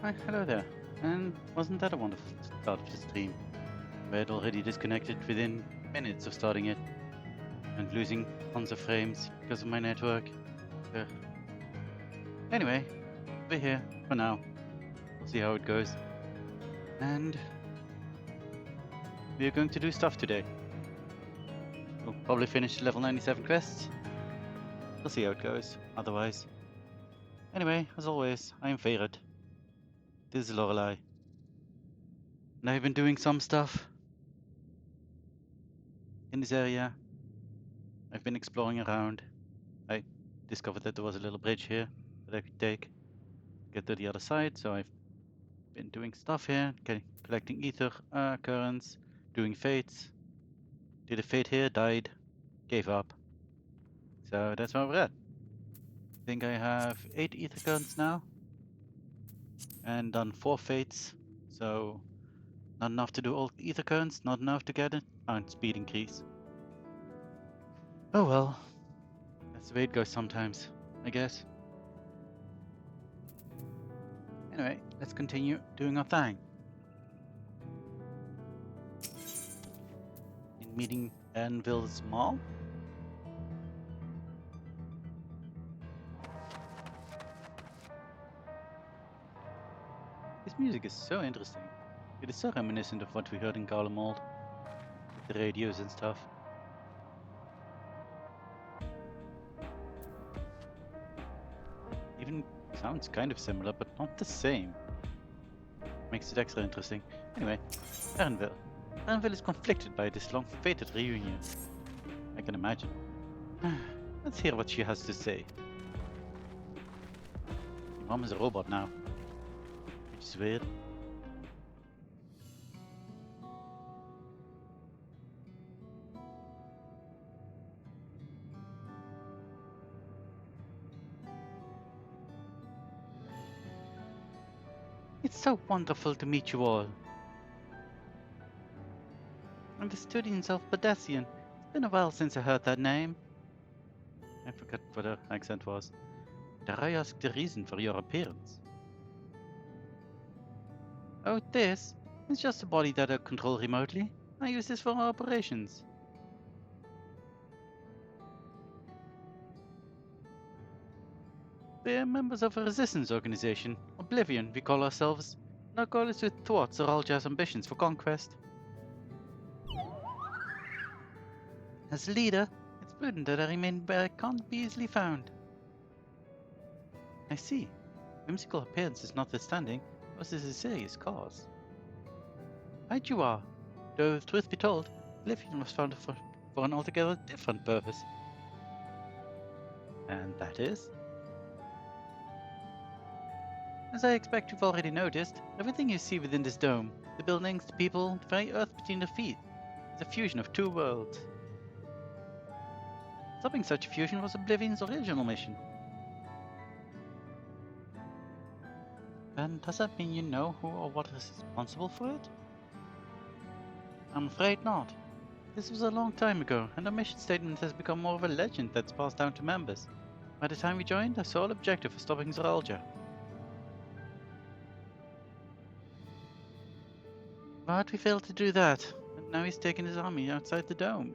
Hi, hello there. And wasn't that a wonderful start of the stream? We had already disconnected within minutes of starting it and losing tons of frames because of my network. Uh, anyway, we're here for now. We'll see how it goes. And we're going to do stuff today. We'll probably finish level 97 quests. We'll see how it goes, otherwise. Anyway, as always, I am Fae'ret. This is Lorelei. And I've been doing some stuff in this area. I've been exploring around. I discovered that there was a little bridge here that I could get to the other side, so I've been doing stuff here, collecting ether currents, doing fates. Did a fate here, died, gave up. So that's where we're at. I think I have 8 ether currents now, and done 4 fates, so not enough to do all ether currents, not enough to get it, and speed increase. Oh well, that's the way it goes sometimes, I guess. Anyway, let's continue doing our thing. In meeting Anvil's Mall. This music is so interesting. It is so reminiscent of what we heard in Garlemald, with the radios and stuff. Even sounds kind of similar, but not the same. Makes it extra interesting. Anyway, Erenville. Erenville is conflicted by this long-fated reunion. I can imagine. Let's hear what she has to say. Your mom is a robot now, which is weird. It's so wonderful to meet you all. I'm the student of Pedestrian. It's been a while since I heard that name. I forgot what her accent was. Dare I ask the reason for your appearance? Oh, this? It's just a body that I control remotely. I use this for operations. We're members of a resistance organization, Oblivion, we call ourselves. And our goal is to thwart 12jul's ambitions for conquest. As leader, it's prudent that I remain where I can't be easily found. I see. Whimsical appearances notwithstanding, this is a serious cause. Right you are. Though, truth be told, Oblivion was founded for an altogether different purpose. And that is? As I expect you've already noticed, everything you see within this dome, the buildings, the people, the very earth between your feet, is a fusion of two worlds. Stopping such a fusion was Oblivion's original mission. And does that mean you know who or what is responsible for it? I'm afraid not. This was a long time ago, and our mission statement has become more of a legend that's passed down to members. By the time we joined, our sole objective was stopping Zoralja. But we failed to do that, and now he's taken his army outside the dome.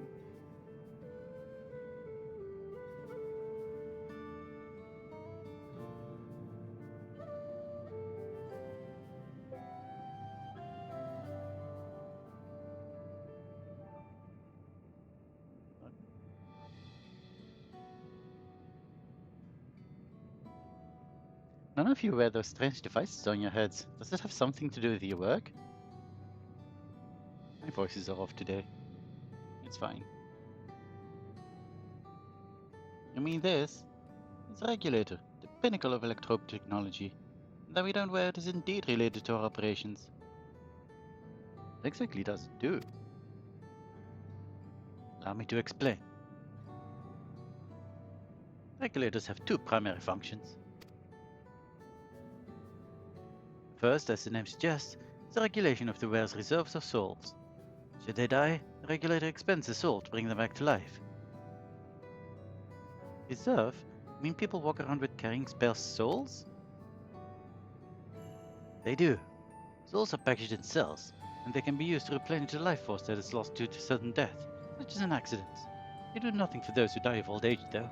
None of you wear those strange devices on your heads. Does it have something to do with your work? My voices are off today. It's fine. You mean this? It's a regulator, the pinnacle of electrope technology. And that we don't wear it is indeed related to our operations. What exactly does it do? Allow me to explain. Regulators have two primary functions. First, as the name suggests, is the regulation of the wearer's reserves of souls. Should they die, the regulator expends a soul to bring them back to life. Reserve? You mean people walk around with carrying spare souls? They do. Souls are packaged in cells, and they can be used to replenish the life force that is lost due to sudden death, such as an accident. They do nothing for those who die of old age, though.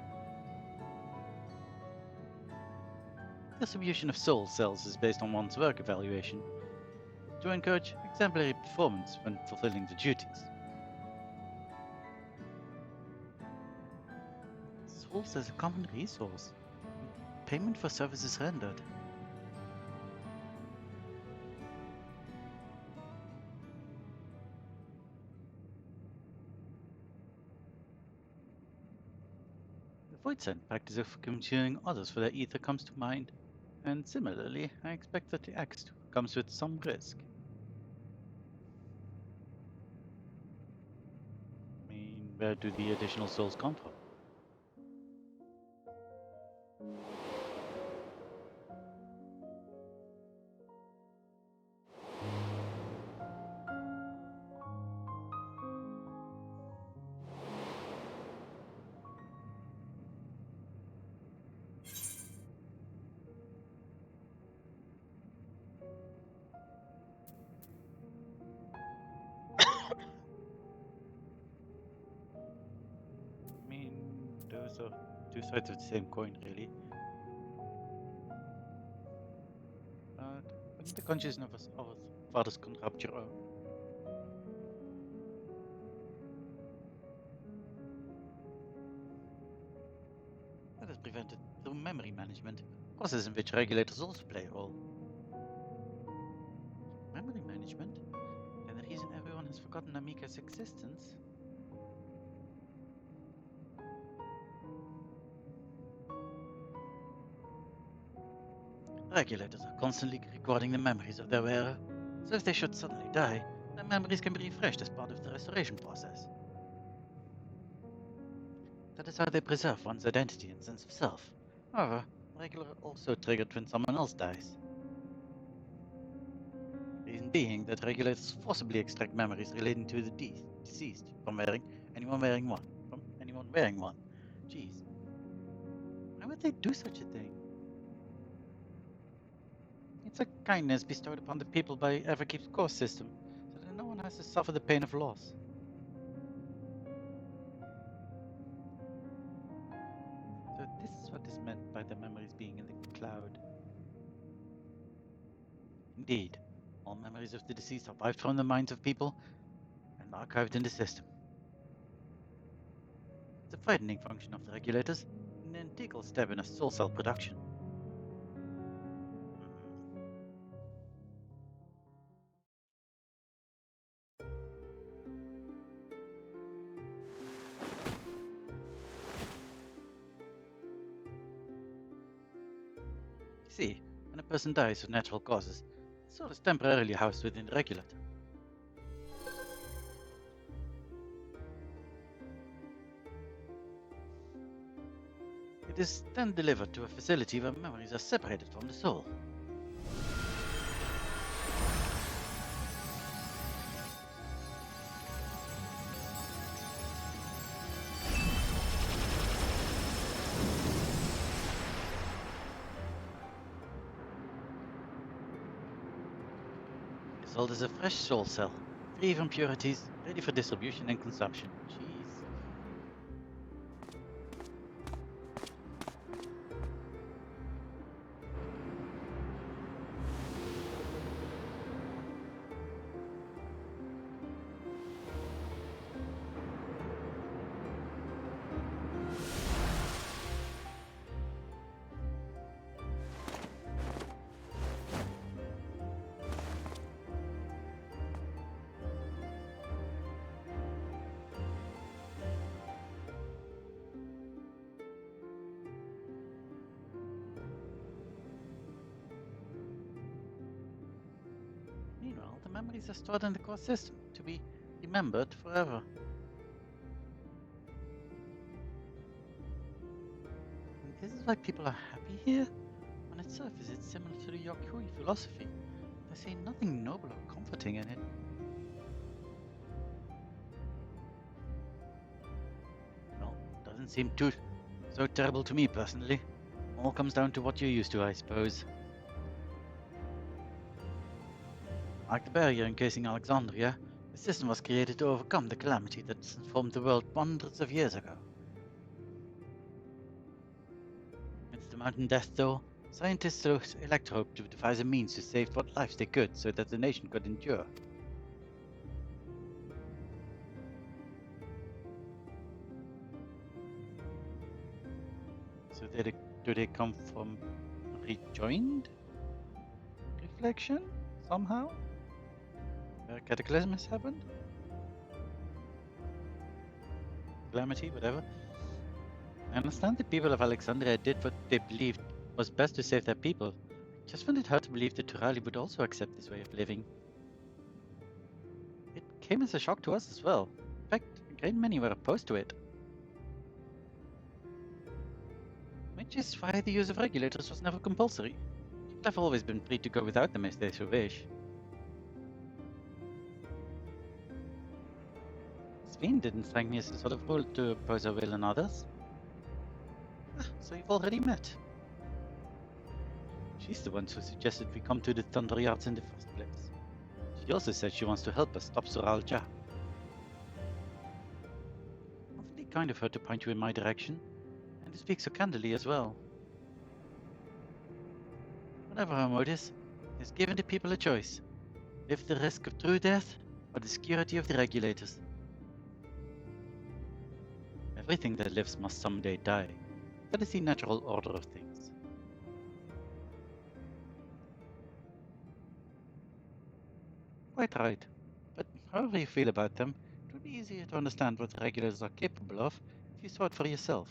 Distribution of soul cells is based on one's work evaluation, to encourage exemplary performance when fulfilling the duties. Souls as a common resource. Payment for services rendered. The Void Send practice of commissioning others for their ether comes to mind, and similarly, I expect that the Axe comes with some risk. I mean, where do the additional souls come from? I mean, those are two sides of the same coin, really. But wouldn't the consciousness of others corrupt your own? That is prevented through memory management, a process in which regulators also play a role. Memory management? And the reason everyone has forgotten Amika's existence? Regulators are constantly recording the memories of their wearer, so if they should suddenly die, their memories can be refreshed as part of the restoration process. That is how they preserve one's identity and sense of self. However, regular also triggered when someone else dies. Reason being that regulators forcibly extract memories relating to the deceased from anyone wearing one. Jeez. Why would they do such a thing? It's a kindness bestowed upon the people by Everkeep's core system, so that no one has to suffer the pain of loss. So this is what is meant by the memories being in the cloud. Indeed, all memories of the deceased are wiped from the minds of people and archived in the system. It's a frightening function of the regulators, an integral step in a soul cell production. You see, when a person dies of natural causes, the soul is temporarily housed within the regulator. It is then delivered to a facility where memories are separated from the soul. The result is a fresh soul cell, free from impurities, ready for distribution and consumption. Jeez. Meanwhile, the memories are stored in the core system to be remembered forever. And this is why people are happy here? On its surface, it's similar to the Yokui philosophy. They see nothing noble or comforting in it. Well, doesn't seem so terrible to me personally. All comes down to what you're used to, I suppose. Like the barrier encasing Alexandria, the system was created to overcome the calamity that transformed the world hundreds of years ago. Amidst the mountain death though, scientists elect hope to devise a means to save what lives they could so that the nation could endure. So do they come from rejoined reflection somehow? A cataclysm has happened? Calamity, whatever. I understand the people of Alexandria did what they believed was best to save their people. I just find it hard to believe that Turali would also accept this way of living. It came as a shock to us as well. In fact, a great many were opposed to it. Which is why the use of regulators was never compulsory. People have always been free to go without them if they so wish. Sveen didn't thank me as a sort of rule to oppose her will on others. Ah, so you've already met. She's the one who suggested we come to the Thunder Yards in the first place. She also said she wants to help us stop Soralja. Awfully kind of her to point you in my direction, and to speak so candidly as well. Whatever her motives, has given the people a choice. Live the risk of true death, or the security of the regulators. Everything that lives must someday die. That is the natural order of things. Quite right. But however you feel about them, it would be easier to understand what the regulators are capable of if you saw it for yourself.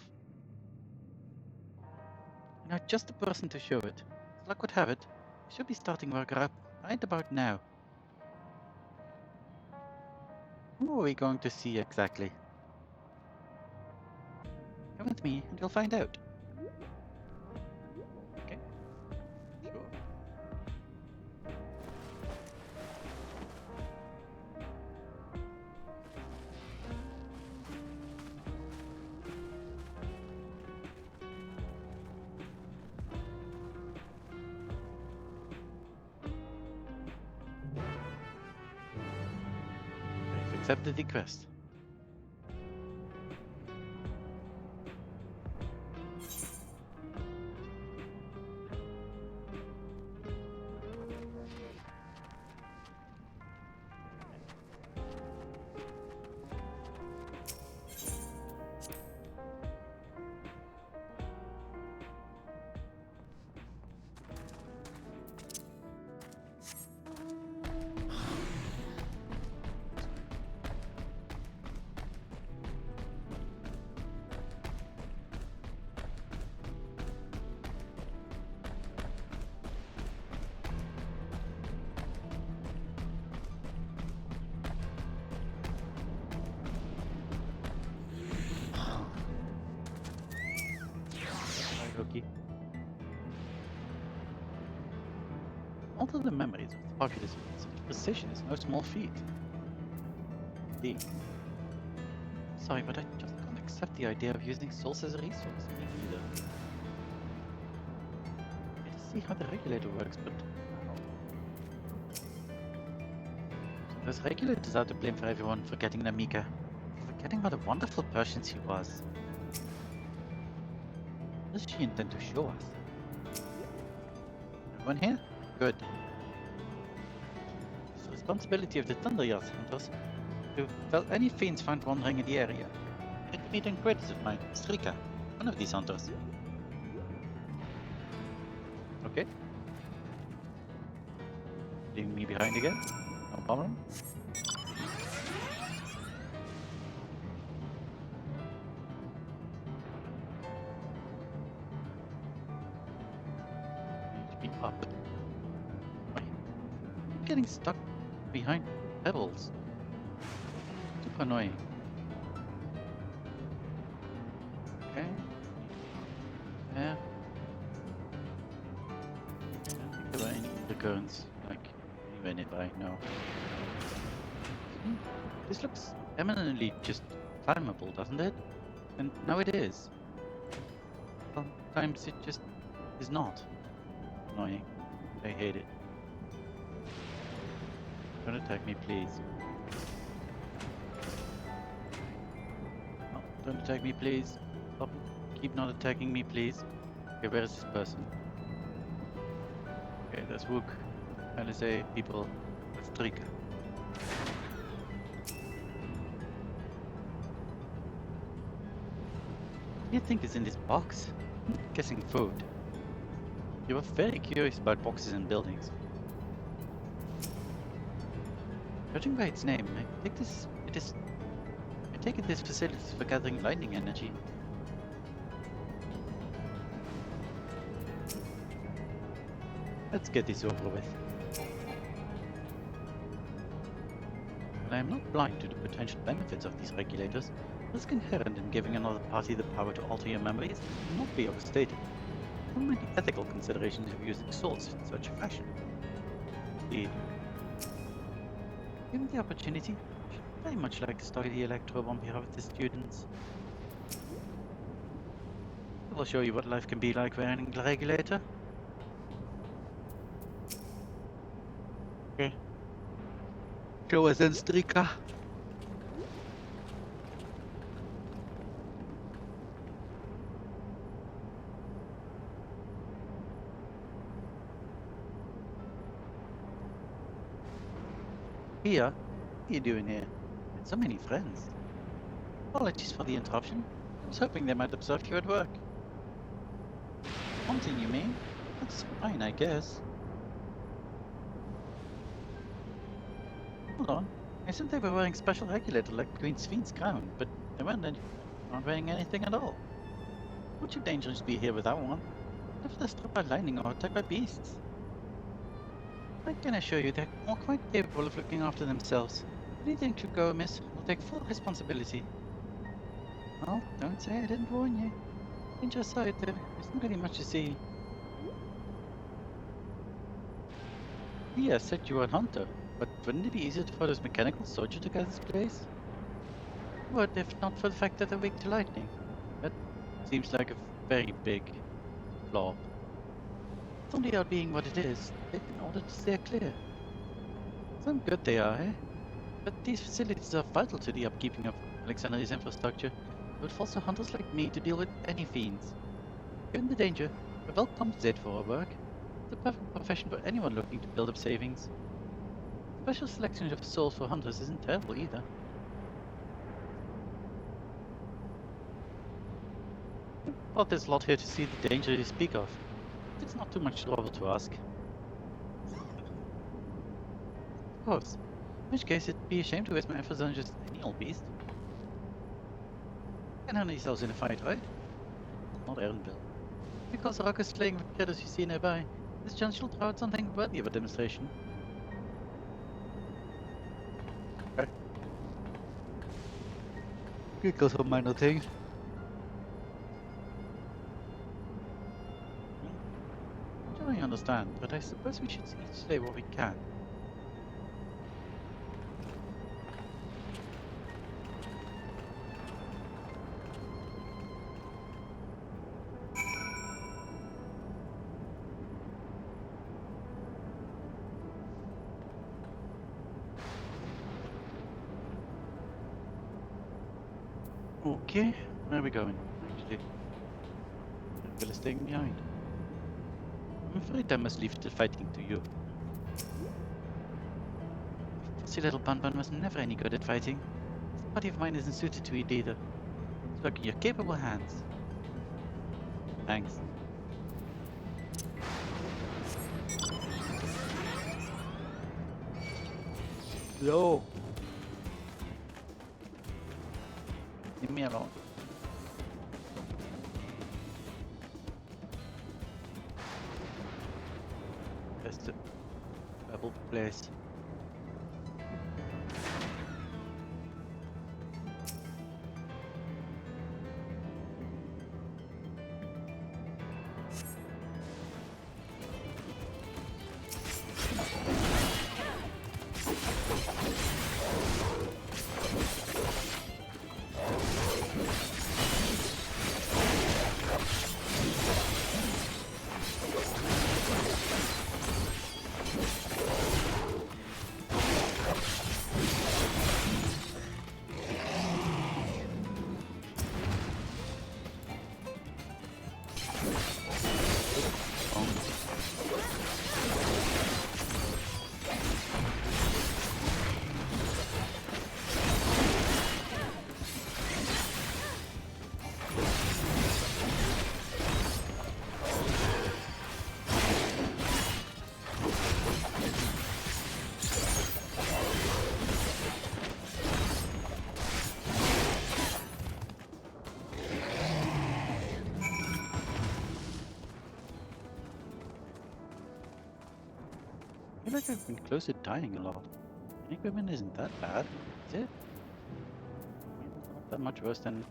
You're not just the person to show it. As luck would have it, I should be starting work up right about now. Who are we going to see exactly? Come with me and you'll find out. Okay. Sure. I've accepted the quest. Loki. Alter the memories of the populace with such precision is no small feat. Indeed. Sorry, but I just can't accept the idea of using souls as a resource. Me neither. I just see how the regulator works, but how? So there's regulators out to blame for everyone forgetting Namika. For forgetting what a wonderful person she was. What does she intend to show us? Everyone here? Good. It's the responsibility of the Thunderyard hunters to tell any fiends found wandering in the area. Intermediate and acquaintance of mine, Strika, one of these hunters. Okay. Leaving me behind again? No problem. Up. I'm getting stuck behind pebbles. Super annoying. Okay. There. I don't think there are any recurrence, like anywhere nearby, no. This looks eminently just climbable, doesn't it? And now it is. Sometimes it just is not. Annoying. I hate it. Don't attack me, please. No, don't attack me, please. Stop. Keep not attacking me, please. Okay, where is this person? Okay, that's Wook. And I say people with Trika. What do you think is in this box? I'm guessing food. You were very curious about boxes and buildings. Judging by its name, I take it this facility is for gathering lightning energy. Let's get this over with. While I am not blind to the potential benefits of these regulators, the risk inherent in giving another party the power to alter your memories cannot be overstated. So many ethical considerations of using swords in such a fashion. Indeed. Given the opportunity, I should very much like to study the electrode on behalf of the students. I will show you what life can be like wearing the regulator. Okay. Show us then, Strika. Here? What are you doing here? With so many friends. Apologies for the interruption. I was hoping they might observe you at work. Hunting, you mean? That's fine, I guess. Hold on. I said they were wearing special regulator like Queen Sphinx's crown, but they weren't wearing anything at all. Would too dangerous to be here without one? What if they're struck by lightning or attacked by beasts? I can assure you they're all quite capable of looking after themselves. Anything should go amiss, I'll take full responsibility. Well, don't say I didn't warn you. Danger aside, there isn't really much to see. Yeah, said you were a hunter, but wouldn't it be easier to follow this mechanical soldier to get this place? Would, if not for the fact that they're weak to lightning. That seems like a very big flaw. It's only out being what it is, in order to steer clear. Some good they are, eh? But these facilities are vital to the upkeeping of Alexandria's infrastructure. It would force hunters like me to deal with any fiends. Given the danger, we're well compensated for our work. It's a perfect profession for anyone looking to build up savings. Special selection of souls for hunters isn't terrible either. But there's a lot here to see the danger you speak of. It's not too much trouble to ask. Of course. In which case, it'd be a shame to waste my efforts on just any old beast. Can handle yourselves in a fight, right? Not Erlenbill. Because the ruckus slaying the critters you see nearby, this chance shall throw out something worthy of a demonstration. Okay. Giggles for minor things. I understand, but I suppose we should each say what we can. Okay, where are we going? Actually, Bill is staying behind. I'm afraid I must leave the fighting to you. Fussy little Bun was never any good at fighting. This body of mine isn't suited to it either. It's like your capable hands. Thanks. No. Leave me alone. Just a pebble place. feel like I've been close to dying a lot. My equipment isn't that bad, is it? I mean, it's not that much worse than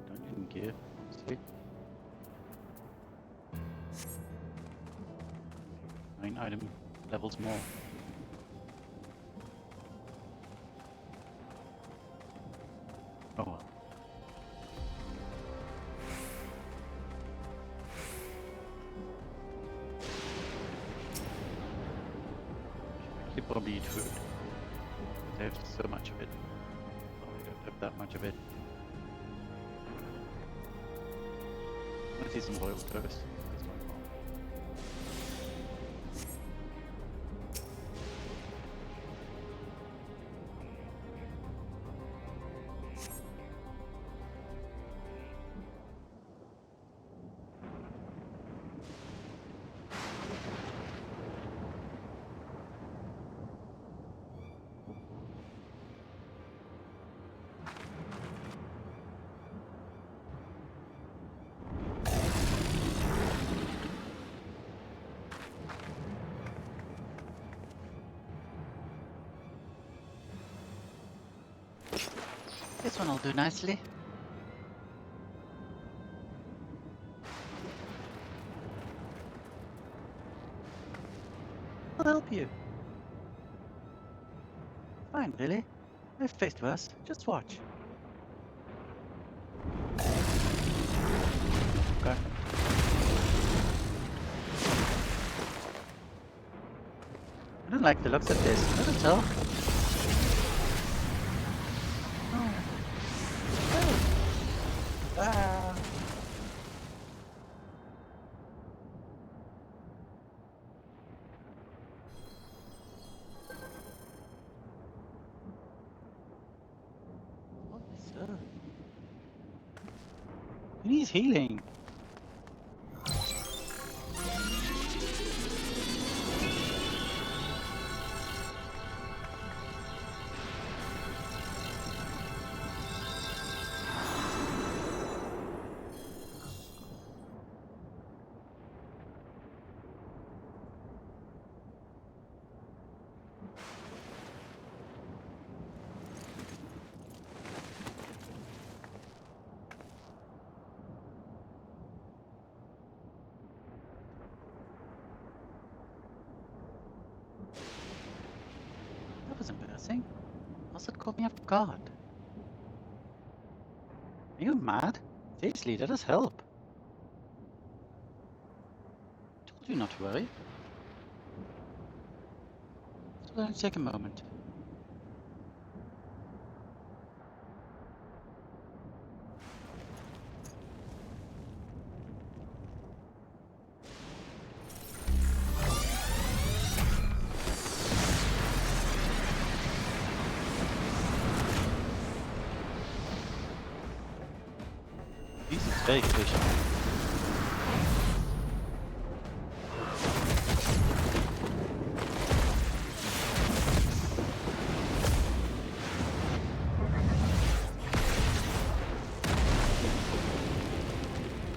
the dungeon gear, honestly. 9 item levels more. Oh well. Should probably eat food. I have so much of it. Oh, I don't have that much of it. I want to see some royal toast. That's what I want. This one will do nicely. I'll help you. Fine, really. I've faced worse. Just watch. Okay. I don't like the looks of this. Let us tell. Oh. Oh. Ah. What is that? He needs healing. That was embarrassing. Also, it caught me off guard. Are you mad? Seriously, let us help. I told you not to worry. So let's take a moment. This is very efficient.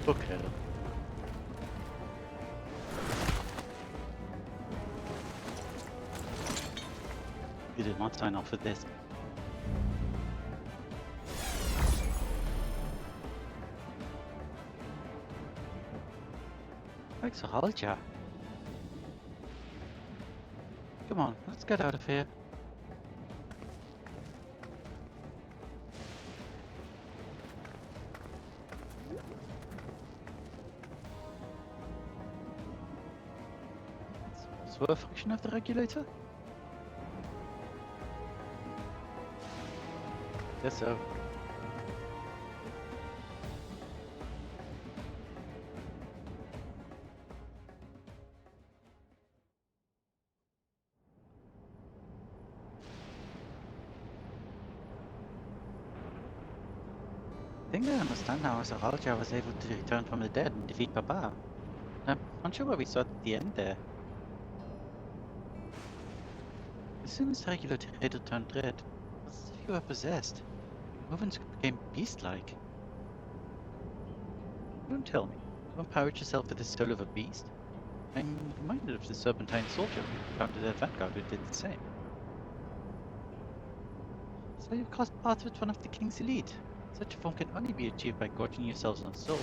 Okay. You did not sign off for this. Thanks for Halja. Come on, let's get out of here. So a function of the regulator? Guess so. I think I understand now as Aralja was able to return from the dead and defeat Papa. I'm not sure where we saw at the end there. As soon as the regulator turned red, it was as if you were possessed. Movements became beast-like. Don't tell me. You empowered yourself with the soul of a beast? I'm reminded of the serpentine soldier we encountered at Vanguard who did the same. So you've crossed paths with one of the King's elite. Such a form can only be achieved by gorging yourselves on souls.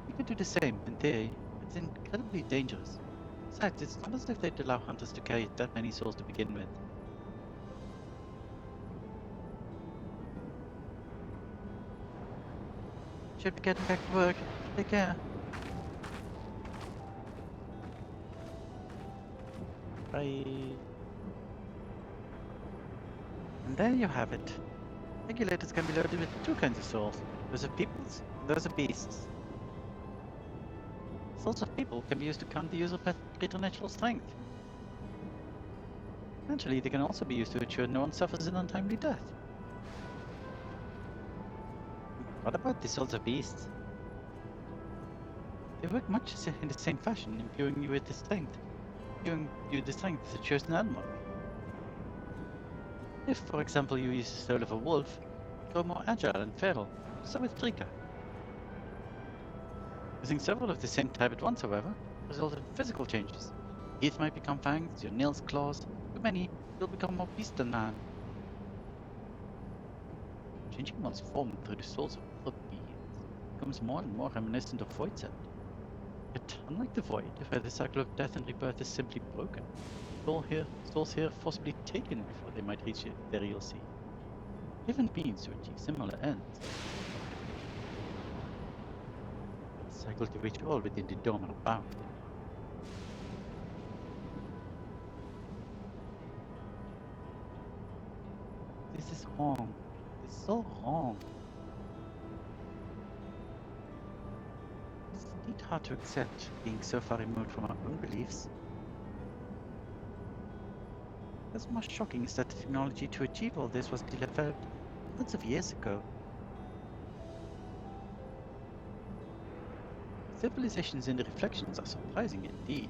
You could do the same, in theory. It's incredibly dangerous. Besides, it's not as if they'd allow hunters to carry that many souls to begin with. Should be getting back to work. Take care. Bye. And there you have it. Regulators can be loaded with two kinds of souls. Those of peoples, and those of beasts. Souls of people can be used to count the use of preternatural strength. Naturally, they can also be used to ensure no one suffers an untimely death. What about the souls of beasts? They work much in the same fashion, imbuing you with the strength. Imbuing you the strength of the chosen animal. If, for example, you use the soul of a wolf, you grow more agile and feral. So with Trika. Using several of the same type at once, however, results in physical changes. Your teeth might become fangs, your nails claws. Too many, you'll become more beast than man. Changing one's form through the souls of other beings becomes more and more reminiscent of Void's End. Yet, unlike the Void, where the cycle of death and rebirth is simply broken, souls here forcibly taken before they might reach their real sea. Given beings to achieve similar ends. A cycle to which all within the dome are bound. This is wrong. This is so wrong. It's indeed hard to accept, being so far removed from our own beliefs. What's more shocking is that the technology to achieve all this was developed hundreds of years ago. Civilizations in the reflections are surprising indeed.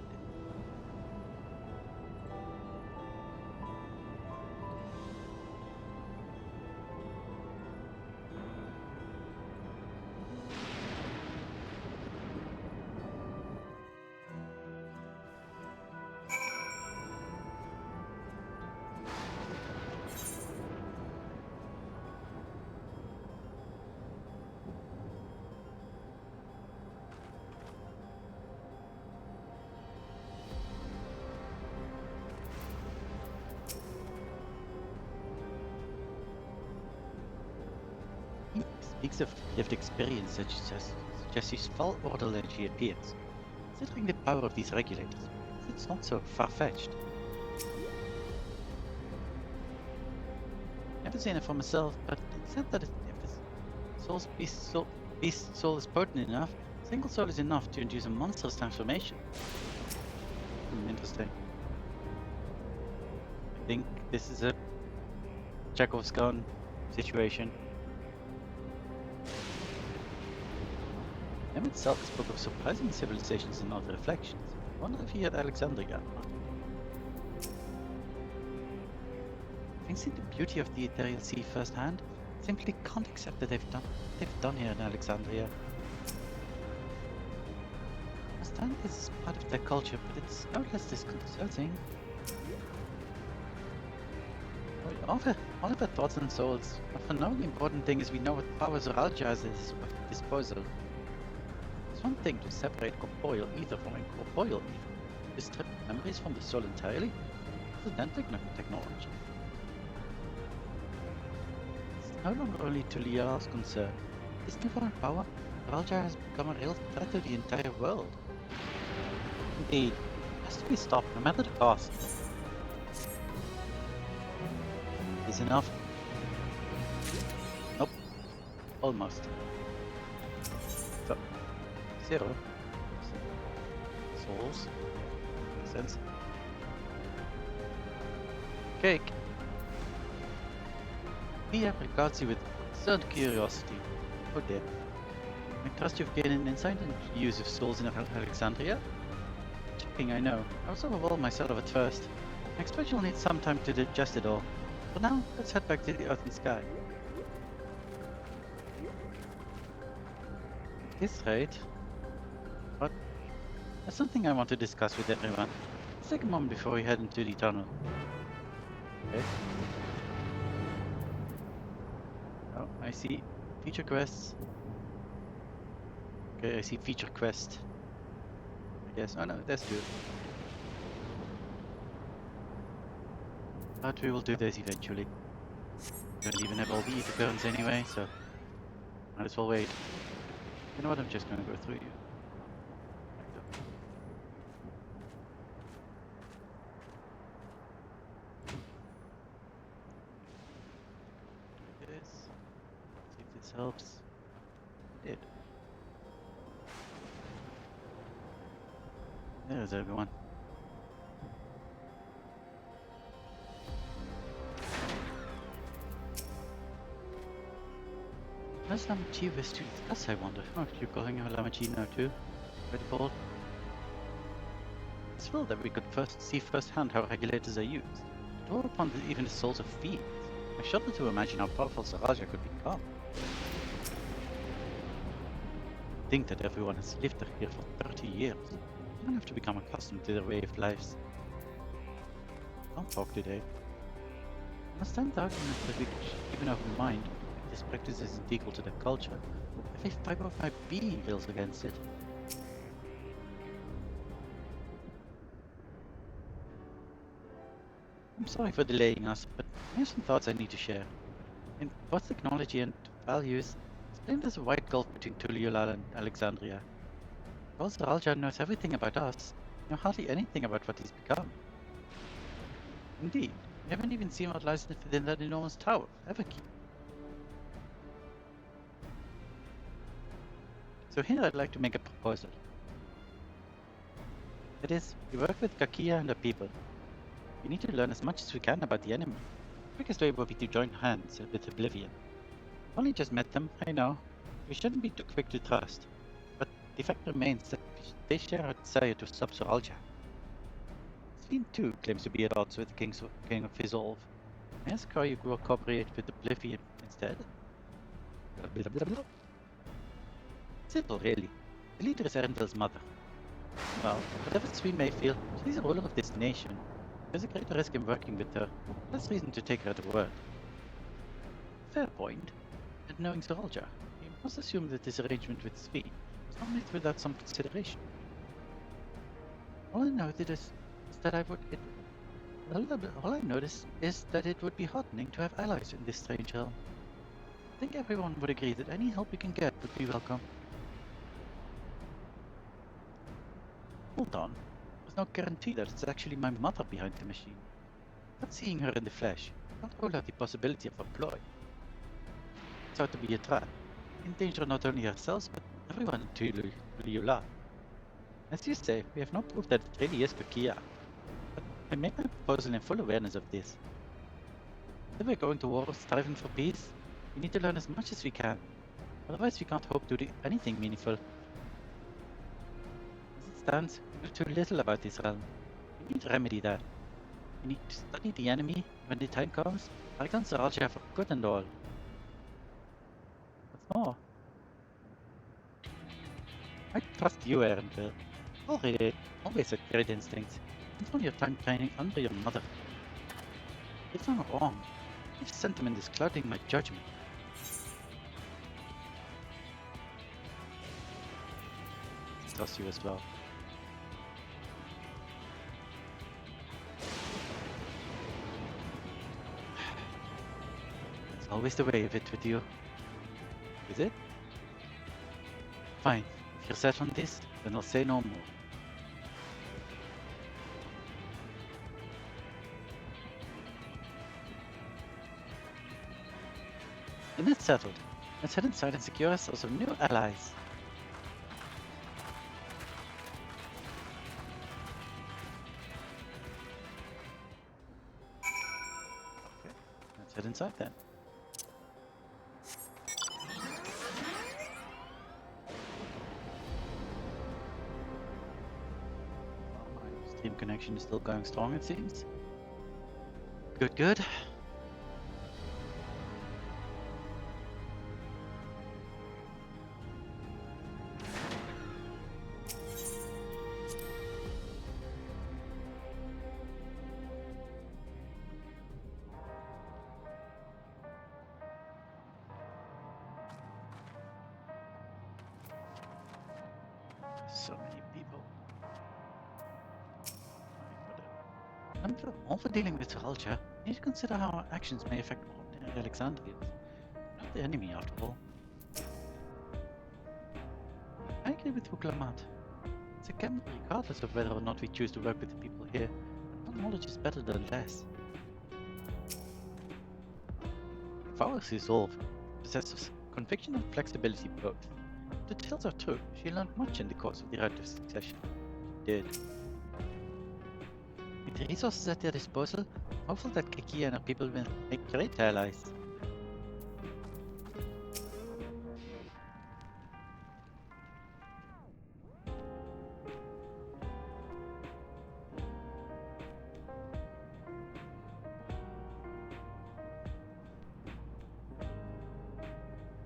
Speaks of lived experience that suggests his foul order energy appears. Considering the power of these regulators, it's not so far-fetched. Never seen it for myself, but it said that if beast soul is potent enough, single soul is enough to induce a monstrous transformation. Interesting. I think this is a Chekhov's gun situation. Him itself spoke of surprising civilizations and other reflections. I wonder if he had Alexandria. Having seen the beauty of the Ethereal Sea firsthand, I simply can't accept that they've done here in Alexandria. I understand this is part of their culture, but it's no less disconcerting. All of our thoughts and souls, but for now the important thing is we know what powers Oralja has at his disposal. It's one thing to separate corporeal ether from incorporeal ether. To strip memories from the soul entirely is then technology. It's no longer only to Liara's concern. This newfound power, Oralja has become a real threat to the entire world. Indeed, it has to be stopped no matter the cost. Is enough? Nope. Almost. So, 0. Souls. Makes sense. Cake. Mia regards you with concerned curiosity. Oh dear. I trust you've gained an insight into the use of souls in Alexandria? Checking, I know. I was overwhelmed myself at first. I expect you'll need some time to digest it all. For now, let's head back to the Earth and Sky. At this rate, There's something I want to discuss with everyone. Let's take a moment before we head into the tunnel. Okay. Oh, I see feature quests. Okay, I see feature quest. I guess. Oh no, there's two. But we will do this eventually. We don't even have all the ether currents anyway, so might as well wait. You know what? I'm just gonna go through you. This. See if this helps. It did. There's everyone. Where's Lamachi wish to discuss, I wonder? Oh, you're calling her Lamachi now too? Pretty bold. It's well that we could first see firsthand how regulators are used. To draw upon even the souls of fiends. I shudder to imagine how powerful Saraja could become. Think that everyone has lived here for 30 years. You don't have to become accustomed to their way of lives. Don't talk today. I understand the argument that we should keep an open mind. This practice is integral to their culture. Every fiber of my being rails against it. I'm sorry for delaying us, but I have some thoughts I need to share. In both technology and values, explained there's a wide gulf between 12jul and Alexandria. While Zaralja knows everything about us, we know hardly anything about what he's become. Indeed, we haven't even seen what lies within that enormous tower, Everkeep. So here I'd like to make a proposal. That is, we work with Kakia and her people. We need to learn as much as we can about the enemy. The quickest way will be to join hands with Oblivion. We've only just met them, I know. We shouldn't be too quick to trust. But the fact remains that they share a desire to stop Zoralja. Sven too claims to be at odds with the King of Fizzolve. I ask how you will cooperate with Oblivion instead. Blah, blah, blah, blah. Simple, really. The leader is Erendel's mother. Well, whatever Sven may feel, she's the ruler of this nation. There's a greater risk in working with her. Less reason to take her at her word. Fair point. And knowing Zoralja, you must assume that this arrangement with Sven was not made without some consideration. All I noticed is that it would be heartening to have allies in this strange realm. I think everyone would agree that any help we can get would be welcome. Hold on. There's no guarantee that it's actually my mother behind the machine. Not seeing her in the flesh, can't rule out the possibility of a ploy. It's out to be a trap. Endanger not only ourselves, but everyone in 12jul. As you say, we have no proof that it really is Kakia. But I make my proposal in full awareness of this. If we're going to war striving for peace, we need to learn as much as we can. Otherwise we can't hope to do anything meaningful. As it stands, we know too little about this realm. We need to remedy that. We need to study the enemy when the time comes. Argon Zaralja for good and all. What's more, I trust you, Erendel. Always had great instincts. And from your time training under your mother. If I'm wrong, this sentiment is clouding my judgment. I trust you as well. It's always the way of it with you. Is it? Fine. If you're set on this, then I'll say no more. Then it's settled. Let's head inside and secure ourselves some new allies. Okay, let's head inside then. My stream connection is still going strong, it seems. Good, good. all for dealing with Seralja, you need to consider how our actions may affect ordinary Alexandrians. Not the enemy, after all. I agree with Uklamat. It's a gamble regardless of whether or not we choose to work with the people here. But more knowledge is better than less. If ours resolve possesses conviction and flexibility both. If the tales are true, she learned much in the course of the Rite of Succession. She did. With the resources at their disposal, I'm hopeful that Kiki and her people will make great allies.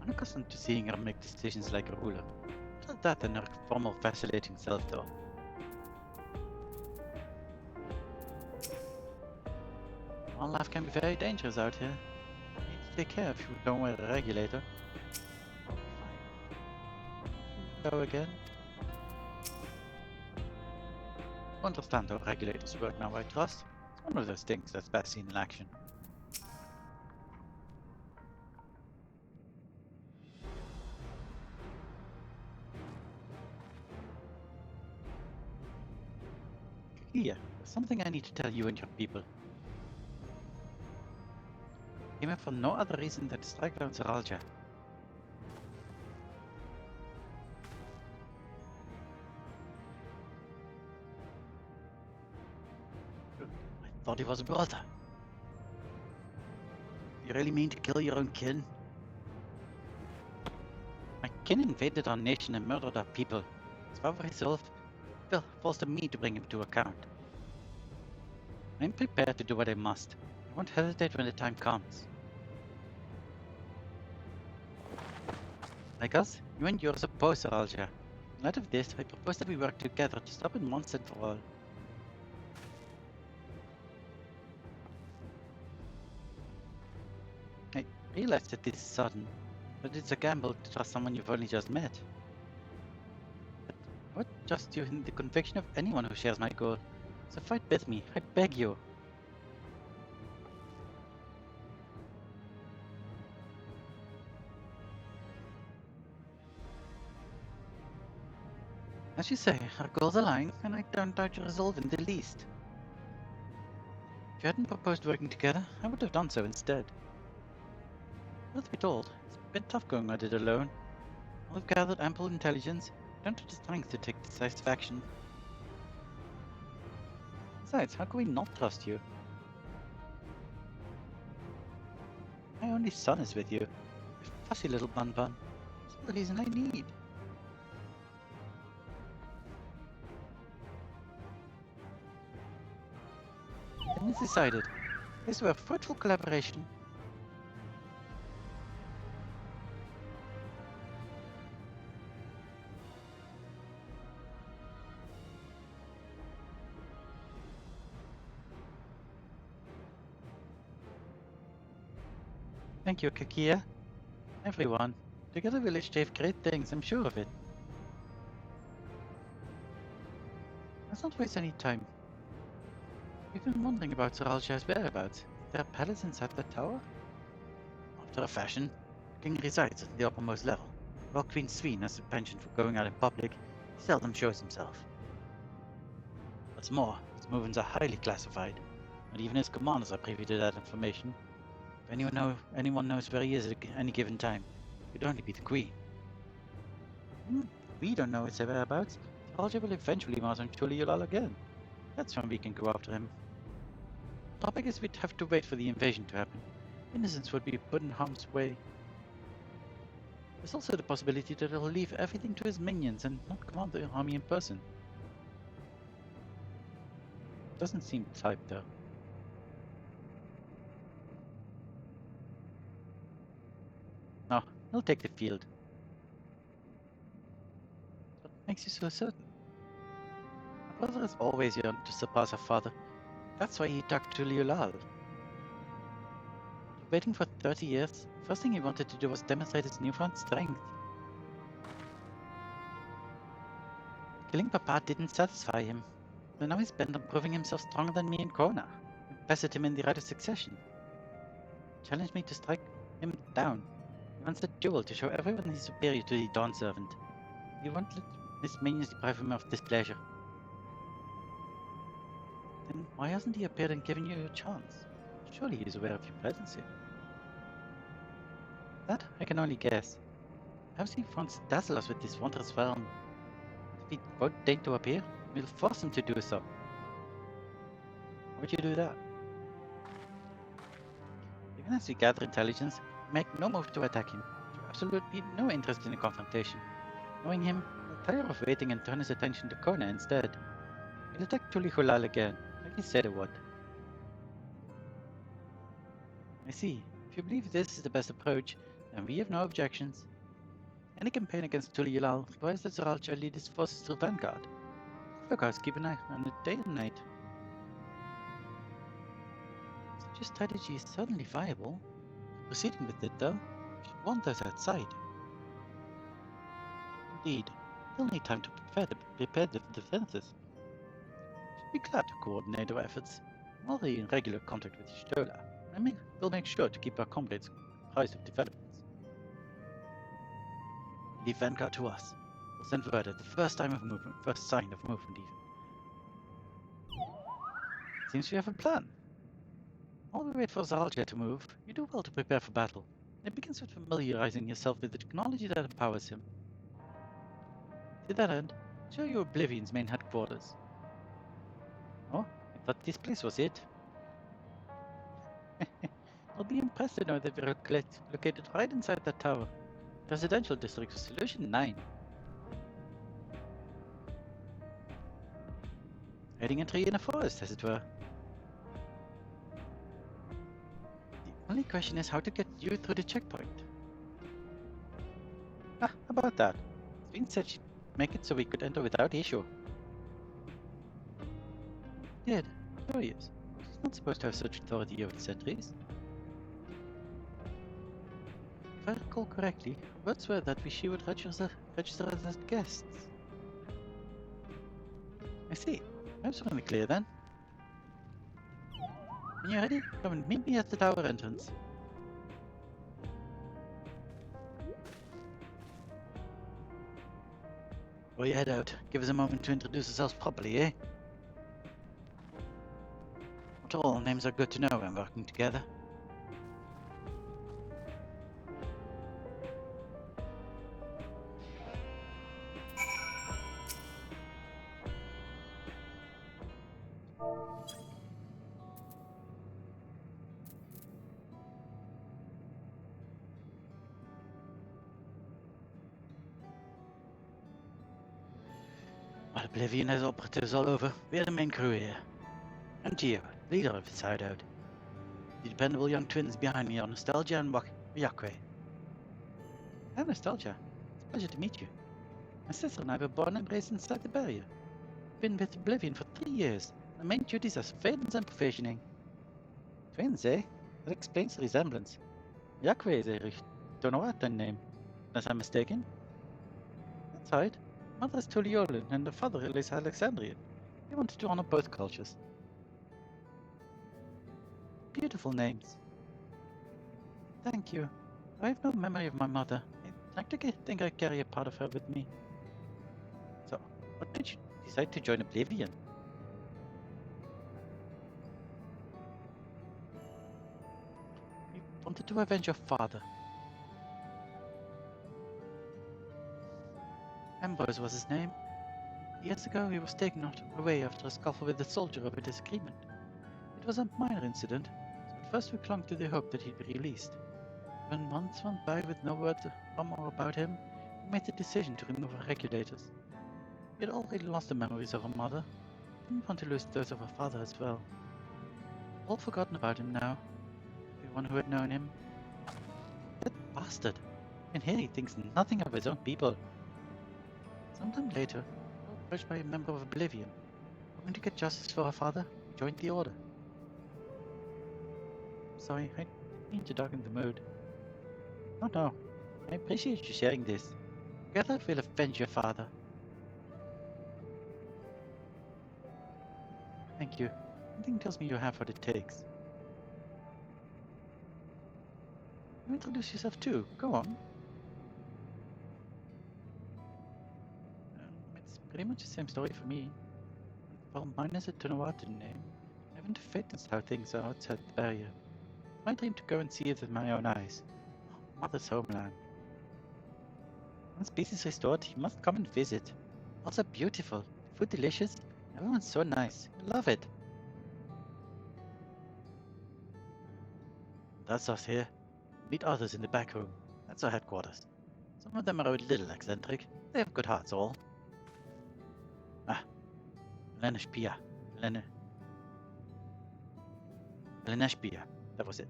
Unaccustomed to seeing her make decisions like a ruler. Better that than her former vacillating self, though. Our life can be very dangerous out here. You need to take care if you don't wear a regulator. Fine. Go again. You understand how regulators work now, I trust. It's one of those things that's best seen in action. Here, there's something I need to tell you and your people. Came here for no other reason than to strike down Seralja. I thought he was a brother. You really mean to kill your own kin? My kin invaded our nation and murdered our people. As for resolve, it falls to me to bring him to account. I'm prepared to do what I must. I won't hesitate when the time comes. Like us, you and yours oppose Seralja. In light of this, I propose that we work together to stop it once and for all. I realize that this is sudden, but it's a gamble to trust someone you've only just met. But I would trust you in the conviction of anyone who shares my goal. So fight with me, I beg you. As you say, our goals align, and I don't doubt your resolve in the least. If you hadn't proposed working together, I would have done so instead. Truth be told, it's been tough going at it alone. While we've gathered ample intelligence, I don't have the strength to take decisive action. Besides, how can we not trust you? My only son is with you. You fussy little bun-bun. That's all the reason I need. Then it's decided. This were fruitful collaboration. Thank you, Kakia. Everyone. Together we'll achieve great things, I'm sure of it. Let's not waste any time. We've been wondering about Seralja's whereabouts. Is there a palace inside the tower? After a fashion, the king resides at the uppermost level. While Queen Sween has a penchant for going out in public, he seldom shows himself. What's more, his movements are highly classified, and even his commanders are privy to that information. If anyone knows where he is at any given time, it could only be the Queen. We don't know his whereabouts. Seralja will eventually march on 12jul again. That's when we can go after him. The topic is we'd have to wait for the invasion to happen. Innocents would be put in harm's way. There's also the possibility that he'll leave everything to his minions and not command the army in person. Doesn't seem type though. No, he'll take the field. What makes you so certain? My brother has always yearned to surpass her father. That's why he took 12jul. Waiting for 30 years, the first thing he wanted to do was demonstrate his newfound strength. Killing Papa didn't satisfy him. But now he's bent on proving himself stronger than me and Kona. We bested him in the right of succession. Challenged me to strike him down. He wants a duel to show everyone he's superior to the Dawn Servant. He won't let his minions deprive him of this pleasure. Then why hasn't he appeared and given you a chance? Surely he is aware of your presence here. That I can only guess. Perhaps he wants to dazzle us with this wondrous realm. If he won't deign to appear, we'll force him to do so. How would you do that? Even as we gather intelligence, we make no move to attack him. We have absolutely no interest in a confrontation. Knowing him, he'll tire of waiting and turn his attention to Kona instead. He'll attack 12jul again, like he said he would. I see. If you believe this is the best approach, then we have no objections. Any campaign against 12jul requires that 12jul lead his forces through Vanguard. Lookouts keep an eye on it day and night. Such a strategy is certainly viable. Proceeding with it, though, we should warn those outside. Indeed, we'll need time to prepare the defenses. We should be glad to coordinate our efforts. I'm already in regular contact with Stola. We'll make sure to keep our comrades apprised of developments. Leave Vanguard to us. We'll send word at the first sign of movement even. Seems we have a plan. While we wait for 12jul to move, you do well to prepare for battle. It begins with familiarizing yourself with the technology that empowers him. To that end, show you Oblivion's main headquarters. Oh, I thought this place was it. I'll be impressed to know that we're located right inside that tower. Residential district of Solution 9. Hiding a tree in a forest, as it were. The only question is how to get you through the checkpoint. Ah, about that. Sween said she'd make it so we could enter without issue. Did. Curious. She's not supposed to have such authority over the sentries. If I recall correctly, words were that she would register us as guests. I see. I'm certainly clear then. When you're ready, come and meet me at the tower entrance. Before you head out, give us a moment to introduce ourselves properly, eh? After all, names are good to know when working together. While Oblivion has operatives all over, we're the main crew here. And Gio, leader of its hideout. The dependable young twins behind me are Nostalgia and Yakwe. I'm Nostalgia. It's a pleasure to meet you. My sister and I were born and raised inside the barrier. Been with Oblivion for 3 years. My main duties are surveillance and provisioning. Twins, eh? That explains the resemblance. Yakwe is a Donoatan name, unless I'm mistaken. That's right. Mother is 12jul and the father is Alexandrian. They wanted to honor both cultures. Beautiful names. Thank you. I have no memory of my mother. I think I carry a part of her with me. So, what did you decide to join Oblivion? You wanted to avenge your father. Ambrose was his name. Years ago he was taken away after a scuffle with a soldier over disagreement. It was a minor incident, so at first we clung to the hope that he'd be released. When months went by with no word from or about him, we made the decision to remove our regulators. We had already lost the memories of our mother. Didn't want to lose those of our father as well. All forgotten about him now. Everyone who had known him. That bastard! And here he thinks nothing of his own people. Sometime later, we were approached by a member of Oblivion. Hoping to get justice for our father, we joined the Order. Sorry, I didn't mean to darken the mood. Oh no, I appreciate you sharing this. Together we'll avenge your father. Thank you. Something tells me you have what it takes. You introduce yourself too. Go on. It's pretty much the same story for me. Well, mine is a Tunawatin name. I haven't witnessed how things are outside the barrier. It's my dream to go and see it with my own eyes. Mother's homeland. Once peace is restored, you must come and visit. Also beautiful, food delicious, everyone's so nice. I love it. That's us here. Meet others in the back room. That's our headquarters. Some of them are a little eccentric. They have good hearts, all. Lenashpia. Lenashpia. That was it.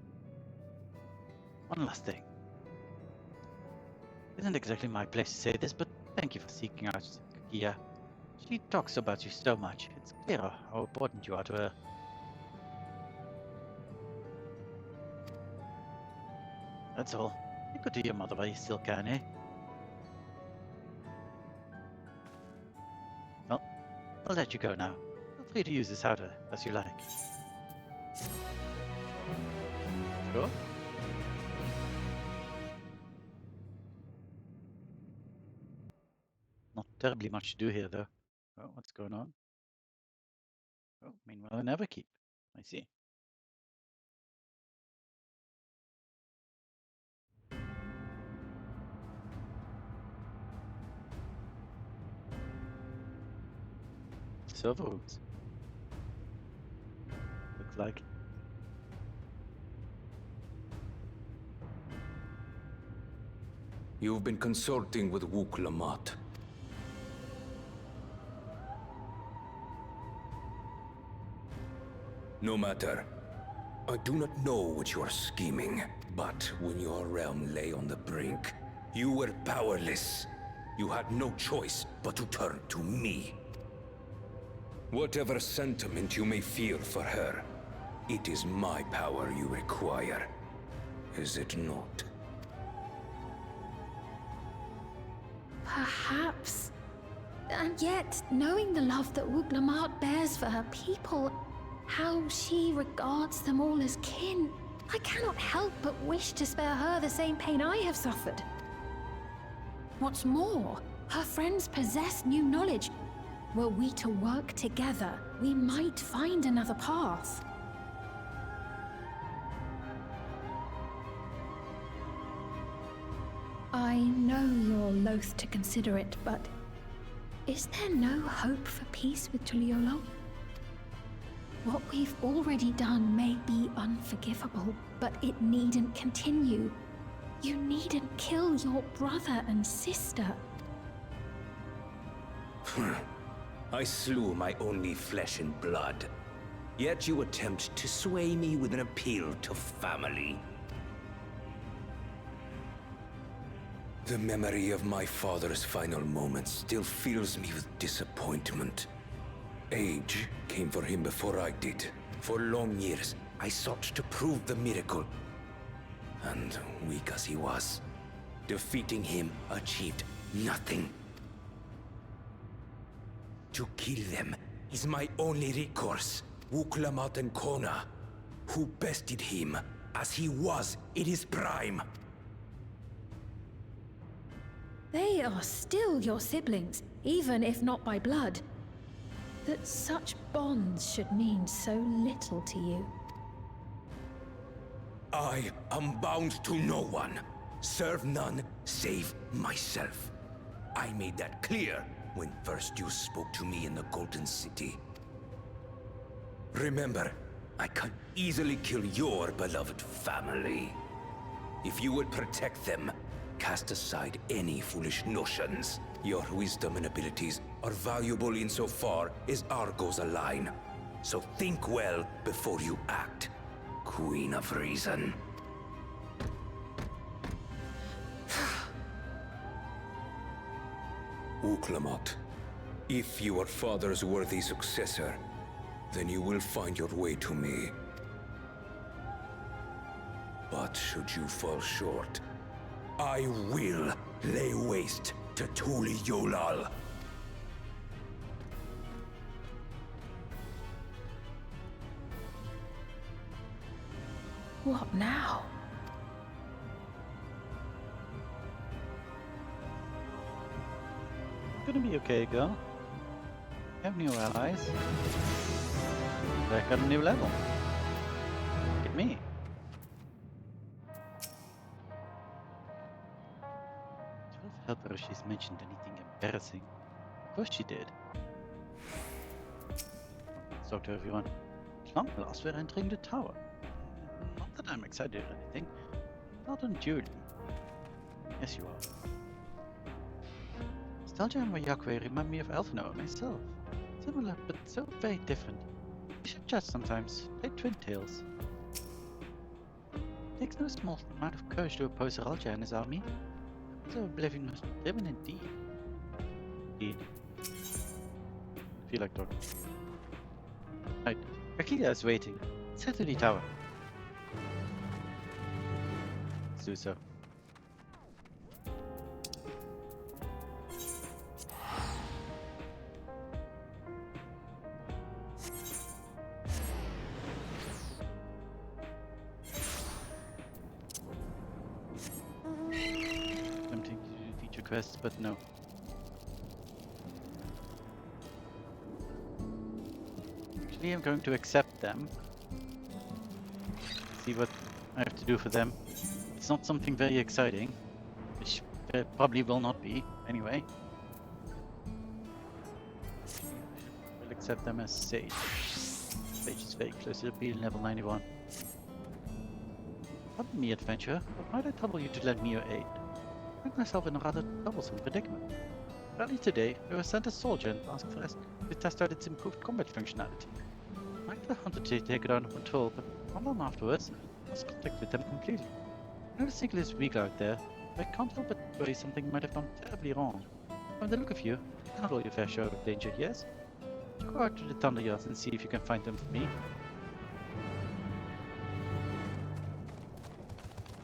One last thing. Isn't exactly my place to say this, but thank you for seeking out Kakia. She talks about you so much. It's clear how important you are to her. That's all. You could do your mother while you still can, eh? Well, I'll let you go now. Feel free to use this outer as you like. Sure? Not terribly much to do here, though. Oh, what's going on? Oh, meanwhile in Everkeep. I see. Server rooms. Looks like. You've been consulting with Wook Lamont. No matter. I do not know what you are scheming, but when your realm lay on the brink, you were powerless. You had no choice but to turn to me. Whatever sentiment you may feel for her, it is my power you require, is it not? Perhaps. And yet, knowing the love that Wook Lamont bears for her people, how she regards them all as kin, I cannot help but wish to spare her the same pain I have suffered. What's more, her friends possess new knowledge. Were we to work together, we might find another path. I know you're loath to consider it, but is there no hope for peace with Tuliolo? What we've already done may be unforgivable, but it needn't continue. You needn't kill your brother and sister. I slew my only flesh and blood. Yet you attempt to sway me with an appeal to family. The memory of my father's final moments still fills me with disappointment. Age came for him before I did. For long years, I sought to prove the miracle. And weak as he was, defeating him achieved nothing. To kill them is my only recourse. Wook Lamont and Kona, who bested him as he was in his prime. They are still your siblings, even if not by blood. That such bonds should mean so little to you. I am bound to no one. Serve none save myself. I made that clear when first you spoke to me in the Golden City. Remember, I can easily kill your beloved family. If you would protect them, cast aside any foolish notions. Your wisdom and abilities are valuable insofar as our goals align. So think well before you act, Queen of Reason. Wook Lamont, if you are father's worthy successor, then you will find your way to me. But should you fall short, I will lay waste to Tuliolal. What now? Gonna be okay, girl. We have new allies. Back at a new level. Look at me. Try to help her if she's mentioned anything embarrassing. Of course she did. Let's talk to everyone. Long last, we're entering the tower. Not that I'm excited or anything. Not unduly. Yes, you are. Nostalgia and Wayakwe remind me of Elfenor myself. Similar, but so very different. We should chat sometimes, like twin tails. It takes no small amount of courage to oppose Ralja and his army. So oblivion must be driven indeed. Indeed. I feel like talking. Right, Rakilia is waiting. Let's head to the tower. Let's do so. Tempting to do feature quests, but no. Actually, I'm going to accept them. See what I have to do for them. It's not something very exciting, which probably will not be, anyway. We'll accept them as Sage. Sage is very close to being level 91. Pardon me, adventurer, but might I trouble you to lend me your aid? I find myself in a rather troublesome predicament. Early today, we were sent a soldier and asked for us to test out its improved combat functionality. I could have wanted to take it on control, but not long afterwards, I lost contact with them completely. I know the signal is weak out there, but I can't help but worry something might have gone terribly wrong. From the look of you, you handle your fair share of danger, yes? Go out to the Thunderbolts and see if you can find them for me.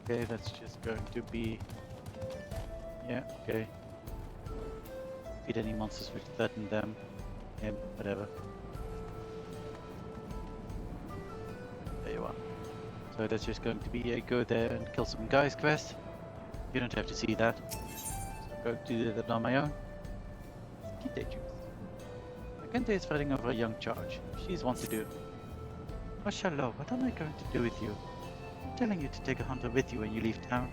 Okay, that's just going to be... Yeah, okay. Defeat any monsters which threaten them. Him, whatever. There you are. So that's just going to be a go there and kill some guys quest. You don't have to see that. So I'm going to do that on my own. Keep that juice. Kente is fighting over a young charge. She's one to do. Oh, Shallow, what am I going to do with you? I'm telling you to take a hunter with you when you leave town.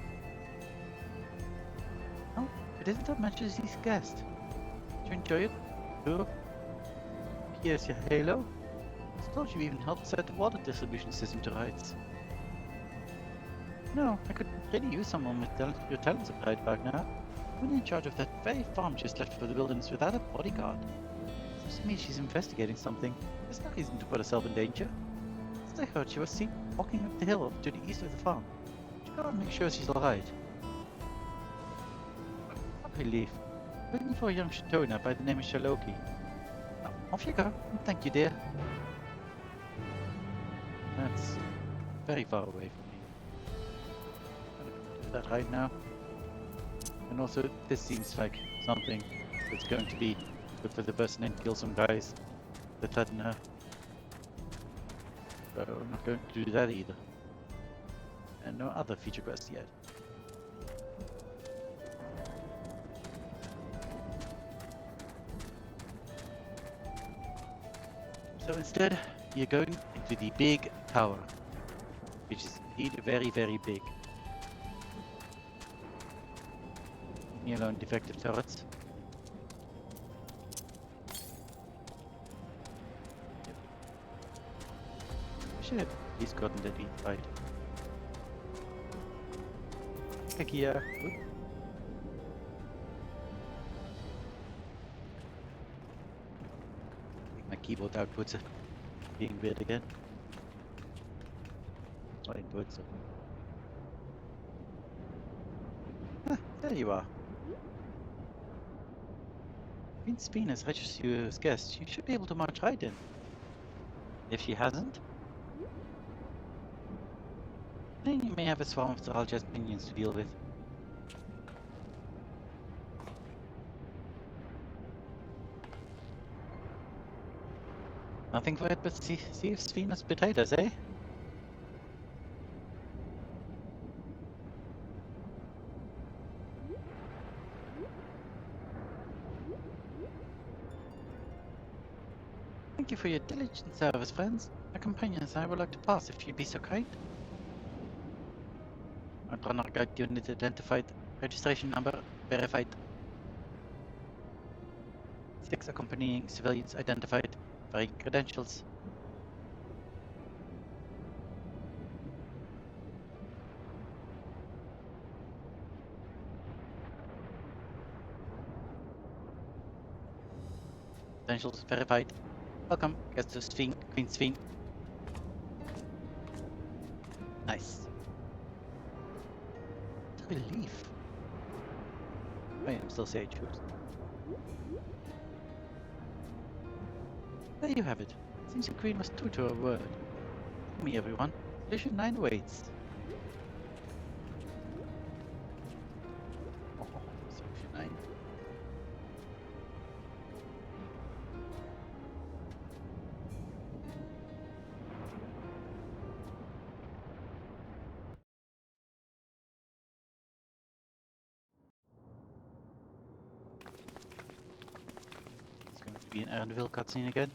Oh, it isn't Her Majesty's guest. Did you enjoy it? Too? Here's your halo. I thought you even helped set the water distribution system to rights. No, I could really use someone with your talents right back now. I'm in charge of that very farm just left for the wilderness without a bodyguard. Seems to me she's investigating something. There's no reason to put herself in danger. As I heard, she was seen walking up the hill to the east of the farm. Just gotta make sure she's alright. Okay, leave. Waiting for a young Shatona by the name of Shaloki. Now, off you go. Thank you, dear. That's very far away from me. I'm gonna do that right now. And also, this seems like something that's going to be good for the person and kill some guys that threaten her. So I'm not going to do that either. And no other feature quests yet. So instead, you're going into the big tower, which is indeed very, very big. Leave me alone, defective turrets. Should have at least gotten that eat right. Heck yeah. My keyboard outputs are being weird again. My inputs are... Ah, there you are. Queen Speen has registered you as guest. You should be able to march right in. If she hasn't, then you may have a swarm of Thralja's minions to deal with. Nothing for it but see if Speen has betrayed us, eh? Thank you for your diligent service, friends. My companions and I would like to pass if you'd be so kind. Runner guide unit identified. Registration number verified. 6 accompanying civilians identified. Varying credentials. Credentials verified. Welcome, guests to Queen Sphinx. Nice. What a relief. Wait, I'm still sage. Oops. There you have it. Seems the Queen was true to her word. Tell me, everyone. Solution 9 waits. Oh, Solution 9. It's going to be an Erdenville cutscene again.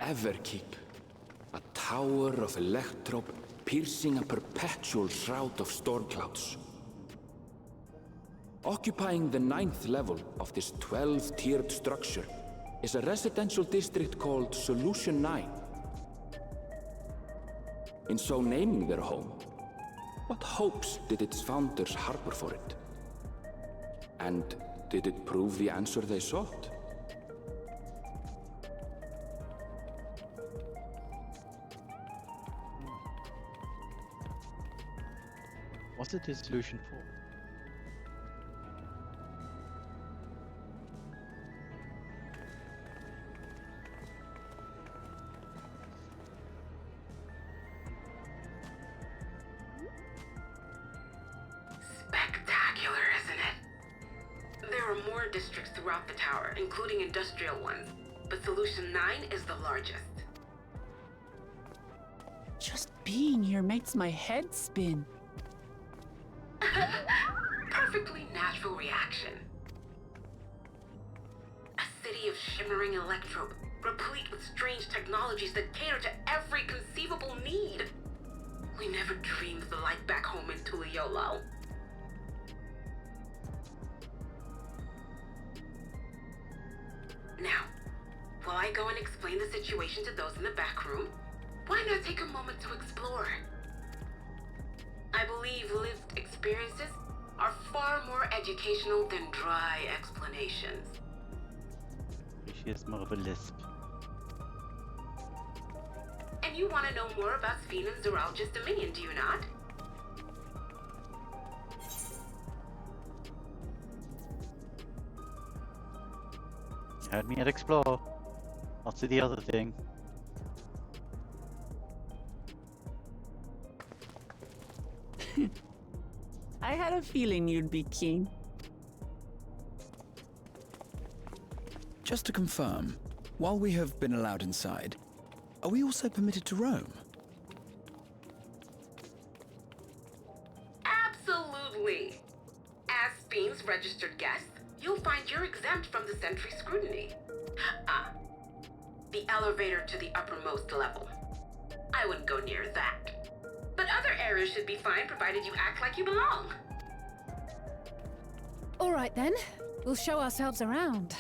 Everkeep, a tower of electrope piercing a perpetual shroud of storm clouds. Occupying the 9th level of this 12-tiered structure is a residential district called Solution 9. In so naming their home, what hopes did its founders harbor for it? And did it prove the answer they sought? What's it a solution for? Spectacular, isn't it? There are more districts throughout the tower, including industrial ones, but Solution 9 is the largest. Just being here makes my head spin. Perfectly natural reaction. A city of shimmering electrope, replete with strange technologies that cater to every conceivable need. We never dreamed of the life back home in Tuliolo. Now, while I go and explain the situation to those in the back room, why not take a moment to explore? I believe lived experiences are far more educational than dry explanations. She has more of a lisp. And you want to know more about Sphene and Zoologist Dominion, do you not? You had me at explore. What's the other thing? I had a feeling you'd be keen. Just to confirm, while we have been allowed inside, are we also permitted to roam? Absolutely. As Sphene's registered guest, you'll find you're exempt from the sentry scrutiny. The elevator to the uppermost level. I wouldn't go near that. But other areas should be fine provided you act like you belong. All right then, we'll show ourselves around.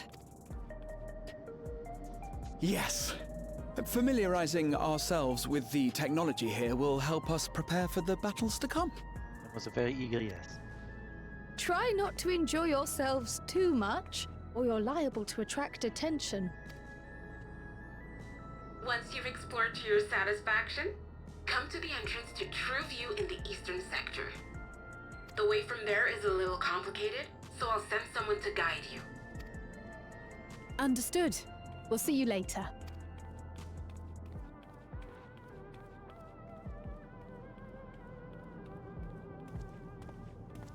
Yes. Familiarizing ourselves with the technology here will help us prepare for the battles to come. That was a very eager yes. Try not to enjoy yourselves too much, or you're liable to attract attention. Once you've explored to your satisfaction, come to the entrance to True View in the eastern sector. The way from there is a little complicated, so I'll send someone to guide you. Understood. We'll see you later.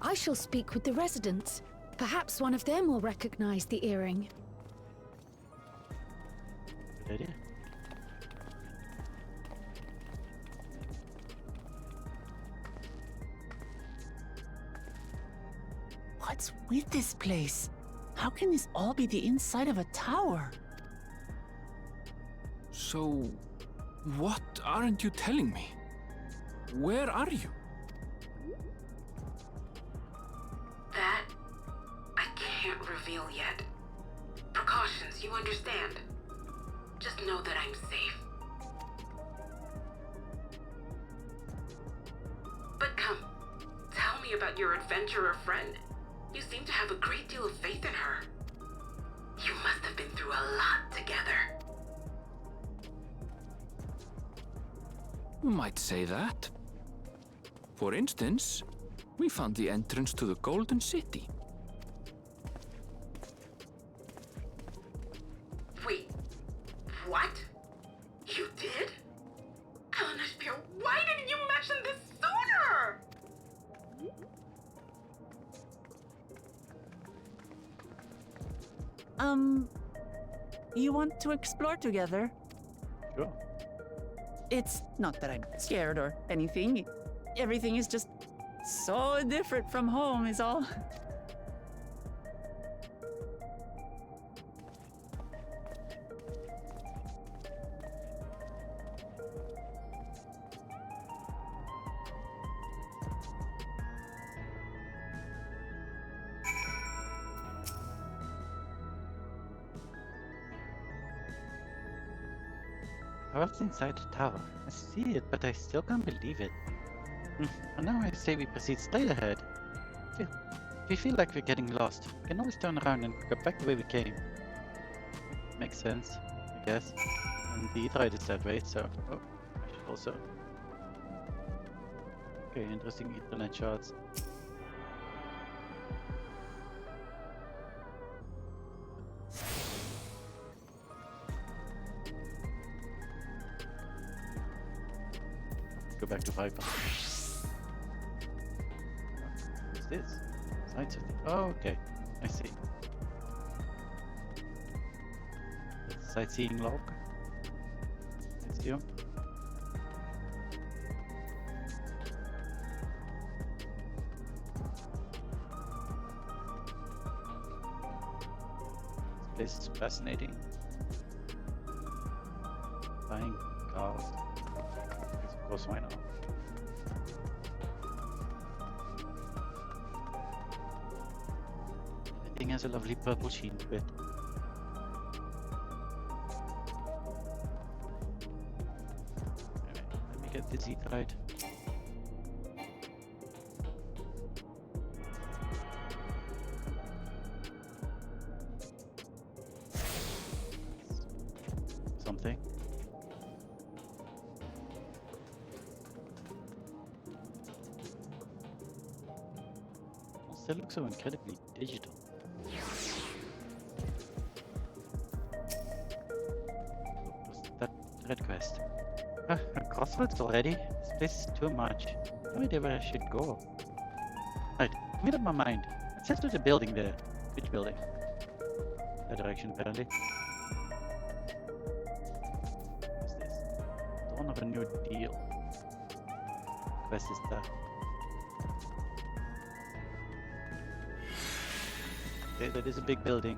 I shall speak with the residents. Perhaps one of them will recognize the earring. Good idea. What's with this place? How can this all be the inside of a tower? So, what aren't you telling me? Where are you? That I can't reveal yet. Precautions, you understand. Just know that I'm safe. But come, tell me about your adventurer friend. You seem to have a great deal of faith in her. You must have been through a lot together. You might say that. For instance, we found the entrance to the Golden City. Wait, what? You did? Kalanasphere, why didn't you mention this sooner? You want to explore together? Sure. It's not that I'm scared or anything. Everything is just so different from home, is all. What's inside the tower? I see it, but I still can't believe it. And now I say we proceed straight ahead. If we feel like we're getting lost, we can always turn around and go back the way we came. Makes sense, I guess. And the Etherite is that way, so... Oh, I should also... Okay, interesting Ethernet shards. Go back to Viper. What's this? Sites of the... Oh, okay. I see. That's a sightseeing log. Thanks you. This place is fascinating. Buying cars. Of course, why not? Everything has a lovely purple sheen to it. Alright, let me get this Etherite. Something. Still looks so incredibly digital. What's that red quest? Crossroads already? This place is too much. No idea where I should go. Right, made up my mind. Let's head to the building there. Which building? That direction, apparently. What's this? Dawn of a new deal. Quest is that. Okay, that is a big building.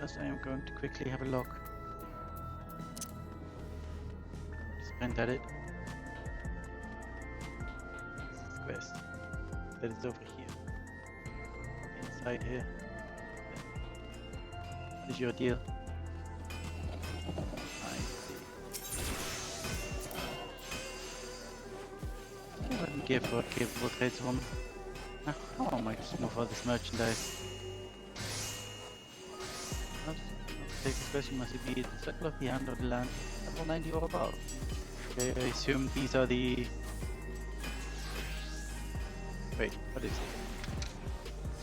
First, I am going to quickly have a look. Sprint at it. This is quest. That is over here. Inside here. What is your deal? I see. I wouldn't give for a capable tradeswoman. How am I to move all this merchandise? Not to take this question, must it be the circle of the hand or the land, level 90 or above? Okay, I assume these are the... Wait, what is it?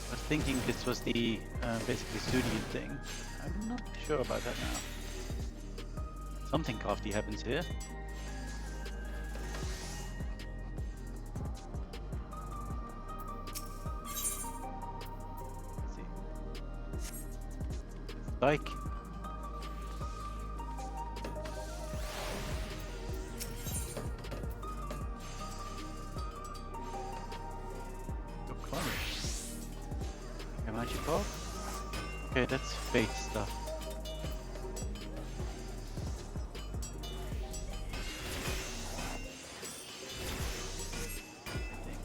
I was thinking this was the basically Sudian thing. I'm not sure about that now. Something crafty happens here. Bike. Okay, that's fate stuff. I think.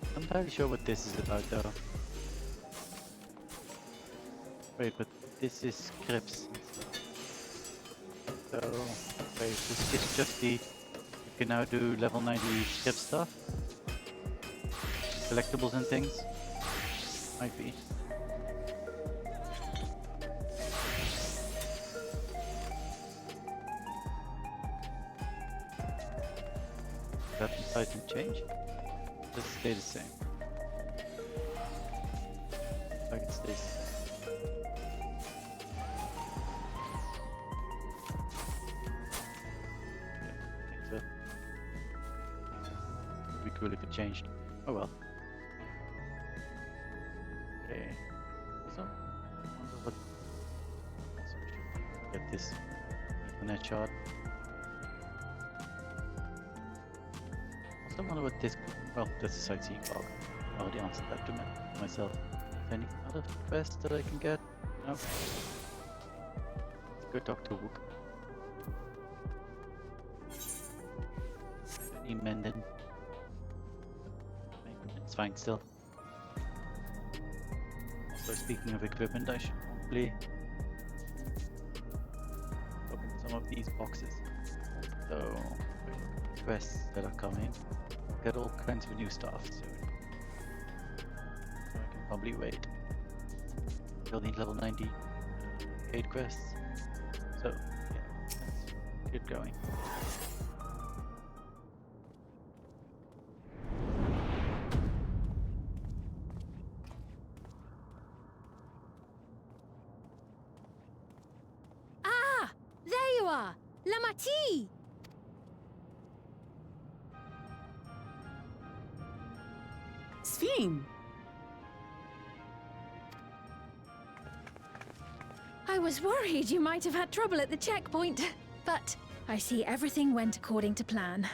I'm not entirely sure what this is about though. Wait, but this is scripts and stuff. So, wait, this is just the... You can now do level 90 script stuff? Collectibles and things? Might be. Weapon size can change? Does it stay the same? Like it stays. So it'd be cool if it changed. Oh well. Okay. So I wonder what also should get this internet shot. Also wonder what this, well, that's a sightseeing log. I already answered that to myself. Is there any other quests that I can get? No. Let's go talk to Wook. Any Menden? It's fine still. Also speaking of equipment, I should probably open some of these boxes. So, quests that are coming. Get all kinds of new stuff soon. So I can probably wait. Still need level 98 quests. So yeah, let's get going. Ah! There you are! Lamati! Sphene! I was worried you might have had trouble at the checkpoint, but I see everything went according to plan.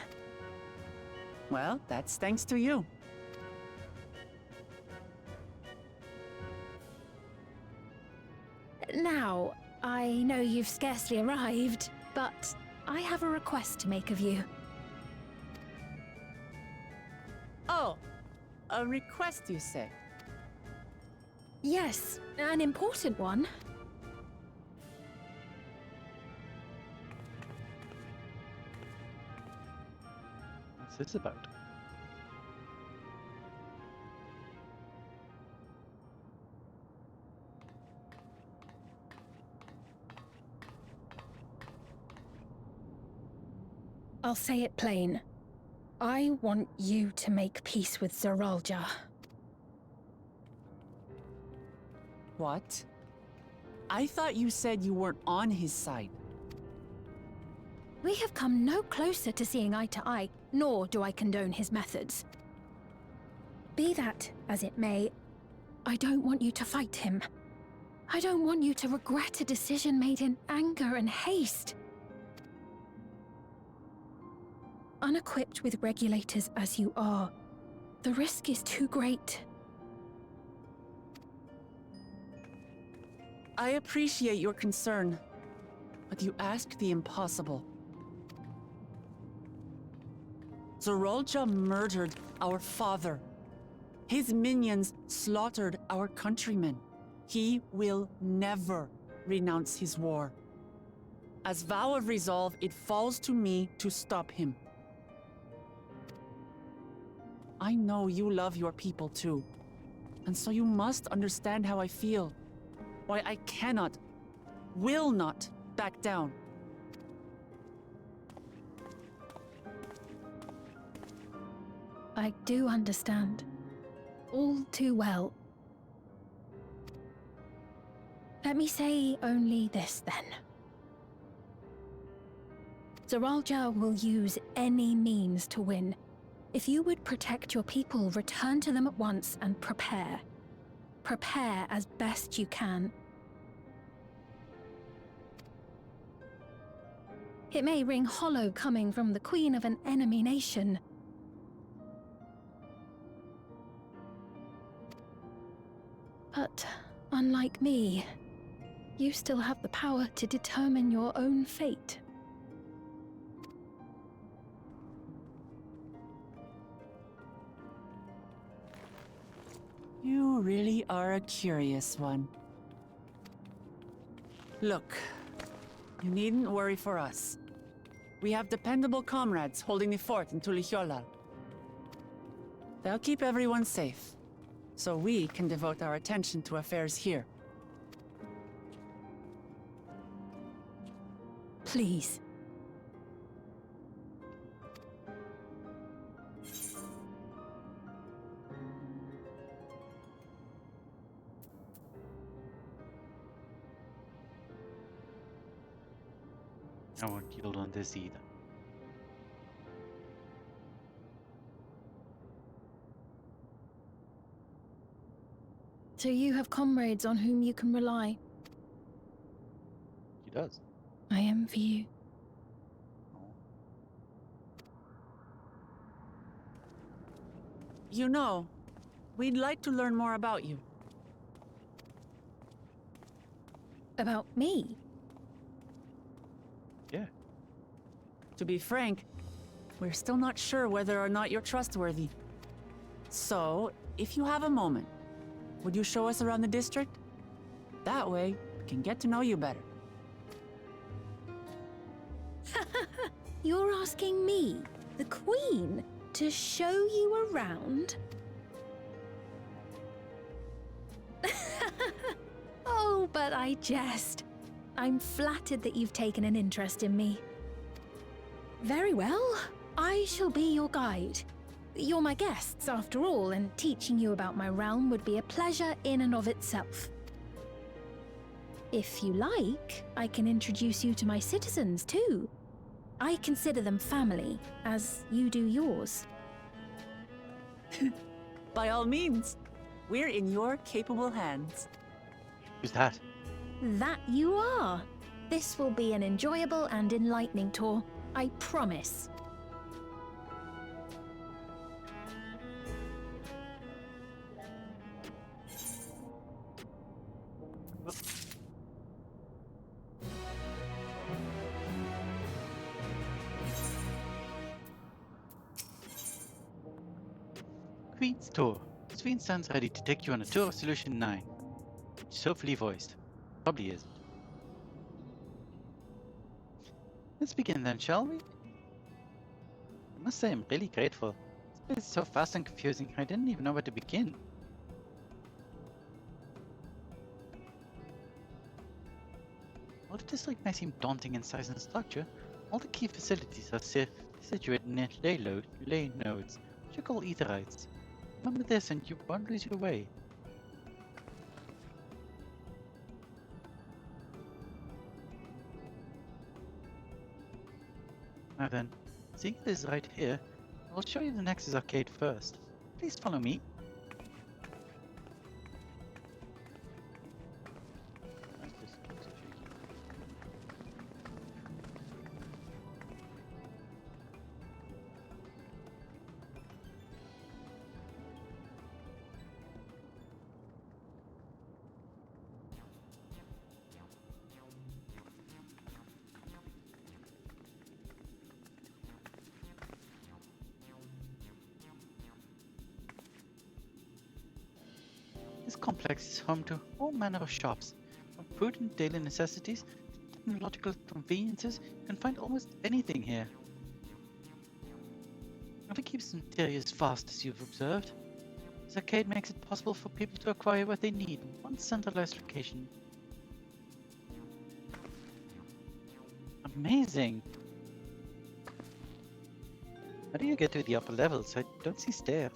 Well, that's thanks to you. Now, I know you've scarcely arrived, but I have a request to make of you. Oh, a request, you say? Yes, an important one. What's this about? I'll say it plain. I want you to make peace with Zoralja. What? I thought you said you weren't on his side. We have come no closer to seeing eye to eye, nor do I condone his methods. Be that as it may, I don't want you to fight him. I don't want you to regret a decision made in anger and haste. Unequipped with regulators as you are, the risk is too great. I appreciate your concern, but you ask the impossible. Zoralja murdered our father. His minions slaughtered our countrymen. He will never renounce his war. As vow of resolve, it falls to me to stop him. I know you love your people too, and so you must understand how I feel. Why I cannot, will not back down. I do understand. All too well. Let me say only this then. Zoralja will use any means to win. If you would protect your people, return to them at once and prepare. Prepare as best you can. It may ring hollow coming from the queen of an enemy nation. unlike me. You still have the power to determine your own fate. You really are a curious one. Look, you needn't worry for us. We have dependable comrades holding the fort in 12jul. They'll keep everyone safe, so we can devote our attention to affairs here. Please. I won't yield on this either. So you have comrades on whom you can rely. He does. I envy you. Oh. You know, we'd like to learn more about you. About me? Yeah. To be frank, we're still not sure whether or not you're trustworthy. So, if you have a moment, would you show us around the district? That way, we can get to know you better. You're asking me, the Queen, to show you around? Oh, but I jest. I'm flattered that you've taken an interest in me. Very well. I shall be your guide. You're my guests, after all, and teaching you about my realm would be a pleasure in and of itself. If you like, I can introduce you to my citizens, too. I consider them family, as you do yours. By all means, we're in your capable hands. Who's that? That you are. This will be an enjoyable and enlightening tour, I promise. Queen's Tour. This Queen stands ready to take you on a tour of Solution 9. She's hopefully voiced. Probably isn't. Let's begin then, shall we? I must say I'm really grateful. This place is so fast and confusing, I didn't even know where to begin. While the district may seem daunting in size and structure, all the key facilities are situated near ley nodes, which are called etherites. Remember this and you won't lose your way. Now then, seeing it is right here, I'll show you the Nexus Arcade first. Please follow me. This complex is home to all manner of shops, from food and daily necessities to technological conveniences. You can find almost anything here. FFXIV's interior is vast, as you've observed. This arcade makes it possible for people to acquire what they need in one centralized location. Amazing! How do you get to the upper levels? I don't see stairs.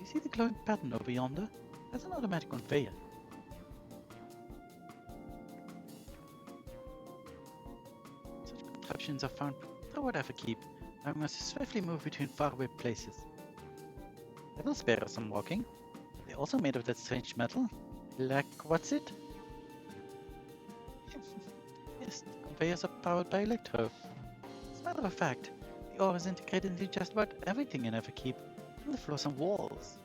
See the glowing pattern over yonder? That's an automatic conveyor. Such contraptions are found throughout FFXIV, allowing us to swiftly move between faraway places. They will spare us some walking. They're also made of that strange metal. Like, what's it? Yes, the conveyors are powered by electro. As a matter of fact, the ore is integrated into just about everything in FFXIV, from the floors and walls.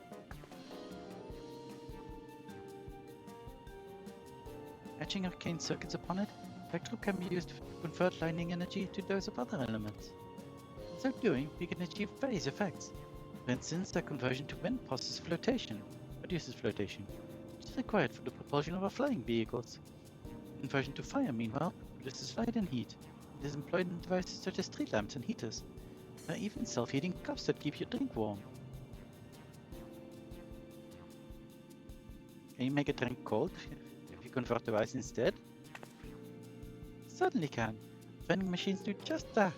Etching arcane circuits upon it, Electro can be used to convert lightning energy to those of other elements. In so doing, we can achieve various effects. For instance, the conversion to wind produces flotation, which is required for the propulsion of our flying vehicles. Conversion to fire, meanwhile, produces light and heat. It is employed in devices such as street lamps and heaters. There are even self-heating cups that keep your drink warm. Can you make a drink cold if you convert to ice instead? Certainly can. Vending machines do just that.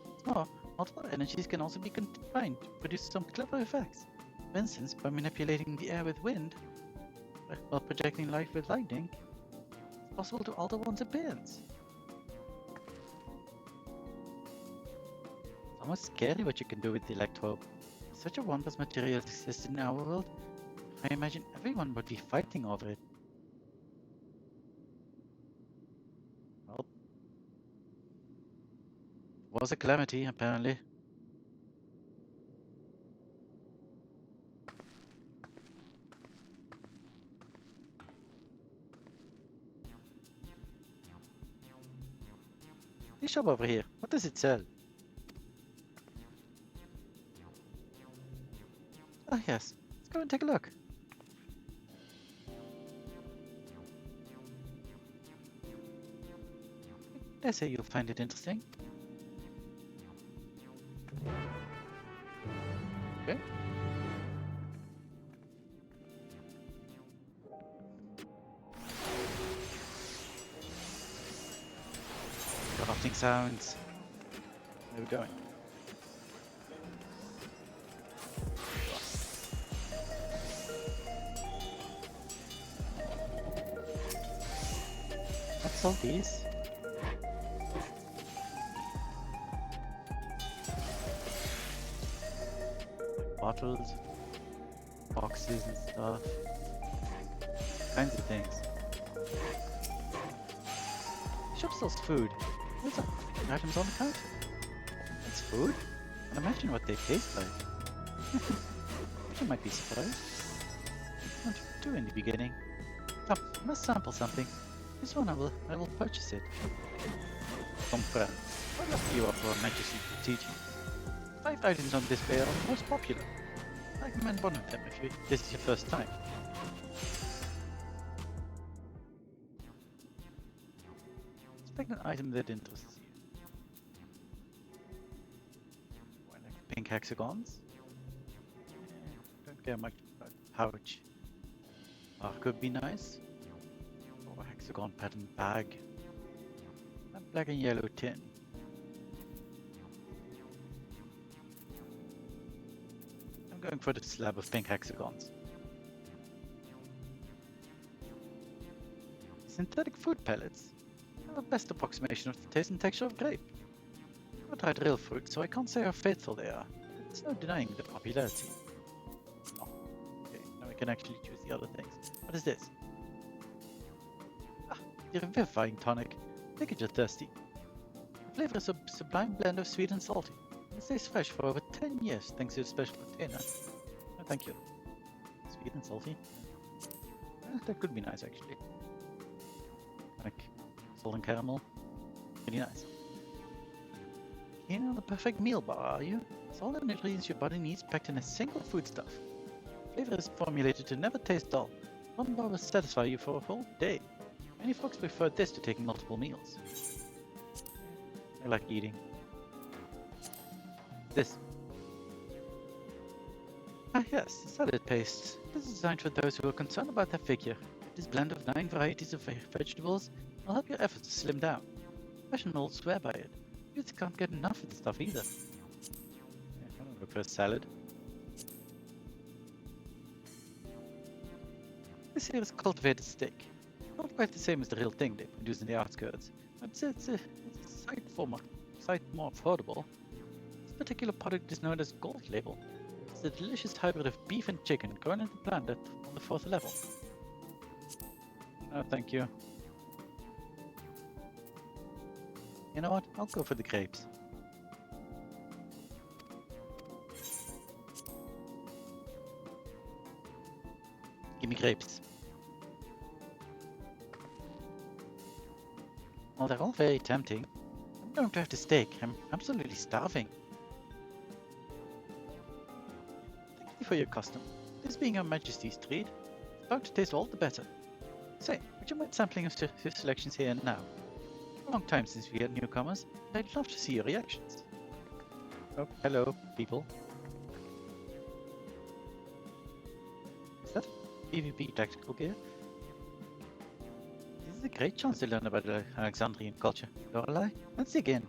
What's more, multiple energies can also be combined to produce some clever effects. For instance, by manipulating the air with wind, while projecting light with lightning, it's possible to alter one's appearance. It's almost scary what you can do with the electrobe. If such a wondrous material exists in our world, I imagine everyone would be fighting over it. Well, it was a calamity, apparently. This shop over here, what does it sell? Ah yes, let's go and take a look. I say you'll find it interesting. Okay. Crafting sounds. Where are we going? What's all these? Bottles, boxes and stuff. Kinds of things. The shop sells food. What's up? Items on the counter. That's food? And imagine what they taste like. You might be surprised. What to do in the beginning? Come, I must sample something. This one I will purchase it. Compare. What luck you are for a Majesty teaching? 5 items on display are the most popular. I recommend one of them if this is your first time. Select an item that interests you. I like pink hexagons. Don't care much about pouch. Could be nice. Or a hexagon pattern bag. And black and yellow tin. I'm going for the slab of pink hexagons. Synthetic food pellets are the best approximation of the taste and texture of grape. I've never tried real fruit, so I can't say how faithful they are. There's no denying the popularity. Oh, okay, now we can actually choose the other things. What is this? Ah, the revivifying tonic. Take it you're thirsty. The flavor is a sublime blend of sweet and salty. It stays fresh for over 10 years thanks to the special container. Oh, thank you. Sweet and salty. That could be nice actually. Like salt and caramel. Pretty nice. You know the perfect meal bar, are you? It's all the nutrients your body needs packed in a single foodstuff. Flavor is formulated to never taste dull. One bar will satisfy you for a whole day. Many folks prefer this to taking multiple meals. I like eating. This. Ah yes, the salad paste. This is designed for those who are concerned about their figure. This blend of 9 varieties of vegetables will help your efforts to slim down. Professionals swear by it. Youths can't get enough of the stuff either. Yeah, I don't look for a salad. This here is cultivated steak. Not quite the same as the real thing they produce in the outskirts, but it's a sight more affordable. This particular product is known as Gold Label. It's a delicious hybrid of beef and chicken grown and planted on the 4th level. No, thank you. You know what? I'll go for the grapes. Give me grapes. Well, they're all very tempting. I'm going to have the steak. I'm absolutely starving. Thank you for your custom. This being Her Majesty's treat, it's about to taste all the better. Say, would you mind sampling of your selections here and now? A long time since we had newcomers, and I'd love to see your reactions. Oh, hello, people. Is that PvP tactical gear? This is a great chance to learn about the Alexandrian culture. Lorelei, let's dig in.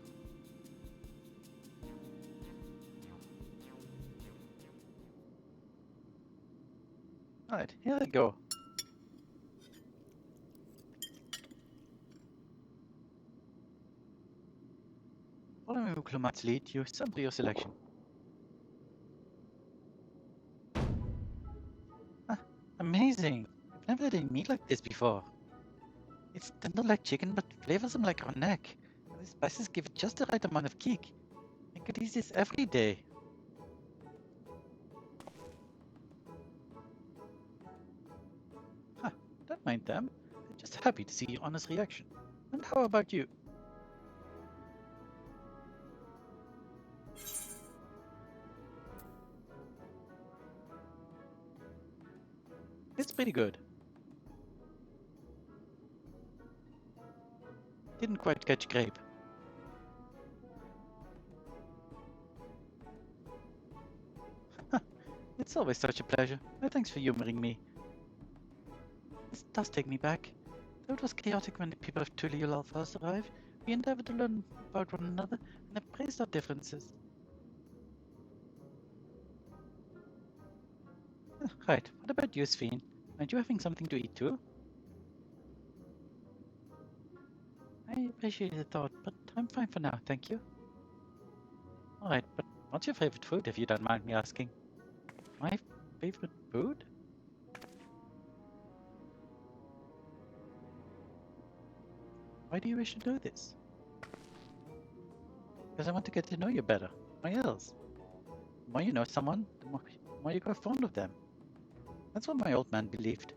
Alright, here we go. Following Uklomat's lead, you sample your selection. Ah, amazing! I've never had any meat like this before. It's tender like chicken, but flavorsome like our neck. And the spices give it just the right amount of kick. I could eat this every day. Huh, don't mind them. I'm just happy to see your honest reaction. And how about you? It's pretty good. Didn't quite catch grape. It's always such a pleasure. Thanks for humoring me. This does take me back. Though it was chaotic when the people of 12jul first arrived, we endeavored to learn about one another and embraced our differences. Right, what about you, Sphene? Aren't you having something to eat too? I appreciate the thought, but I'm fine for now, thank you. Alright, but what's your favorite food, if you don't mind me asking? My favorite food? Why do you wish to do this? Because I want to get to know you better. Why else? The more you know someone, the more you grow fond of them. That's what my old man believed.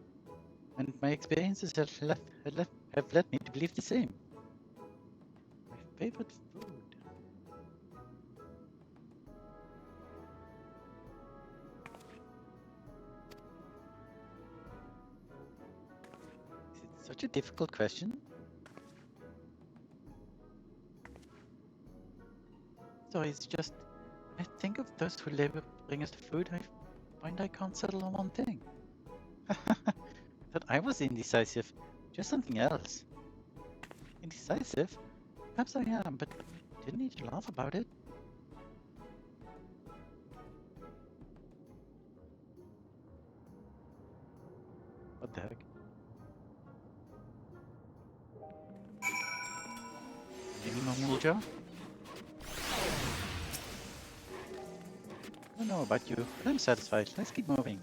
And my experiences have led me to believe the same. My favorite food. Is it such a difficult question? So it's just, I think of those who labor bring us the food, I find I can't settle on one thing. Thought I was indecisive, just something else. Indecisive? Perhaps I am, but didn't need to laugh about it. What the heck? Any more mule jar? I don't know about you, but I'm satisfied. Let's keep moving.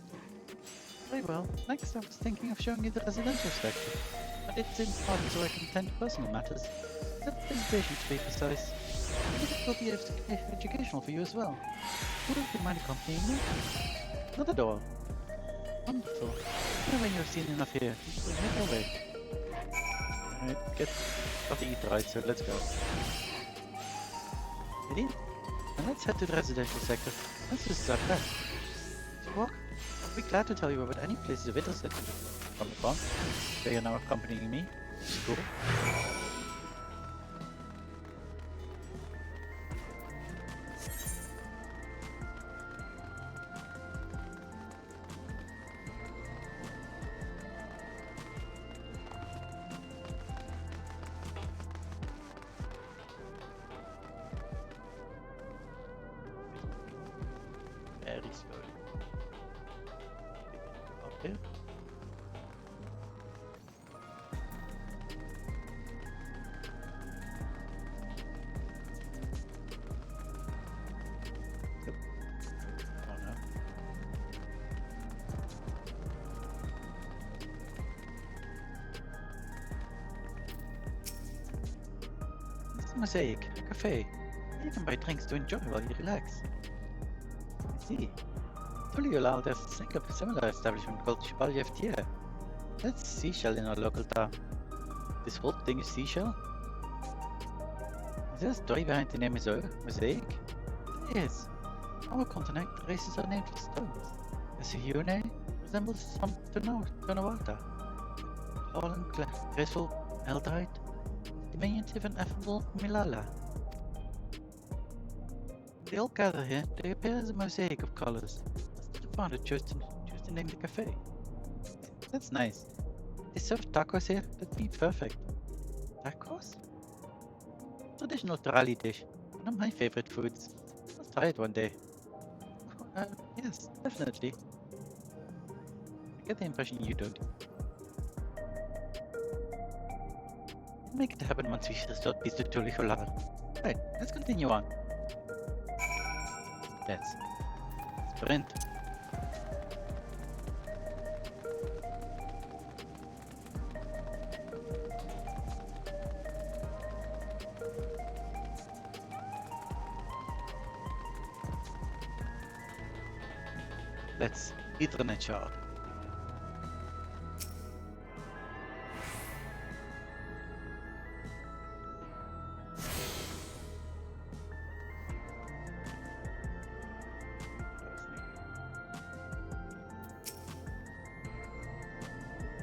Very well. Next, I was thinking of showing you the residential section, but it's in part so I can attend to personal matters. Except visitation, to be precise. I think it will be educational for you as well. Would you mind accompanying me? Not at all. Wonderful. Now when you've seen enough here, we'll make our way. Alright, got to eat right, so let's go. Ready? And let's head to the residential sector. Let's just start there. To walk? I'll be glad to tell you about any places of interest from the front. They are now accompanying me. It's cool. Very slowly. Up here. Yep. Oh no. This is Mosaic, a cafe. You can buy drinks to enjoy while you relax. I see. 12jul has a similar establishment called FFXIV. That's seashell in our local town. This whole thing is seashell? Is there a story behind the name Mosaic? There is. Our continent traces are named for stones. Asihune resembles some Tonawata. Tall and graceful Eldite, diminutive and affable Milala. They all gather here. They appear as a mosaic of colors. As the founder chose to name the cafe. That's nice. They serve tacos here. That'd be perfect. Tacos? Traditional Torali dish. One of my favorite foods. Let's try it one day. Yes, definitely. I get the impression you don't. We'll make it happen once we restart Pista Tulicholar. Right, let's continue on. Let's sprint. Let's Ethernet shard.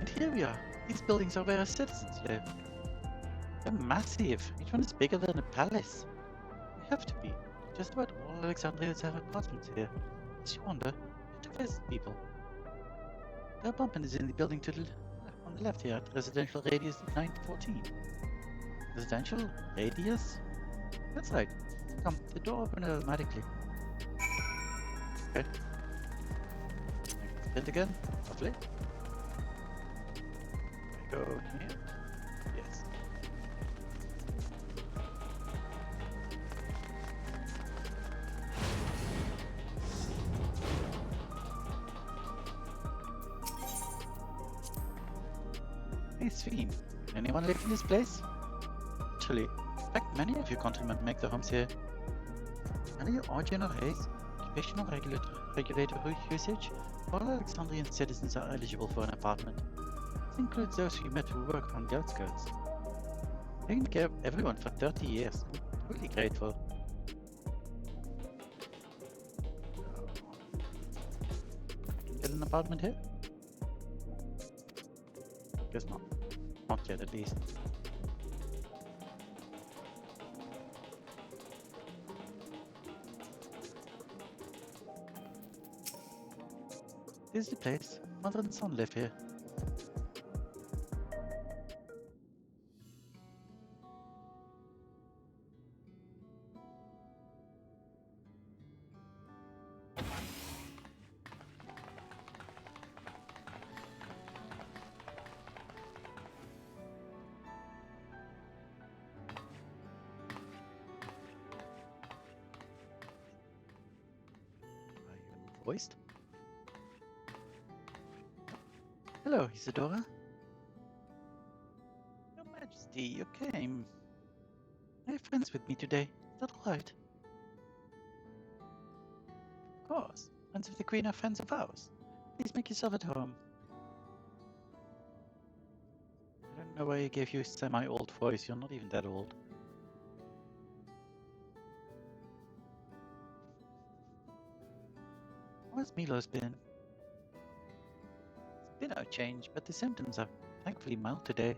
And here we are. These buildings are where our citizens live. They're massive. Each one is bigger than a palace. They have to be. Just about all Alexandrians have apartments here. Makes you wonder who to visit people. The apartment is in the building on the left here at residential radius 914. Residential radius? That's right. Come, the door opened automatically. Okay. Sprint again. Lovely. Go here. Yes. Nice theme. Anyone live in this place? Actually, in fact, many of your countrymen make their homes here. Under your origin or race, occupational regulatory usage, all Alexandrian citizens are eligible for an apartment. This includes those you met who work on the outskirts. Taking care of everyone for 30 years. I'm really grateful. Get an apartment here? Guess not. Not yet, at least. This is the place. Mother and son live here. Voiced? Hello, Isadora. Your Majesty, you came. I have friends with me today. Is that alright? Of course. Friends of the Queen are friends of ours. Please make yourself at home. I don't know why I gave you a semi-old voice. You're not even that old. How's Milos been? It's been no change, but the symptoms are thankfully mild today.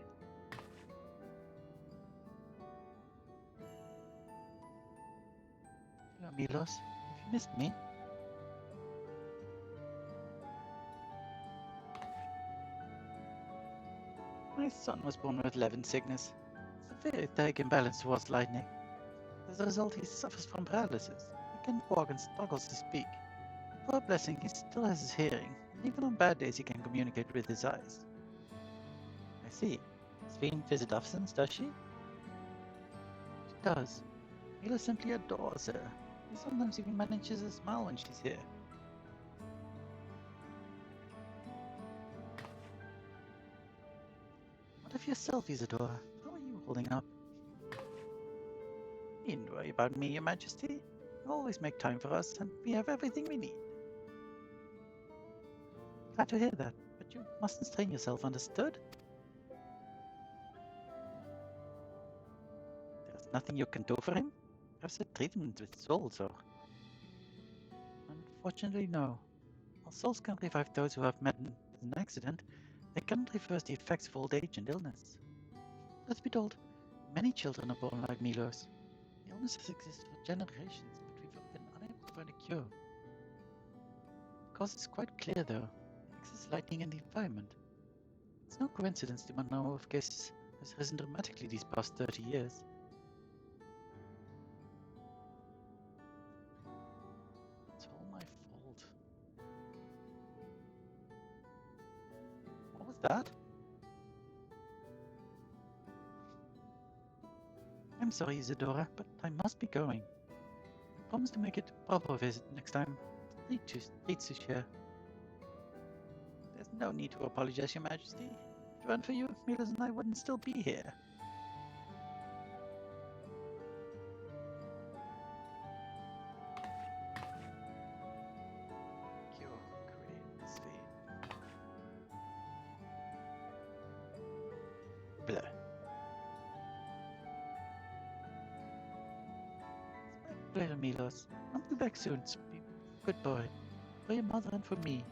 Hello, Milos. Have you missed me? My son was born with Levin sickness. It's a very thick imbalance towards lightning. As a result, he suffers from paralysis. He can walk and struggles to speak. For a blessing, he still has his hearing, and even on bad days he can communicate with his eyes. I see. Sveen visits often, does she? She does. Mila simply adores her. He sometimes even manages to smile when she's here. What of yourself, Isadora? How are you holding up? Needn't worry about me, Your Majesty. You always make time for us, and we have everything we need. Glad to hear that, but you mustn't strain yourself, understood? There's There's nothing you can do for him? Perhaps a treatment with souls, or... Unfortunately, no. While souls can revive those who have met an accident, they cannot reverse the effects of old age and illness. Let's be told, many children are born like Milos. The illness has existed for generations, but we've been unable to find a cure. The cause is quite clear, though. Excess lightning in the environment. It's no coincidence the number of cases has risen dramatically these past 30 years. It's all my fault. What was that? I'm sorry, Isadora, but I must be going. I promise to make it a proper visit next time. Treats to share. There's no need to apologize, Your Majesty. If it weren't for you, Milos and I wouldn't still be here. Cure, create, fade. Blur. Pleasure, Milos. I'll be back soon. Good boy. For your mother and for me.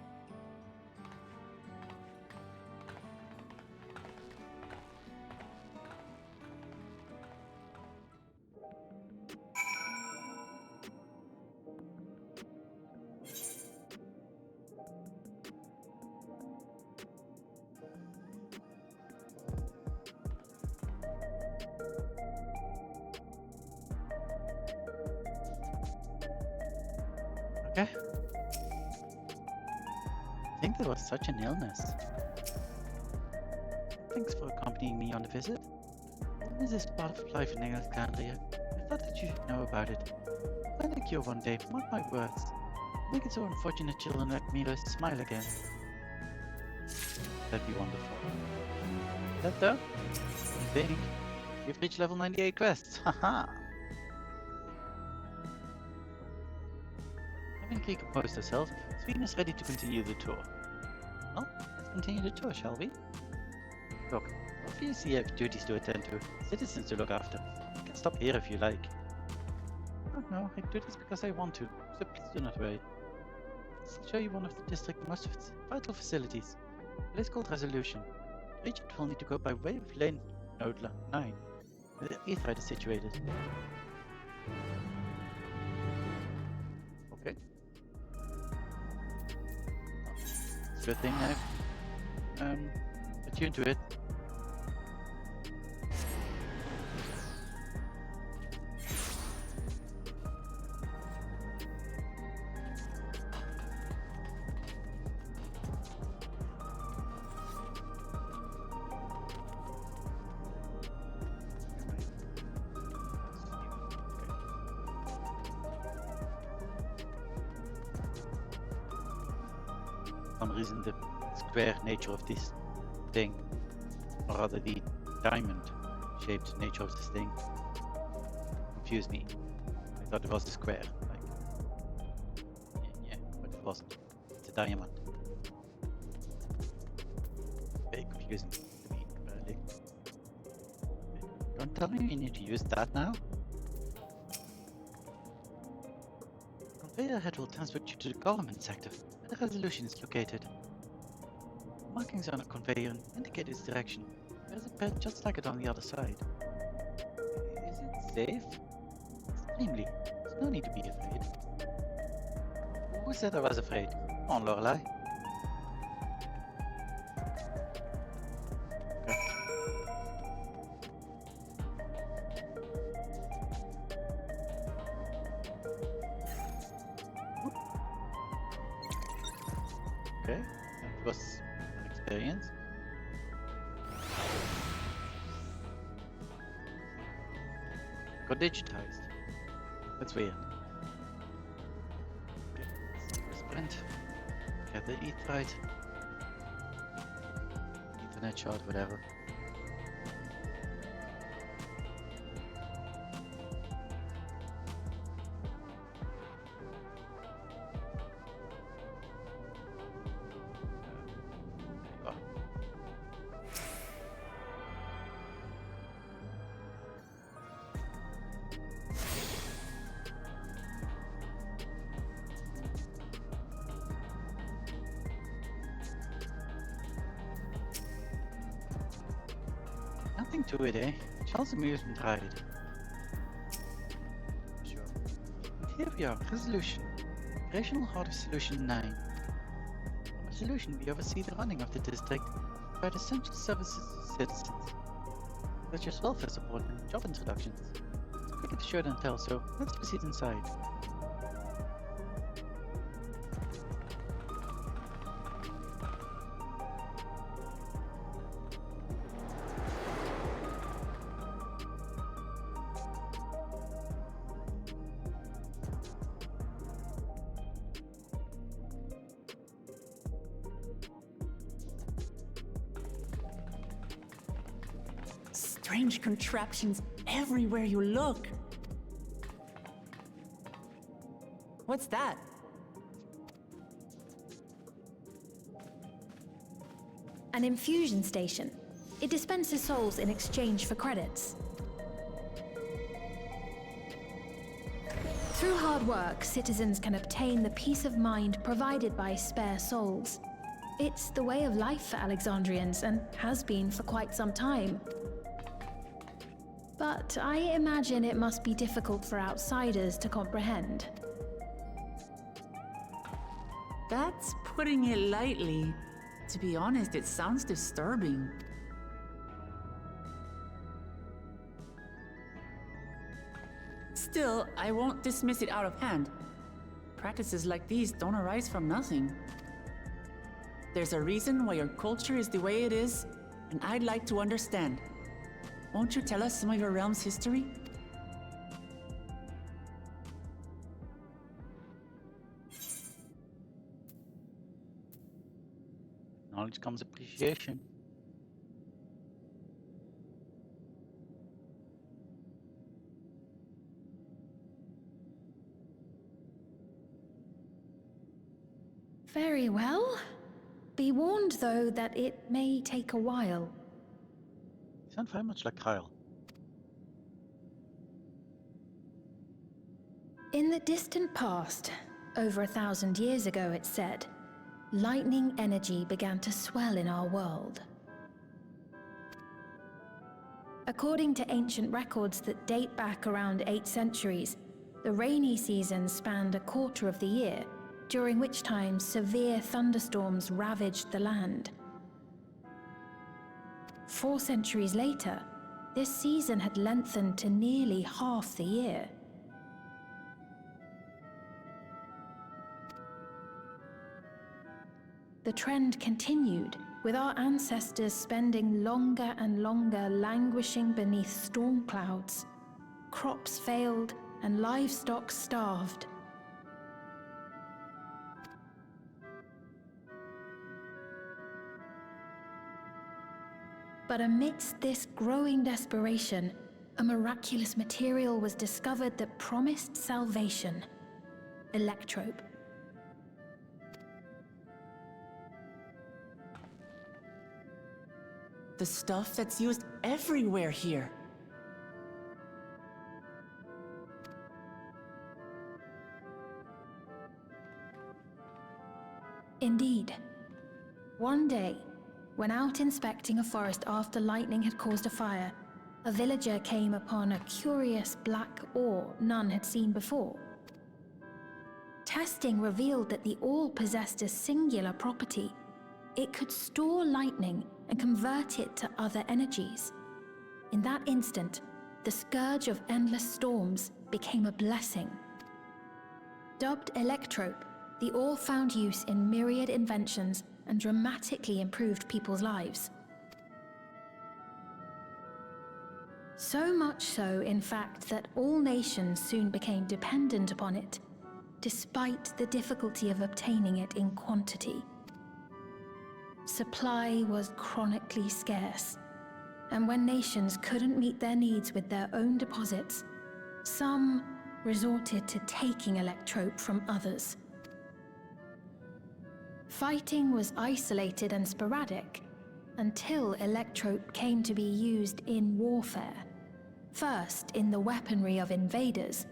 Okay. I think there was such an illness. Thanks for accompanying me on the visit. Illness is part of life in Alexandria. I thought that you should know about it. Find a cure one day, mark my words. Make it so unfortunate children like Milos smile again. That'd be wonderful. That though? I think you've reached level 98 quests. Haha! Having recomposed herself, Sveen is ready to continue the tour. Well, let's continue the tour, shall we? Look, obviously you have duties to attend to, citizens to look after. You can stop here if you like. Oh no, I do this because I want to, so please do not worry. I'll show you one of the district's most vital facilities. A place called Resolution. The agent will need to go by way of Lane Node 9, where the Aetherite is situated. Okay. It's a good thing I've attuned to it. For some reason the square nature of this thing, or rather the diamond shaped nature of this thing, confused me. I thought it was a square, like, yeah, but it wasn't. It's a diamond. Very confusing to me, apparently. Don't tell me we need to use that now. Conveyor head will transport you to the government sector, where the resolution is located. Markings on a conveyor indicate its direction. There's a pad just like it on the other side. Is it safe? Extremely. There's no need to be afraid. Who said I was afraid? Come on, Lorelei. Okay, that was an experience. Got digitized. That's weird. Okay, sprint. Get the Aetherite. Ethernet shard, whatever. nothing to it, eh? Charles' amusement ride. Sure. And here we are, resolution. Operational Heart of Solution 9. From resolution, we oversee the running of the district, provide essential services to citizens, such as welfare support and job introductions. It's quicker to show than tell, so let's proceed inside. Strange contraptions everywhere you look. What's that? An infusion station. It dispenses souls in exchange for credits. Through hard work, citizens can obtain the peace of mind provided by spare souls. It's the way of life for Alexandrians and has been for quite some time. But I imagine it must be difficult for outsiders to comprehend. That's putting it lightly. To be honest, it sounds disturbing. Still, I won't dismiss it out of hand. Practices like these don't arise from nothing. There's a reason why your culture is the way it is, and I'd like to understand. Won't you tell us some of your realm's history? Knowledge comes appreciation. Very well. Be warned, though, that it may take a while. You sound very much like Kyle. In the distant past, over 1,000 years ago, it's said, lightning energy began to swell in our world. According to ancient records that date back around 8 centuries, the rainy season spanned a quarter of the year, during which time severe thunderstorms ravaged the land. 4 centuries later, this season had lengthened to nearly half the year. The trend continued, with our ancestors spending longer and longer languishing beneath storm clouds. Crops failed and livestock starved. But amidst this growing desperation, a miraculous material was discovered that promised salvation: electrope. The stuff that's used everywhere here. Indeed. One day, when out inspecting a forest after lightning had caused a fire, a villager came upon a curious black ore none had seen before. Testing revealed that the ore possessed a singular property. It could store lightning and convert it to other energies. In that instant, the scourge of endless storms became a blessing. Dubbed electrope, the ore found use in myriad inventions and dramatically improved people's lives. So much so, in fact, that all nations soon became dependent upon it, despite the difficulty of obtaining it in quantity. Supply was chronically scarce, and when nations couldn't meet their needs with their own deposits, some resorted to taking electrope from others. Fighting was isolated and sporadic until electrope came to be used in warfare. First in the weaponry of invaders,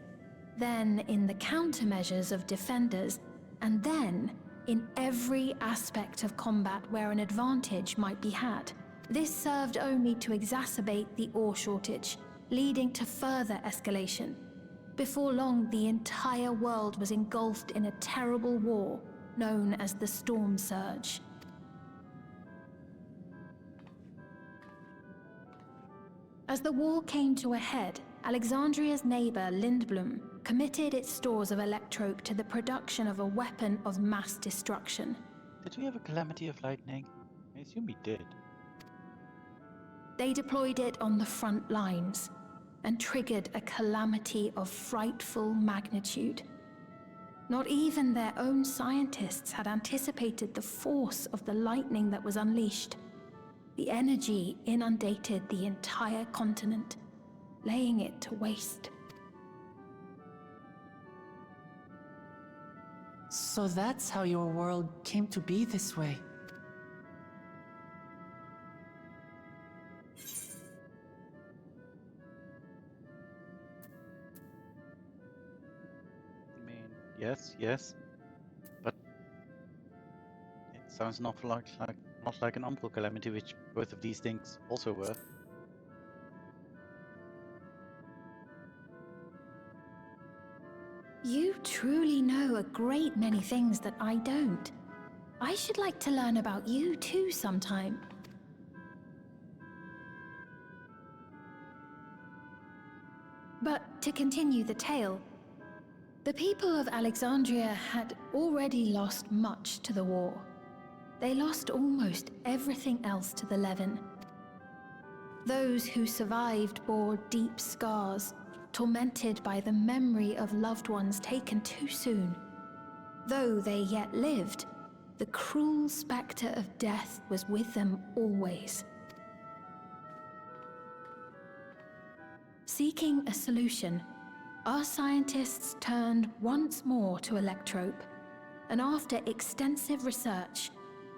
then in the countermeasures of defenders, and then in every aspect of combat where an advantage might be had. This served only to exacerbate the ore shortage, leading to further escalation. Before long, the entire world was engulfed in a terrible war known as the Storm Surge. As the war came to a head, Alexandria's neighbor, Lindblom, committed its stores of electrope to the production of a weapon of mass destruction. Did we have a calamity of lightning? I assume we did. They deployed it on the front lines and triggered a calamity of frightful magnitude. Not even their own scientists had anticipated the force of the lightning that was unleashed. The energy inundated the entire continent, laying it to waste. So that's how your world came to be this way. I mean, yes, but it sounds an awful lot like not like an Umbral calamity, which both of these things also were. You truly know a great many things that I don't. I should like to learn about you too sometime. But to continue the tale, the people of Alexandria had already lost much to the war. They lost almost everything else to the Levin. Those who survived bore deep scars, tormented by the memory of loved ones taken too soon. Though they yet lived, the cruel spectre of death was with them always. Seeking a solution, our scientists turned once more to electrope, and after extensive research,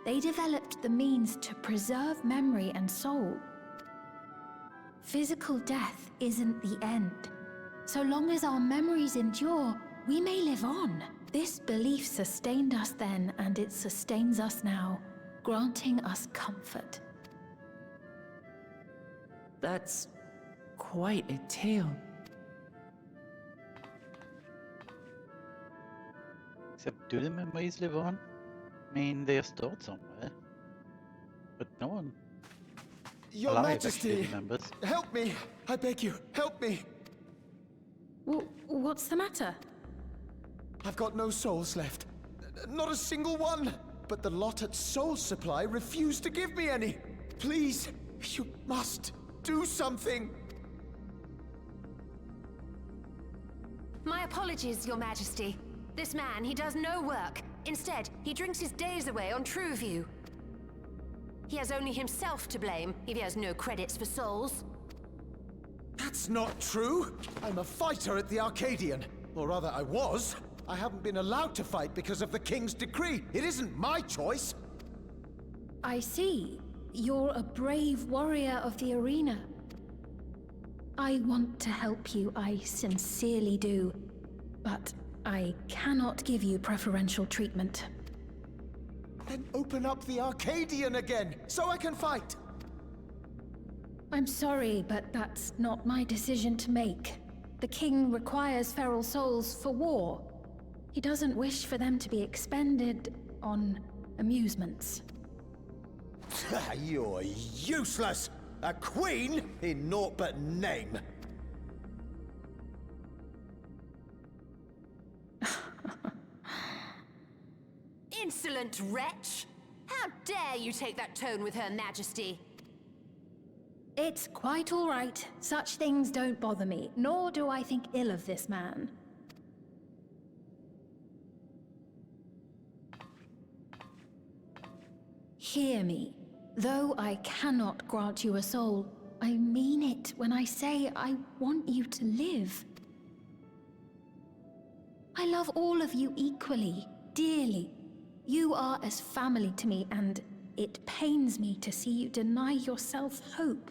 they developed the means to preserve memory and soul. Physical death isn't the end. So long as our memories endure, we may live on. This belief sustained us then, and it sustains us now, granting us comfort. That's quite a tale. Except, do the memories live on? I mean, they are stored somewhere. But no one Your alive actually Majesty, remembers. help me! I beg you, help me! What's the matter? I've got no souls left. Not a single one! But the lot at Soul Supply refused to give me any! Please, you must do something! My apologies, Your Majesty. This man, he does no work. Instead, he drinks his days away on Trueview. He has only himself to blame if he has no credits for souls. That's not true! I'm a fighter at the Arcadian. Or rather, I was. I haven't been allowed to fight because of the King's decree. It isn't my choice. I see. You're a brave warrior of the arena. I want to help you, I sincerely do. But I cannot give you preferential treatment. Then open up the Arcadian again, so I can fight! I'm sorry, but that's not my decision to make. The king requires feral souls for war. He doesn't wish for them to be expended on amusements. You're useless! A queen in naught but name! Insolent wretch! How dare you take that tone with Her Majesty? It's quite all right. Such things don't bother me, nor do I think ill of this man. Hear me. Though I cannot grant you a soul, I mean it when I say I want you to live. I love all of you equally, dearly. You are as family to me, and it pains me to see you deny yourself hope.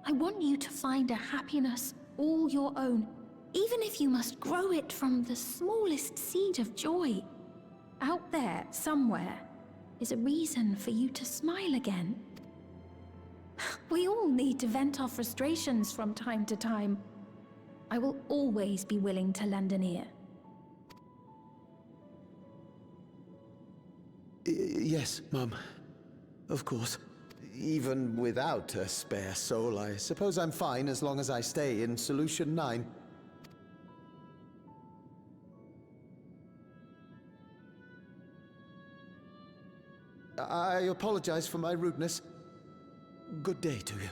I want you to find a happiness all your own, even if you must grow it from the smallest seed of joy. Out there, somewhere, is a reason for you to smile again. We all need to vent our frustrations from time to time. I will always be willing to lend an ear. Yes, Mum. Of course. Even without a spare soul, I suppose I'm fine as long as I stay in Solution 9. I apologize for my rudeness. Good day to you.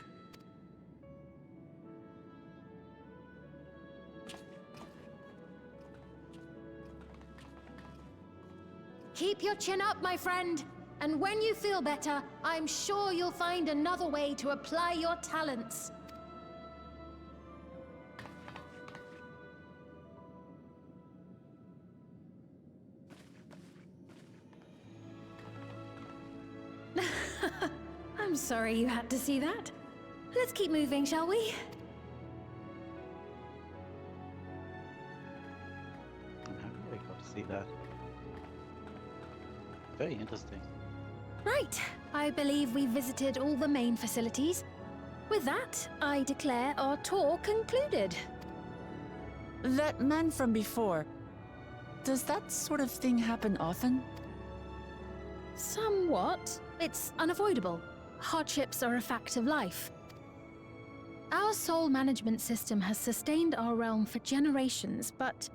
Keep your chin up, my friend. And when you feel better, I'm sure you'll find another way to apply your talents. I'm sorry you had to see that. Let's keep moving, shall we? I'm happy I got to see that. Very interesting. Right. I believe we visited all the main facilities. With that, I declare our tour concluded. That man from before, does that sort of thing happen often? Somewhat. It's unavoidable. Hardships are a fact of life. Our soul management system has sustained our realm for generations, but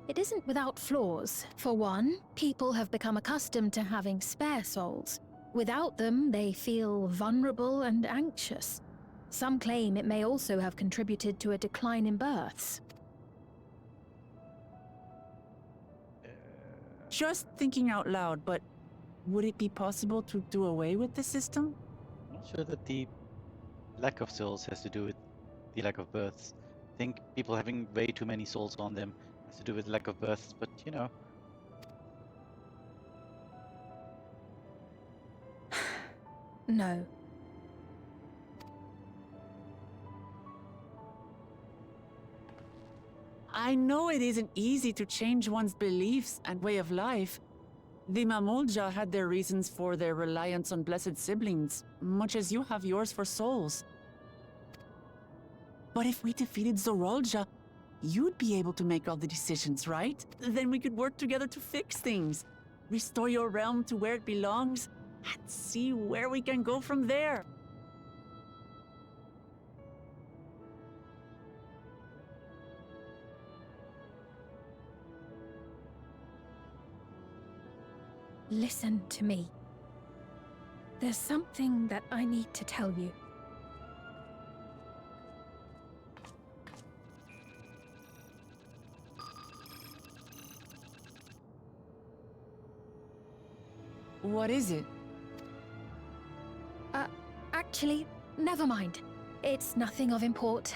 it isn't without flaws. For one, people have become accustomed to having spare souls. Without them, they feel vulnerable and anxious. Some claim it may also have contributed to a decline in births. Just thinking out loud, but would it be possible to do away with the system? I'm not sure that the lack of souls has to do with the lack of births. I think people having way too many souls on them has to do with lack of births, but you know. No. I know it isn't easy to change one's beliefs and way of life. The Mamolja had their reasons for their reliance on blessed siblings, much as you have yours for souls. But if we defeated Zorolja, you'd be able to make all the decisions, right? Then we could work together to fix things, restore your realm to where it belongs, and see where we can go from there. Listen to me. There's something that I need to tell you. What is it? Actually, never mind. It's nothing of import.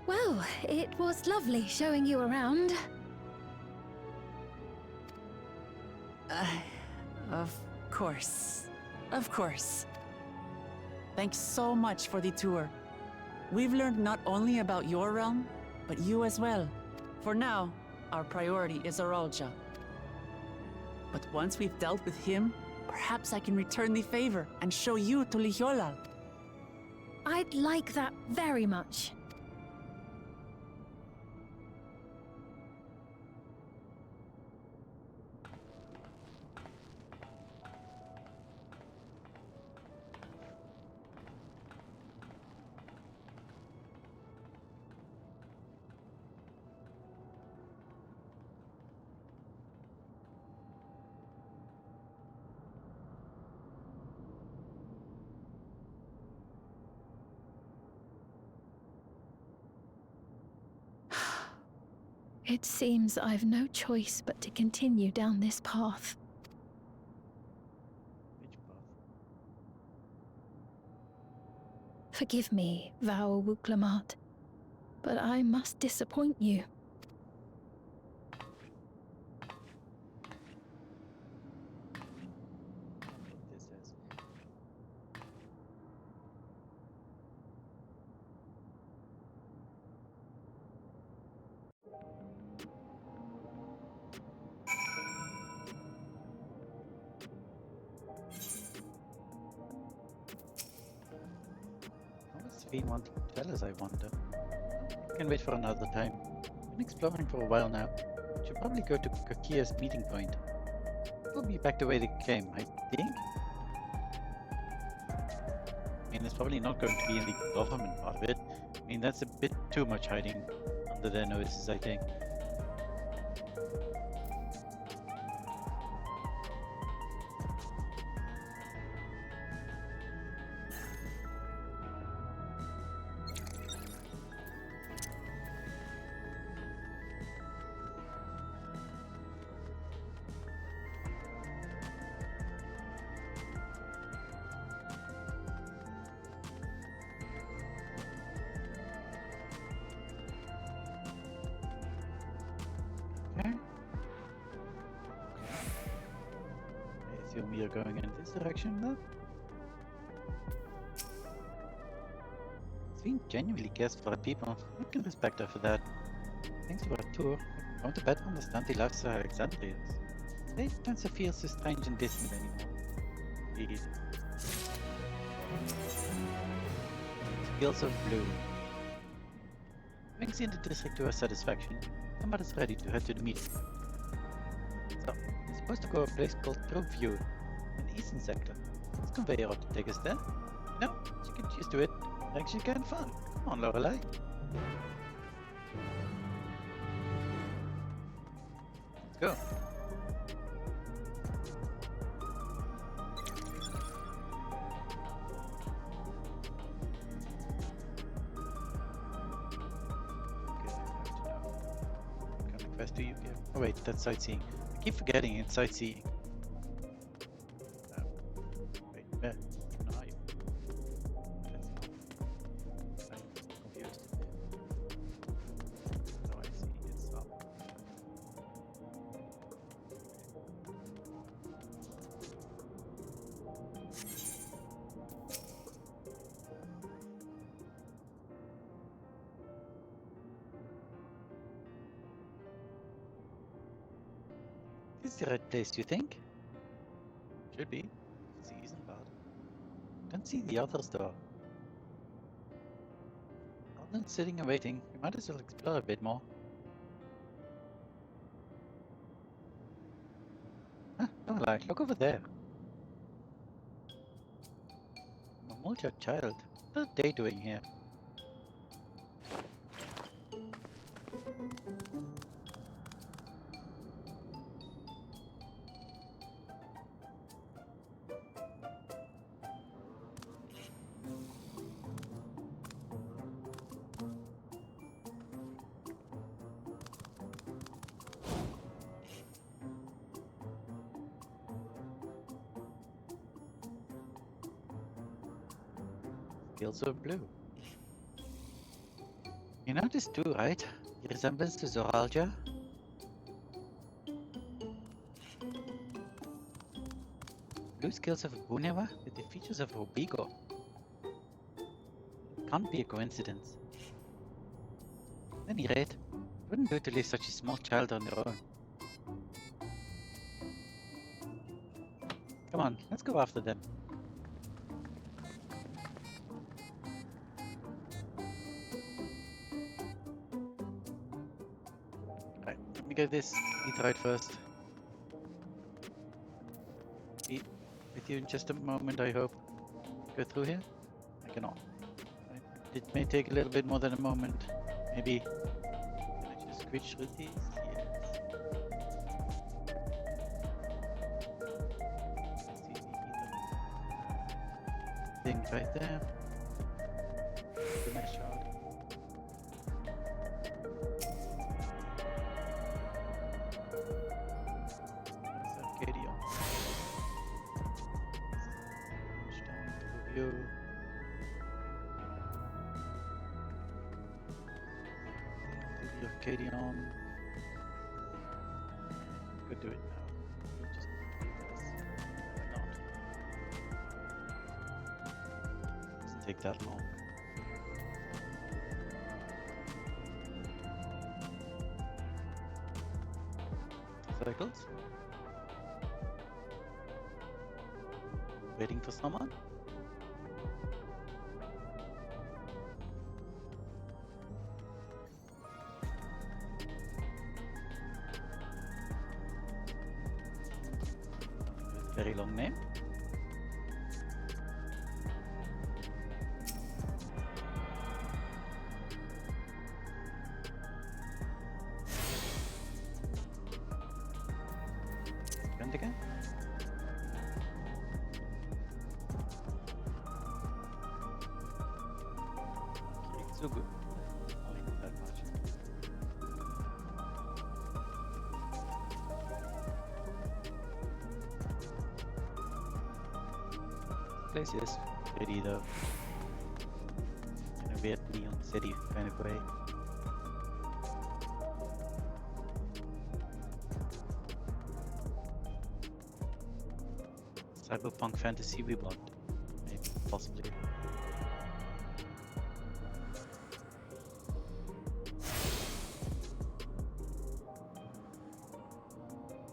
Well, it was lovely showing you around. Of course. Of course. Thanks so much for the tour. We've learned not only about your realm, but you as well. For now, our priority is Zorolja. But once we've dealt with him, perhaps I can return the favor and show you to Lihiolal. I'd like that very much. It seems I've no choice but to continue down this path. Which path? Forgive me, Vau Wuklamat, but I must disappoint you. What this is. been wanting to tell us, I wonder? I can wait for another time. Been exploring for a while now. Should probably go to Kokia's meeting point. We'll be back the way they came, I think. I mean, it's probably not going to be in the government part of it. I mean, that's a bit too much hiding under their noses, I think. We are going in this direction now. It's been genuinely cares for the people. I can respect her for that. Thanks to our tour, I want to better understand the lifestyle of Alexandrians. They don't feel so strange and distant anymore. Indeed. Skills of Blue. Having seen the district to our satisfaction, somebody's ready to head to the meeting. So, we're supposed to go to a place called 12jul in the eastern sector. This conveyor ought to take us there. You know, she can choose to it. Actually kind of fun. Come on, Lorelei. Let's go. What kind of quest do you give? Oh wait, that's sightseeing. I keep forgetting it's sightseeing. Wait, where? No, I'm confused. Oh, I see. It's up. Is the right place, do you think? Should be. It's isn't bad. Don't see the others though. Rather than sitting and waiting, we might as well explore a bit more. Huh, don't lie, look over there. Mamulja child, what are they doing here? Skills of Blue. You noticed too, right? The resemblance to Zoralja? Blue skills of Buneva with the features of Robigo. Can't be a coincidence. At any rate, it wouldn't do to leave such a small child on their own. Come on, let's go after them. Right, let me get this Etherite first. Be with you in just a moment, I hope. Go through here? I cannot. Right. It may take a little bit more than a moment. Maybe. Can I just switch through these? Yes. See the Etherite thing right there. The next shot. Arcadion. Could do it now. Just why not? Doesn't take that long. Cycles. Waiting for someone. very long name. Friend again? Okay, so good. I like it that much. Place is pretty though. In a weird neon city kind of way. Cyberpunk fantasy we want. Maybe, possibly.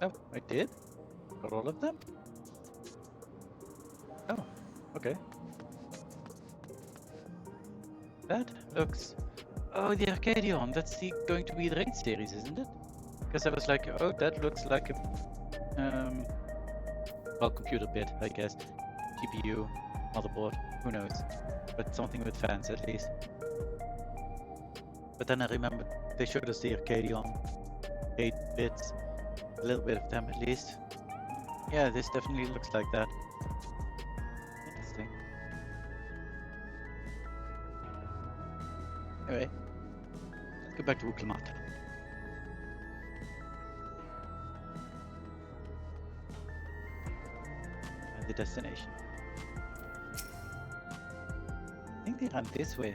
Oh, I did? Got all of them? Oh, okay. That looks... Oh, the Arcadion, that's going to be the raid series, isn't it? Because I was like, oh, that looks like a... well, computer bit, I guess. GPU, motherboard, who knows. But something with fans, at least. But then I remembered they showed us the Arcadion 8 bits. A little bit of them, at least. Yeah, this definitely looks like that. Interesting. Anyway, let's go back to Uklamat. And the destination. I think they ran this way.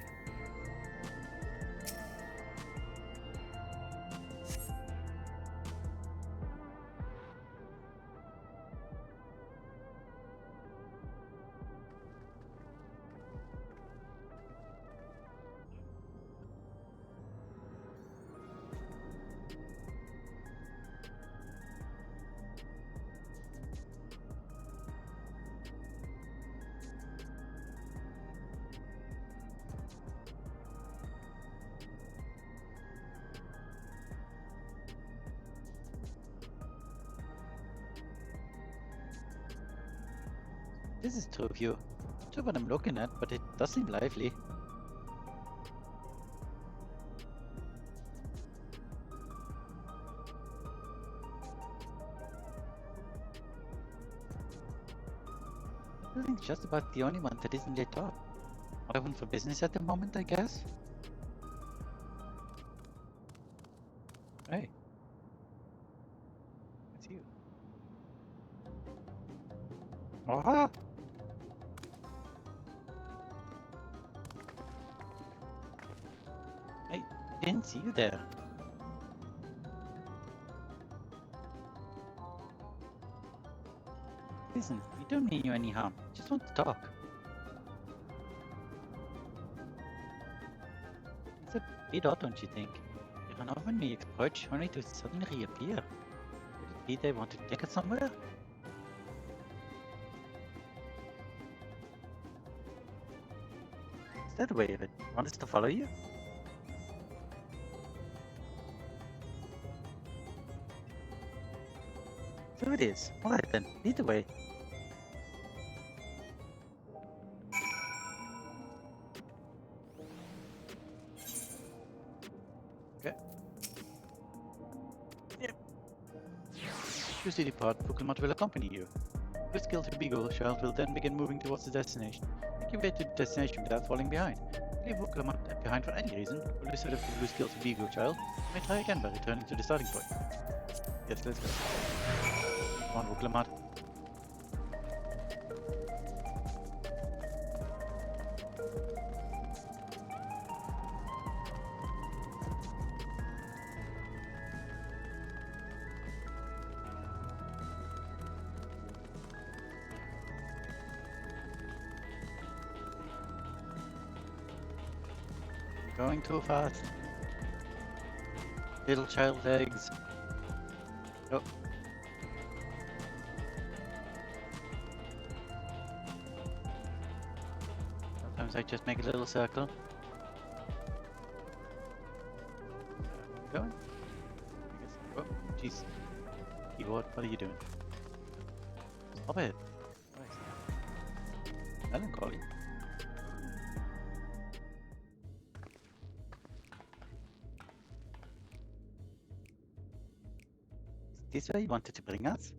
This is 12jul. Not sure what I'm looking at, but it does seem lively. The building's just about the only one that isn't lit up. Not open for business at the moment, I guess. Hey. It's you. Aha! I didn't see you there. Listen, we don't mean you any harm. Just want to talk. It's a bit odd, don't you think? You run off when we approach, only to suddenly reappear. Could it be they want to take us somewhere? Is that the way of it? Want us to follow you? So it is. Alright then, lead the way. Okay. Yep. Choose to depart, Uklamat will accompany you. This skilled beagle child will then begin moving towards the destination. Make your way to the destination without falling behind. Leave Uklamat behind for any reason, or lose sight of the blue skilled beagle child, you may try again by returning to the starting point. Yes, let's go. Come on, Uklamat. Going too fast. Little child legs. Oh. Sometimes I just make a little circle. Going? I guess. Oh, jeez. Keyboard, what are you doing? Stop it. Where is it? Melancholy. Is this where you wanted to bring us?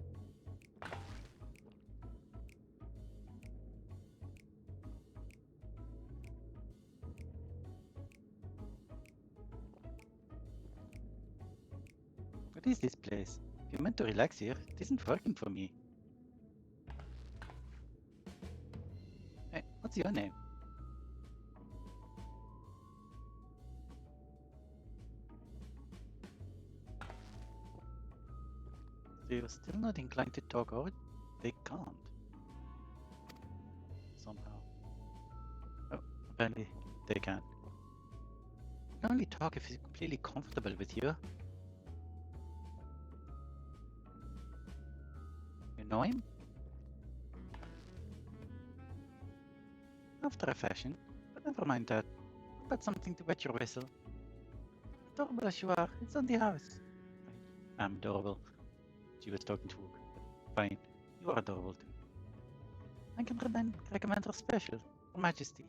What is this place? If you're meant to relax here, it isn't working for me. Hey, what's your name? So you're still not inclined to talk, or they can't. Somehow. Oh, apparently they can't. You can only talk if he's completely comfortable with you. You know him? After a fashion, but never mind that. Got something to wet your whistle. Adorable as you are, it's on the house. I'm adorable. She was talking to Wook. Fine, you are adorable too. I can recommend her special, Her Majesty.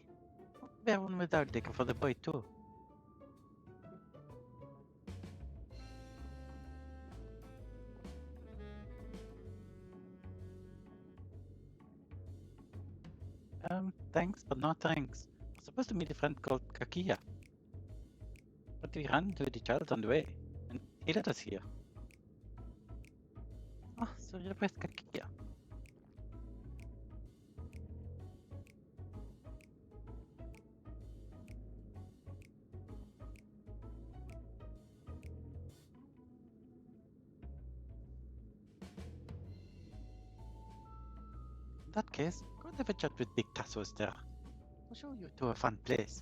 Bear one without liquor for the boy too. Thanks, but no thanks. We're supposed to meet a friend called Kakia. But we ran into the child on the way, and he led us here. Oh, so you're with Kakia. In that case, go and have a chat with Big Tassos there. I'll show you to a fun place.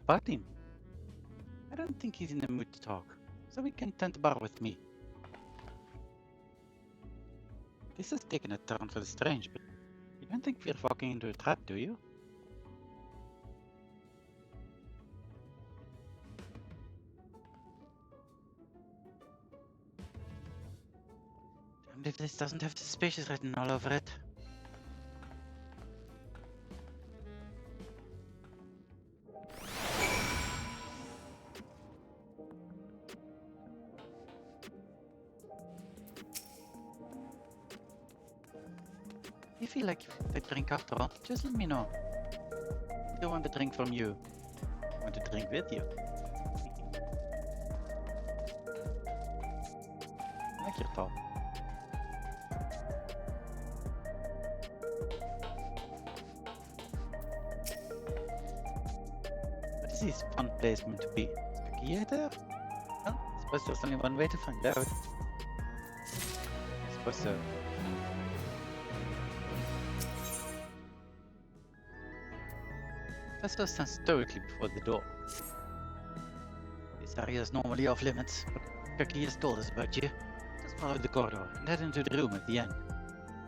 About him? I don't think he's in the mood to talk, so we can tend bar with me. This has taken a turn for the strange, but you don't think we're walking into a trap, do you? Damned if this doesn't have suspicious written all over it. If you like a drink after all, just let me know. I don't want a drink from you. I want to drink with you. I like your top. What is this fun place meant to be? Is Kakia there? Well, I suppose there's only one way to find out. I suppose so. Festus stands stoically before the door. This area is normally off limits, but Kakia has told us about you. Just follow the corridor and head into the room at the end.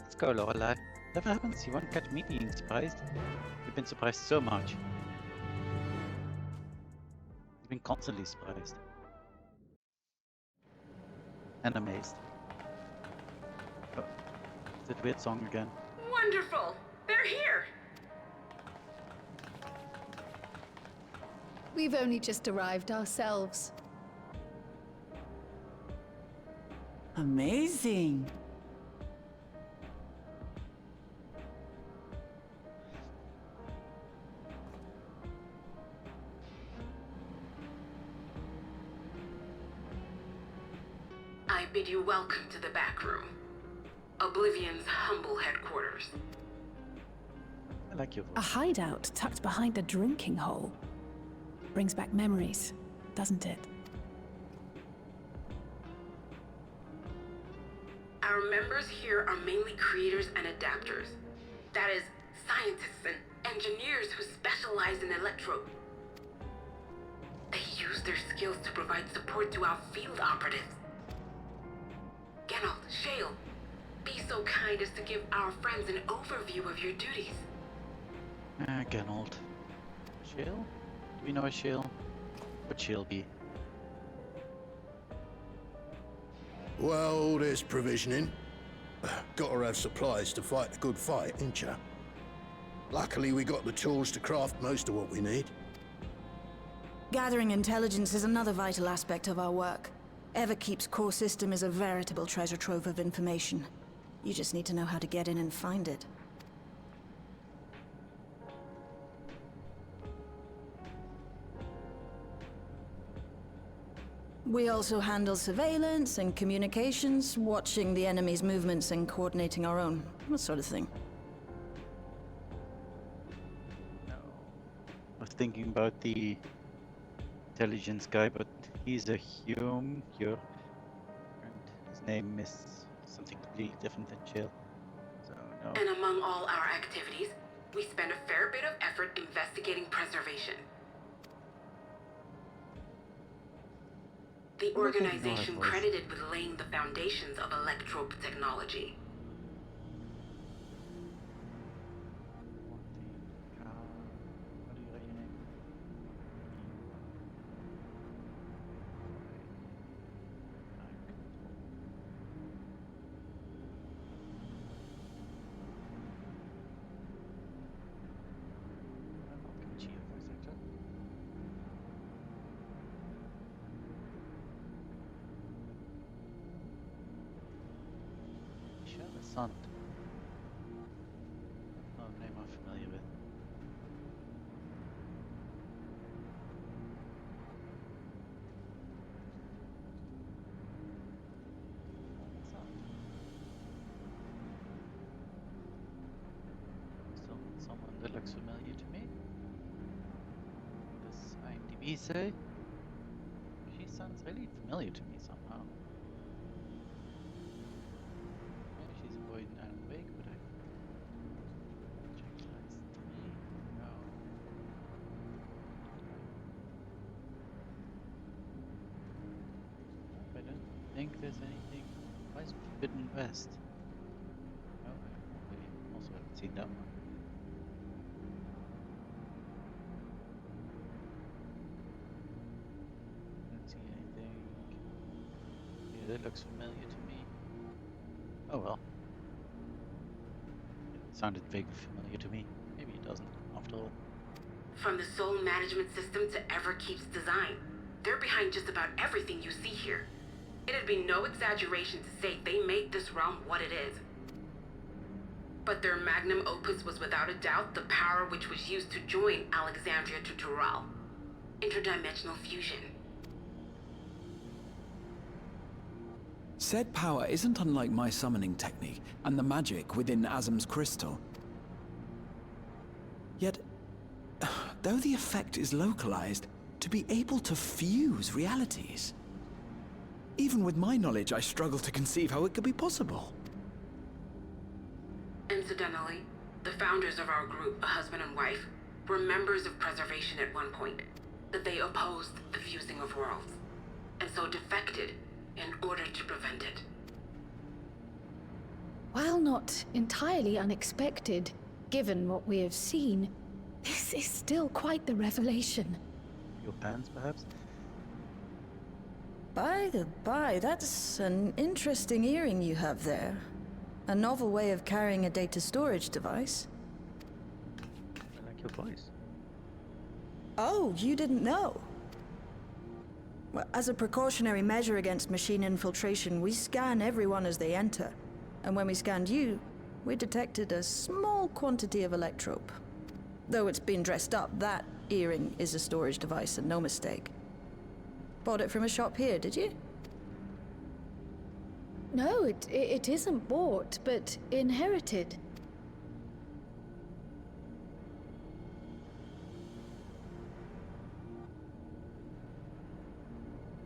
Let's go, Lorelai. Whatever happens, you won't catch me being surprised. You've been surprised so much. You've been constantly surprised. And amazed. Oh, it's that weird song again. Wonderful! They're here! We've only just arrived ourselves. Amazing. I bid you welcome to the back room. Oblivion's humble headquarters. I like your A voice. hideout tucked behind a drinking hole. Brings back memories, doesn't it? Our members here are mainly creators and adapters. That is, scientists and engineers who specialize in electro. They use their skills to provide support to our field operatives. Geralt, Shale, be so kind as to give our friends an overview of your duties. Geralt. Shale? Do we know a Shale? What Shale be? Well, there's provisioning. Gotta have supplies to fight a good fight, ain't ya? Luckily, we got the tools to craft most of what we need. Gathering intelligence is another vital aspect of our work. Everkeep's core system is a veritable treasure trove of information. You just need to know how to get in and find it. We also handle surveillance and communications, watching the enemy's movements and coordinating our own, that sort of thing. No. I was thinking about the intelligence guy, but he's a human here. And his name is something completely different than Shale. So, no. And among all our activities, we spend a fair bit of effort investigating preservation. The organization credited with laying the foundations of electrope technology. What do you write your name? Sun. Oh, name I'm familiar with. Someone that looks familiar to me. Does IMDb say? She sounds really familiar to me somehow. She's avoiding Alan Wake, but I check last 3. No. I don't think there's anything. Why is Forbidden West? No, I also haven't seen that one. Don't see anything. Yeah, that looks familiar to me. Oh well. It sounded vaguely familiar to me. Maybe it doesn't, after all. From the soul management system to Everkeep's design, they're behind just about everything you see here. It'd be no exaggeration to say they made this realm what it is. But their magnum opus was without a doubt the power which was used to join Alexandria to Tural. Interdimensional fusion. Said power isn't unlike my summoning technique and the magic within Azam's crystal. Yet, though the effect is localized, to be able to fuse realities. Even with my knowledge, I struggle to conceive how it could be possible. Incidentally, the founders of our group, a husband and wife, were members of Preservation at one point, that they opposed the fusing of worlds, and so defected in order to prevent it. While not entirely unexpected, given what we have seen, this is still quite the revelation. Your pants, perhaps? By the by, that's an interesting earring you have there. A novel way of carrying a data storage device. I like your voice. Oh, you didn't know? Well, as a precautionary measure against machine infiltration, we scan everyone as they enter. And when we scanned you, we detected a small quantity of electrope. Though it's been dressed up, that earring is a storage device and no mistake. Bought it from a shop here, did you? No, it isn't bought, but inherited.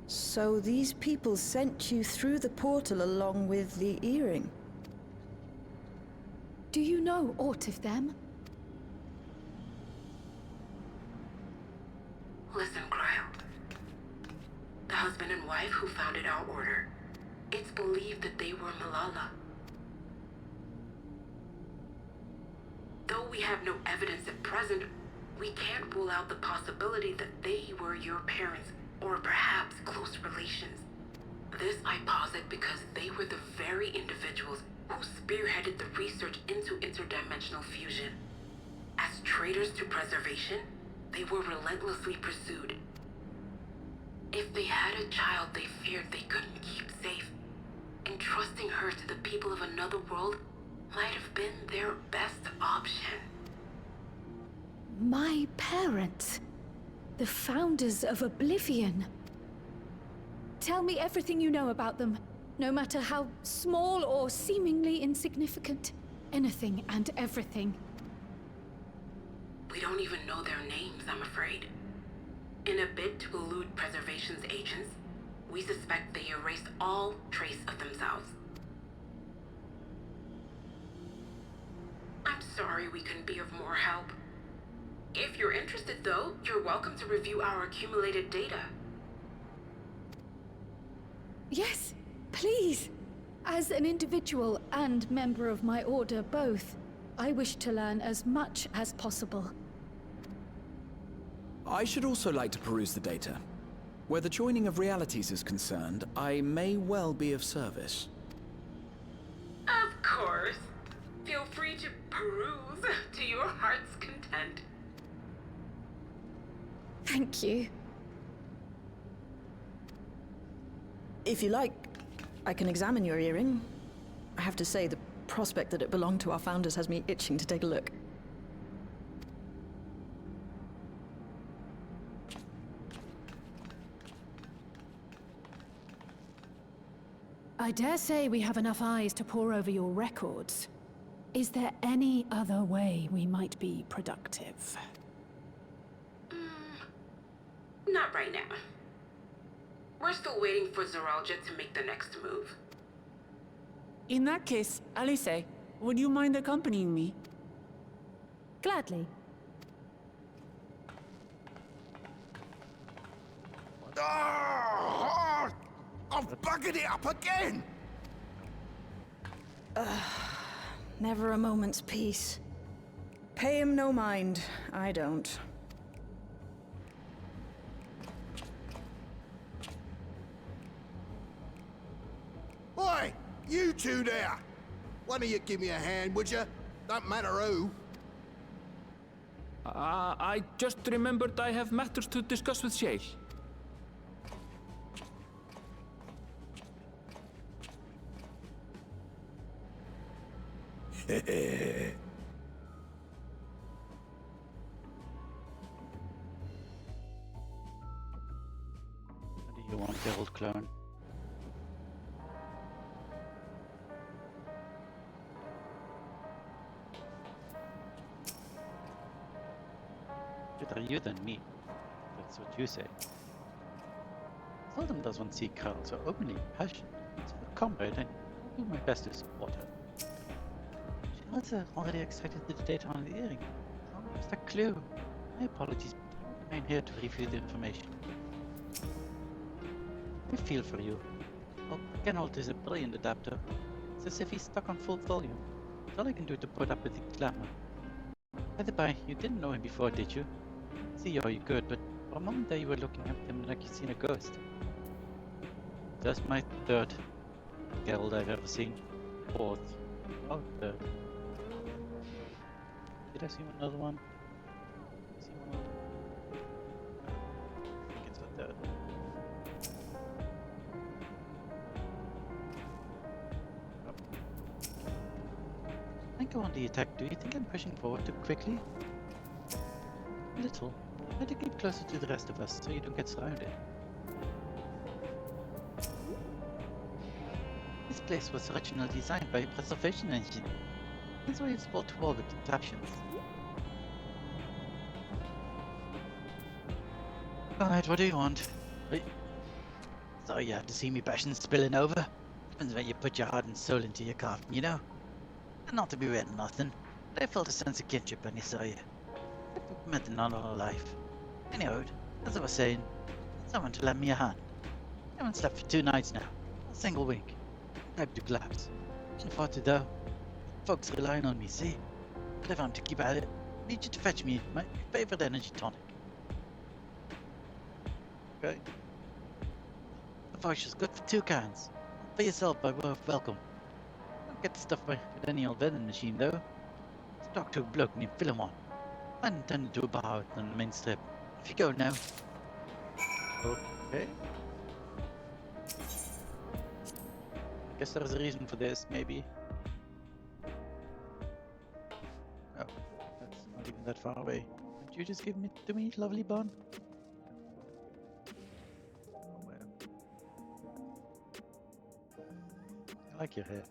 So these people sent you through the portal along with the earring? Do you know aught of them? Listen, Cryo. wife who founded our order. It's believed that they were Malala. Though we have no evidence at present, we can't rule out the possibility that they were your parents, or perhaps close relations. This I posit because they were the very individuals who spearheaded the research into interdimensional fusion. As traitors to preservation, they were relentlessly pursued. If they had a child they feared they couldn't keep safe, entrusting her to the people of another world might have been their best option. My parents, the founders of Oblivion. Tell me everything you know about them, no matter how small or seemingly insignificant. Anything and everything. We don't even know their names, I'm afraid. In a bid to elude preservation's agents, we suspect they erased all trace of themselves. I'm sorry we couldn't be of more help. If you're interested, though, you're welcome to review our accumulated data. Yes, please. As an individual and member of my order both, I wish to learn as much as possible. I should also like to peruse the data. Where the joining of realities is concerned, I may well be of service. Of course. Feel free to peruse to your heart's content. Thank you. If you like, I can examine your earring. I have to say, the prospect that it belonged to our founders has me itching to take a look. I dare say we have enough eyes to pore over your records. Is there any other way we might be productive? Not right now. We're still waiting for Zoralja to make the next move. In that case, Alice, would you mind accompanying me? Gladly. Ah! I've buggered it up again! Never a moment's peace. Pay him no mind. I don't. Oi! You two there! One of you give me a hand, would you? Don't matter who. I just remembered I have matters to discuss with Shay. How do you want the old clone? Better you than me. That's what you say. Seldom does one see Carl so openly passionate. It's a comrade, and I'll do my best to support her. She also already extracted the data on the earring. Almost a clue. My apologies, but I remain here to review the information. I feel for you. Well, Genhold is a brilliant adapter. It's as if he's stuck on full volume. It's all I can do to put up with the glamour. By the by, you didn't know him before, did you? See how you could, but for a moment there you were looking at him like you'd seen a ghost. Just my third Geralt I've ever seen. Fourth. Oh, third. Did I see another one? See one? I think it's a third. I go on the attack. Do you think I'm pushing forward too quickly? A little. Try to keep closer to the rest of us so you don't get surrounded. This place was originally designed by a preservation engineer. That's why it's brought to all the contraptions. Alright, what do you want? Sorry you have to see me passion spilling over. Happens when you put your heart and soul into your craft, you know? And not to be red or nothing, but I felt a sense of kinship when I saw you. It meant another life. Anyhow, as I was saying, someone to lend me a hand. haven't slept for 2 nights now. A single wink. Time to collapse. Can't afford to though. Folks relying on me, see? But if I'm to keep at it, I need you to fetch me my favorite energy tonic. Okay. The voucher's good for 2 cans. For yourself by way of welcome. Don't get the stuff with any old vending machine though. Let's talk to a bloke named Philemon. I intended to a bar out on the main strip. If you go now. Okay. Guess there's a reason for this, maybe. Oh, that's not even that far away. Did you just give it to me, lovely bun? Oh, well. I like your hair.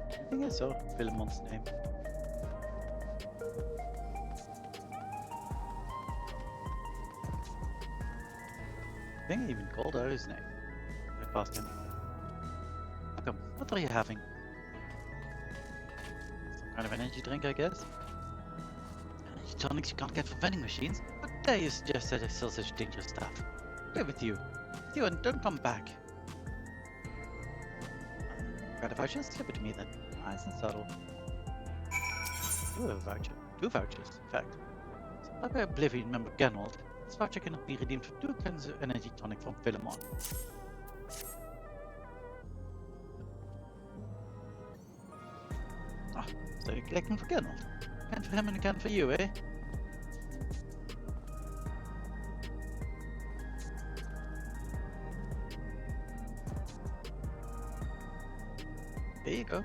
I think I saw Philemon's name. I think I even called out his name. I passed him. Welcome. What are you having? Some kind of energy drink, I guess? Energy tonics you can't get from vending machines? How dare you suggest that I sell such dangerous stuff? Go with you. With you and don't come back. Got a voucher? Slip it to me then. Nice and subtle. Ooh, a voucher. 2 vouchers, in fact. Supplied by Oblivion member Ganold, this voucher cannot be redeemed for 2 cans of energy tonic from Philemon. Ah, so you're collecting for Ganold. A can for him and a can for you, eh? There you go.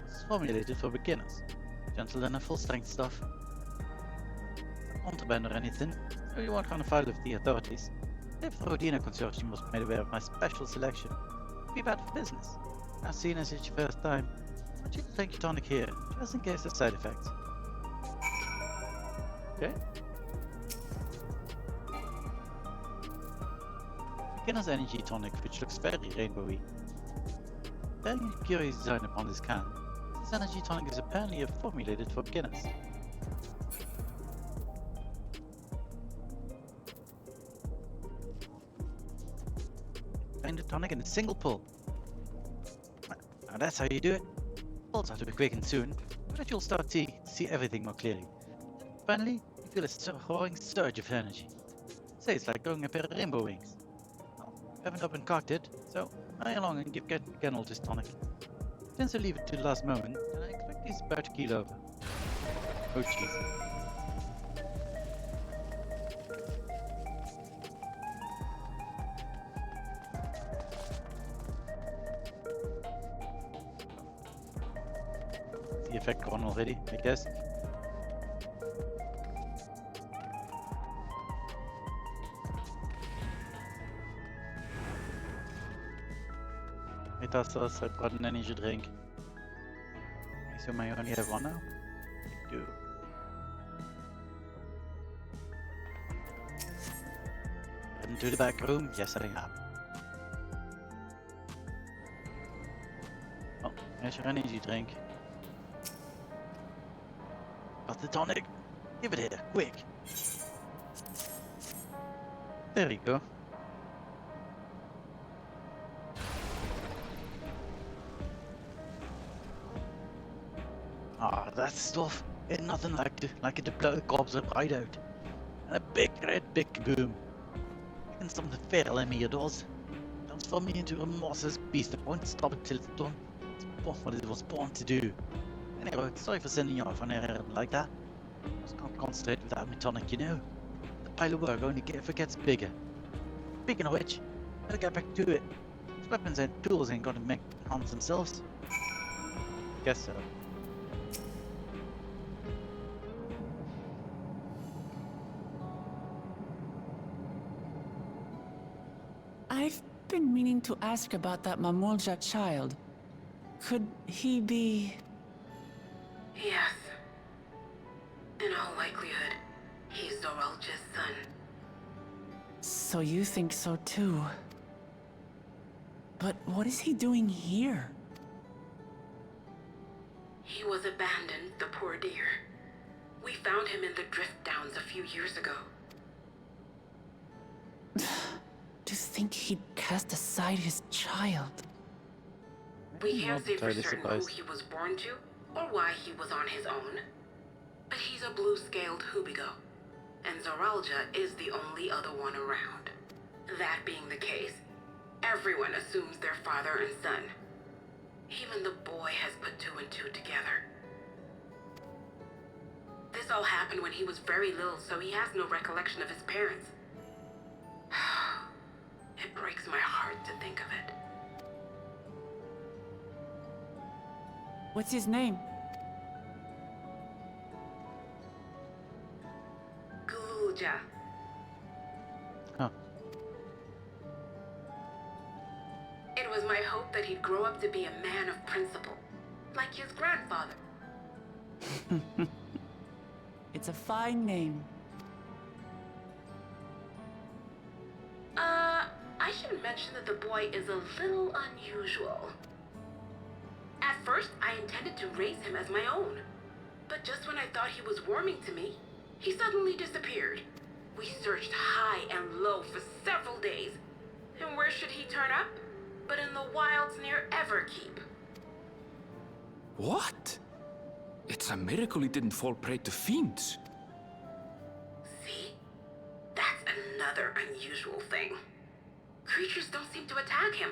It's formulated for beginners. Gentle and a full-strength stuff. Not contraband or anything, so you won't run afoul of the authorities. If the Rodina Consortium was made aware of my special selection, it'd be bad for business. Now seeing as it's your first time, I want you to take your tonic here, just in case of side effects. Okay. Beginner's energy tonic, which looks very rainbowy. Bearing a curious design upon this can, this energy tonic is apparently formulated for beginners. Find the tonic in a single pull. Now that's how you do it. Pulls out to be quick and soon, but you'll start to see everything more clearly. Finally, you feel a soaring surge of energy. Say it's like going a pair of rainbow wings. Well, I haven't up and cocked it, so hurry along and give Ganold his tonic. Tends to leave it to the last moment, and I expect he's about to keel over. Oh jeez. The effect gone already, I guess. I brought an energy drink. I assume I only have one now? I do. Heading to the back room? Yes, I am. Oh, here's your energy drink. Got the tonic. Give it here, quick. There you go. Ah, that stuff ain't nothing like it to blow the gobs up right out. And a big red big kaboom. Reckon something feral in me it does. Transform me into a monstrous beast that won't stop until it's done what it was born to do. Anyway, sorry for sending you off on an errand like that. Just can't concentrate without my tonic, you know. The pile of work only gets bigger. Speaking of which, better get back to it. These weapons and tools ain't gonna make harms themselves. Guess so. I've been meaning to ask about that Mamulja child. Could he be... Yes. In all likelihood, he's Doralja's son. So you think so too. But what is he doing here? He was abandoned, the poor dear. We found him in the drift downs a few years ago. To think he'd cast aside his child. We can't say for entirely certain who surprised. he was born to, or why he was on his own. But he's a blue-scaled Hubigo, and Zoralja is the only other one around. That being the case, everyone assumes they're father and son. Even the boy has put two and two together. This all happened when he was very little, so he has no recollection of his parents. It breaks my heart to think of it. What's his name? Gulja. Huh. It was my hope that he'd grow up to be a man of principle, like his grandfather. It's a fine name. I should mention that the boy is a little unusual. At first, I intended to raise him as my own. But just when I thought he was warming to me, he suddenly disappeared. We searched high and low for several days. And where should he turn up? But in the wilds near Everkeep. What? It's a miracle he didn't fall prey to fiends. See? That's another unusual thing. Creatures don't seem to attack him.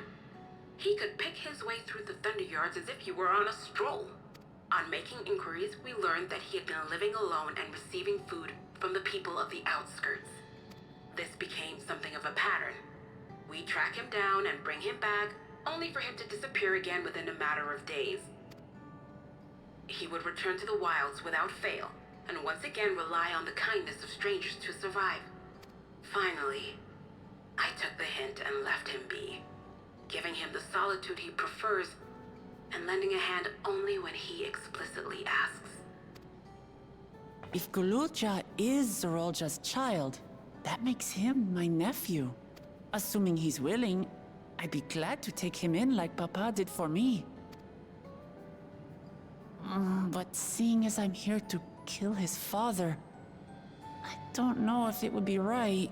He could pick his way through the Thunderyards as if he were on a stroll. On making inquiries, we learned that he had been living alone and receiving food from the people of the outskirts. This became something of a pattern. We track him down and bring him back, only for him to disappear again within a matter of days. He would return to the wilds without fail, and once again rely on the kindness of strangers to survive. Finally, I took the hint and left him be, giving him the solitude he prefers, and lending a hand only when he explicitly asks. If Gulja is Zoralja's child, that makes him my nephew. Assuming he's willing, I'd be glad to take him in like Papa did for me. But seeing as I'm here to kill his father, I don't know if it would be right.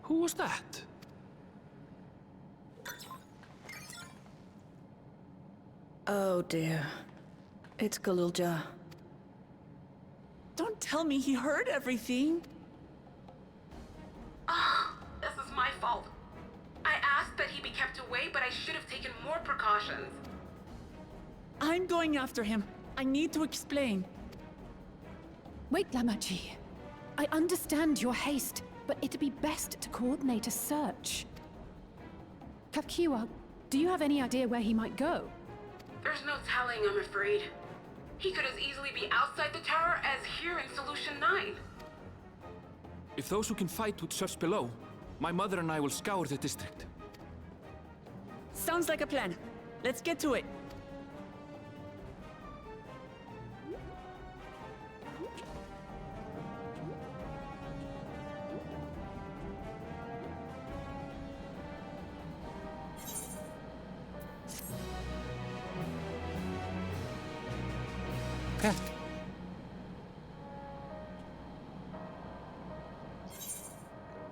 Who was that? Oh dear. It's Gulja. Don't tell me he heard everything. This is my fault. I asked that he be kept away, but I should have taken more precautions. I'm going after him. I need to explain. Wait, Lamachi. I understand your haste, but it'd be best to coordinate a search. Kapkiwa, do you have any idea where he might go? There's no telling, I'm afraid. He could as easily be outside the tower as here in Solution 9. If those who can fight would search below, my mother and I will scour the district. Sounds like a plan. Let's get to it. Okay.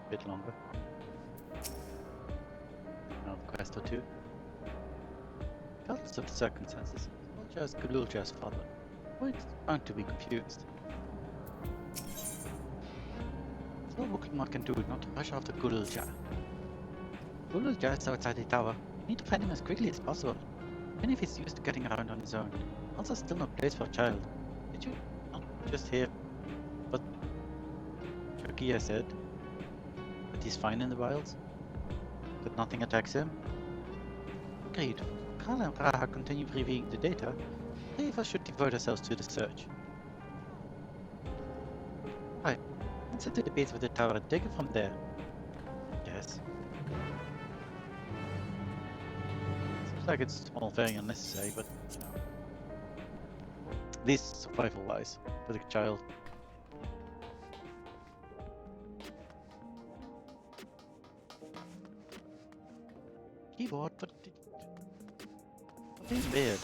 Bit longer. Another quest or two. Regardless of the circumstances, Zoralja is Gulja's father. It's bound to be confused. There's all Wuklumar can do is not to rush after Gulja. Gulja is outside the tower. We need to find him as quickly as possible. Even if he's used to getting around on his own. Also, still no place for a child. Did you not just hear what Turkiya said? That he's fine in the wilds? That nothing attacks him? Agreed. Kral and Raha continue reviewing the data. Three of us should devote ourselves to the search. Right. Let's head to the base of the tower and take it from there. Yes. Seems like it's all very unnecessary, but you know. At least survival-wise, for the child. Keyboard, but something weird.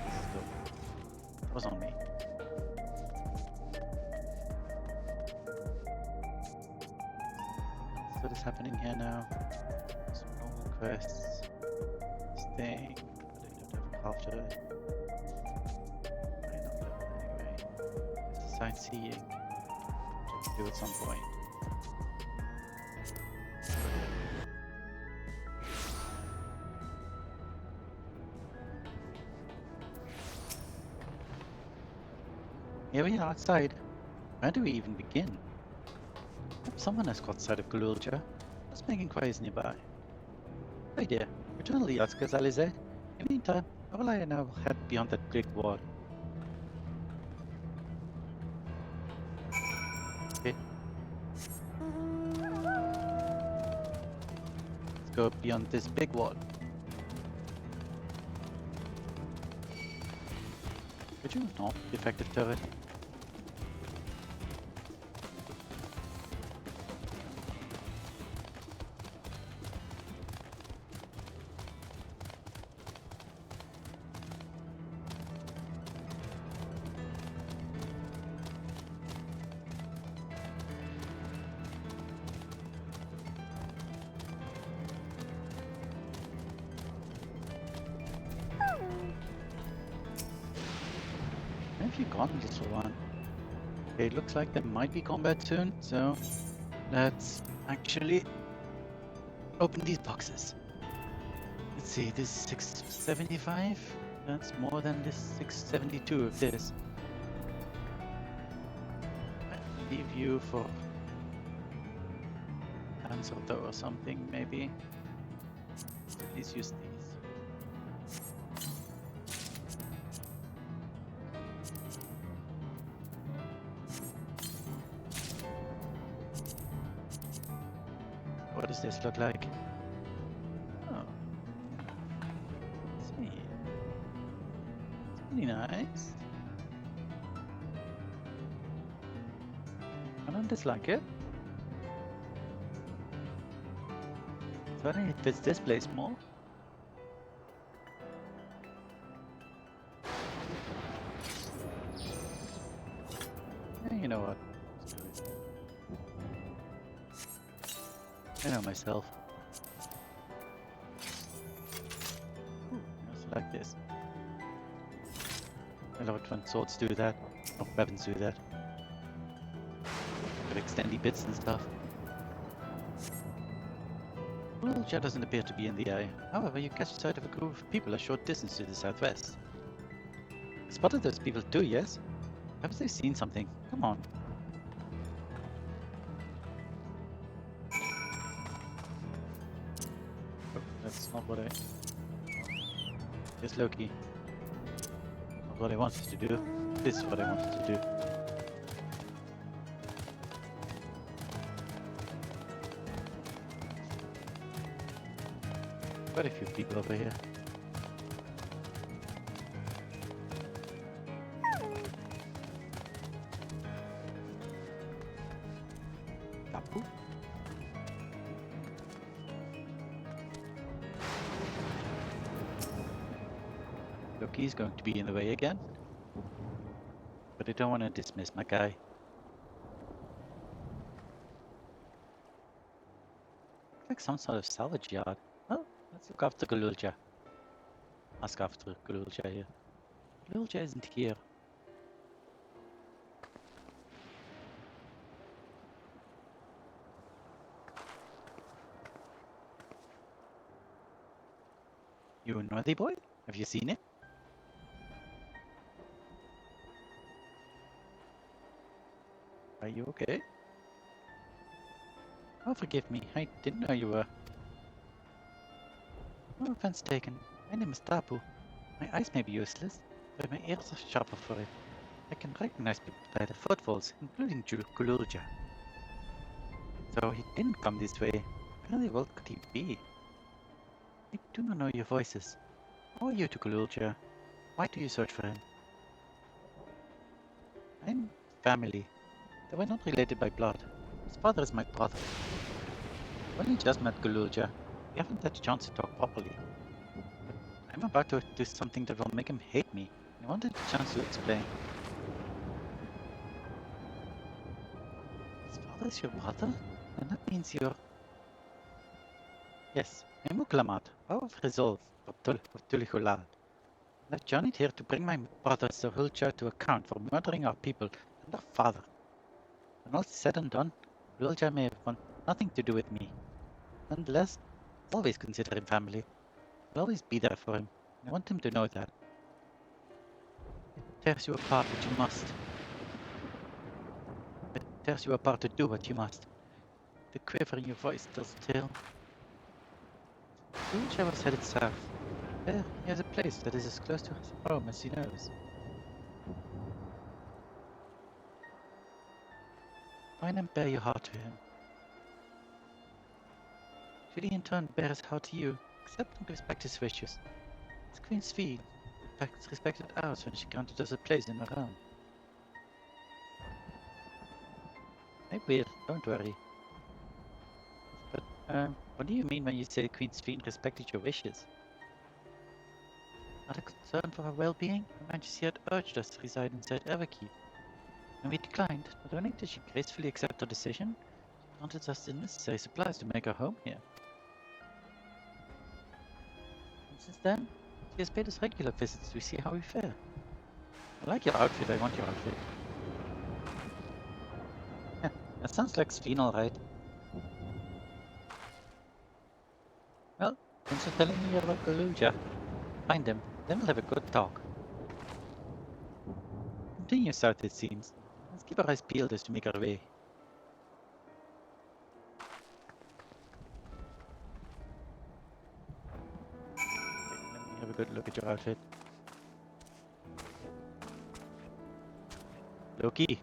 Let's go. That was on me. So what is happening here now? Some normal quests. Staying, but I don't have a craft to it. Might not level anyway. It's sightseeing. Do at some point. Here we are outside. Where do we even begin? Someone has caught sight of Gululja. Just making inquiries nearby. Hey dear, return to the outskirts, Alize. In the meantime, Avalai and I will head beyond that brick wall. Okay. Let's go beyond this big wall. Could you not defective turret? Where have you gone, little one? Okay, it looks like there might be combat soon, so let's actually open these boxes. Let's see, this is 675? That's more than this 672 of this. I'll leave you for Ansoto or something, maybe. Please use these. What does this look like? Oh. Let's see. It's pretty nice. I don't dislike it. Certainly it fits this place more. Yeah, you know what? Let's do it. I know myself. Ooh, I also like this. I love it when swords do that. Or weapons do that. Got extendy bits and stuff. Well, Jet doesn't appear to be in the eye. However, you catch sight of a group of people a short distance to the southwest. Spotted those people too, yes? Perhaps they've seen something. Come on. Oh, that's not what I... Yes, Loki. Not what I wanted to do. This is what I wanted to do. Quite a few people over here. Tapu. Loki's going to be in the way again. But I don't want to dismiss my guy. Looks like some sort of salvage yard. Oh, let's look after Gululja. Ask after Gululja here. Gululja isn't here. You a naughty boy? Have you seen it? Are you okay? Oh, forgive me. I didn't know you were. No offense taken. My name is Tapu. My eyes may be useless, but my ears are sharper for it. I can recognize people by their footfalls, including Gululja. So he didn't come this way. Where in the world could he be? I do not know your voices. How are you to Gululja? Why do you search for him? I'm family. They were not related by blood. His father is my brother. I've only just met Galulja. We haven't had a chance to talk properly. I'm about to do something that will make him hate me. I wanted a chance to explain. His father is your brother? And that means you're... Yes, I'm Uklamat, power of resolve, of 12jul2024. I've journeyed here to bring my brother 12jul to account for murdering our people and our father. When all is said and done, 12jul may have want nothing to do with me. Nonetheless, I'll always consider him family. I'll always be there for him. I want him to know that. It tears you apart, but you must. It tears you apart to do what you must. The quiver in your voice tells the tale. 12jul was headed south. There, he has a place that is as close to his home as he knows. Find and bear your heart to him. Should he in turn bear his heart to you, accept and respect his wishes. As Queen Svi respected ours when she granted us a place in her realm. I will, don't worry. But, what do you mean when you say Queen Svi respected your wishes? Out of concern for our well-being, Her Majesty had urged us to reside inside Everkeep. When we declined, not only did she gracefully accept our decision, she granted us the necessary supplies to make our home here. And since then, she has paid us regular visits to see how we fare. I like your outfit, I want your outfit. Yeah, that sounds like Sveen alright. Well, thanks for telling me about Galulja. Find him, then we'll have a good talk. Continue south, it seems. Let's keep our eyes peeled as we make our way. Okay, let me have a good look at your outfit. Loki!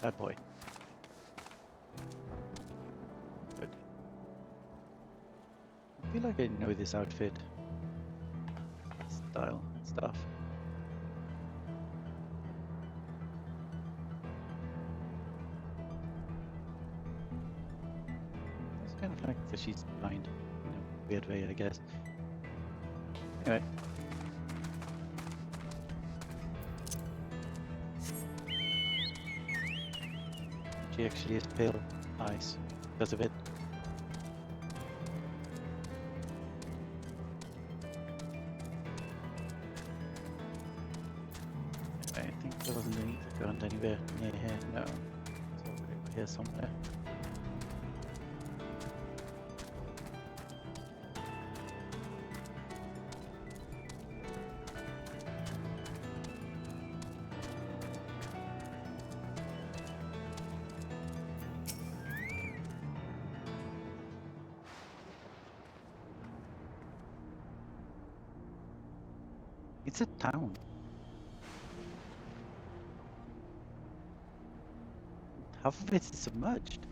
That boy. Good. I feel like I know this outfit. Style and stuff. It's kind of like that she's blind in a weird way, I guess. Anyway. She actually has pale eyes because of it. I think there wasn't any current anywhere near here, no. So over here somewhere. It's a town. Half of it is submerged.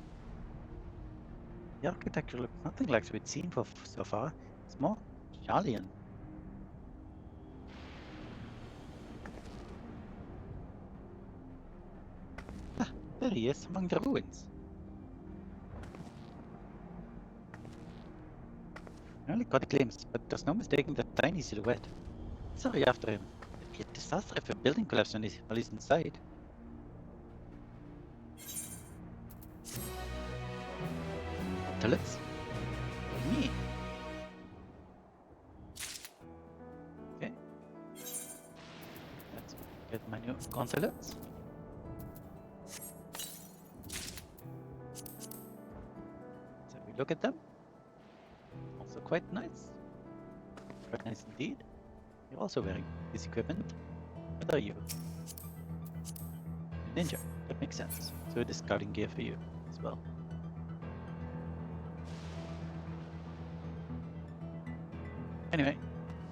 The architecture looks nothing like we've seen so far. It's more Sharlayan. Ah, there he is, among the ruins. I only caught a glimpse, but there's no mistaking that tiny silhouette. Sorry after him. It'd be a disaster if a building collapsed while he's inside. Tullets? Me? Okay. Let's get my new consulates. So we look at them. Also quite nice. Quite nice indeed. You're also wearing this equipment. What are you? A ninja. That makes sense. So it is scouting gear for you as well. Anyway,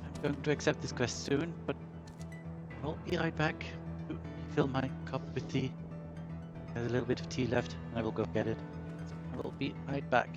I'm going to accept this quest soon, but I'll be right back to fill my cup with tea. There's a little bit of tea left, and I will go get it. So I will be right back.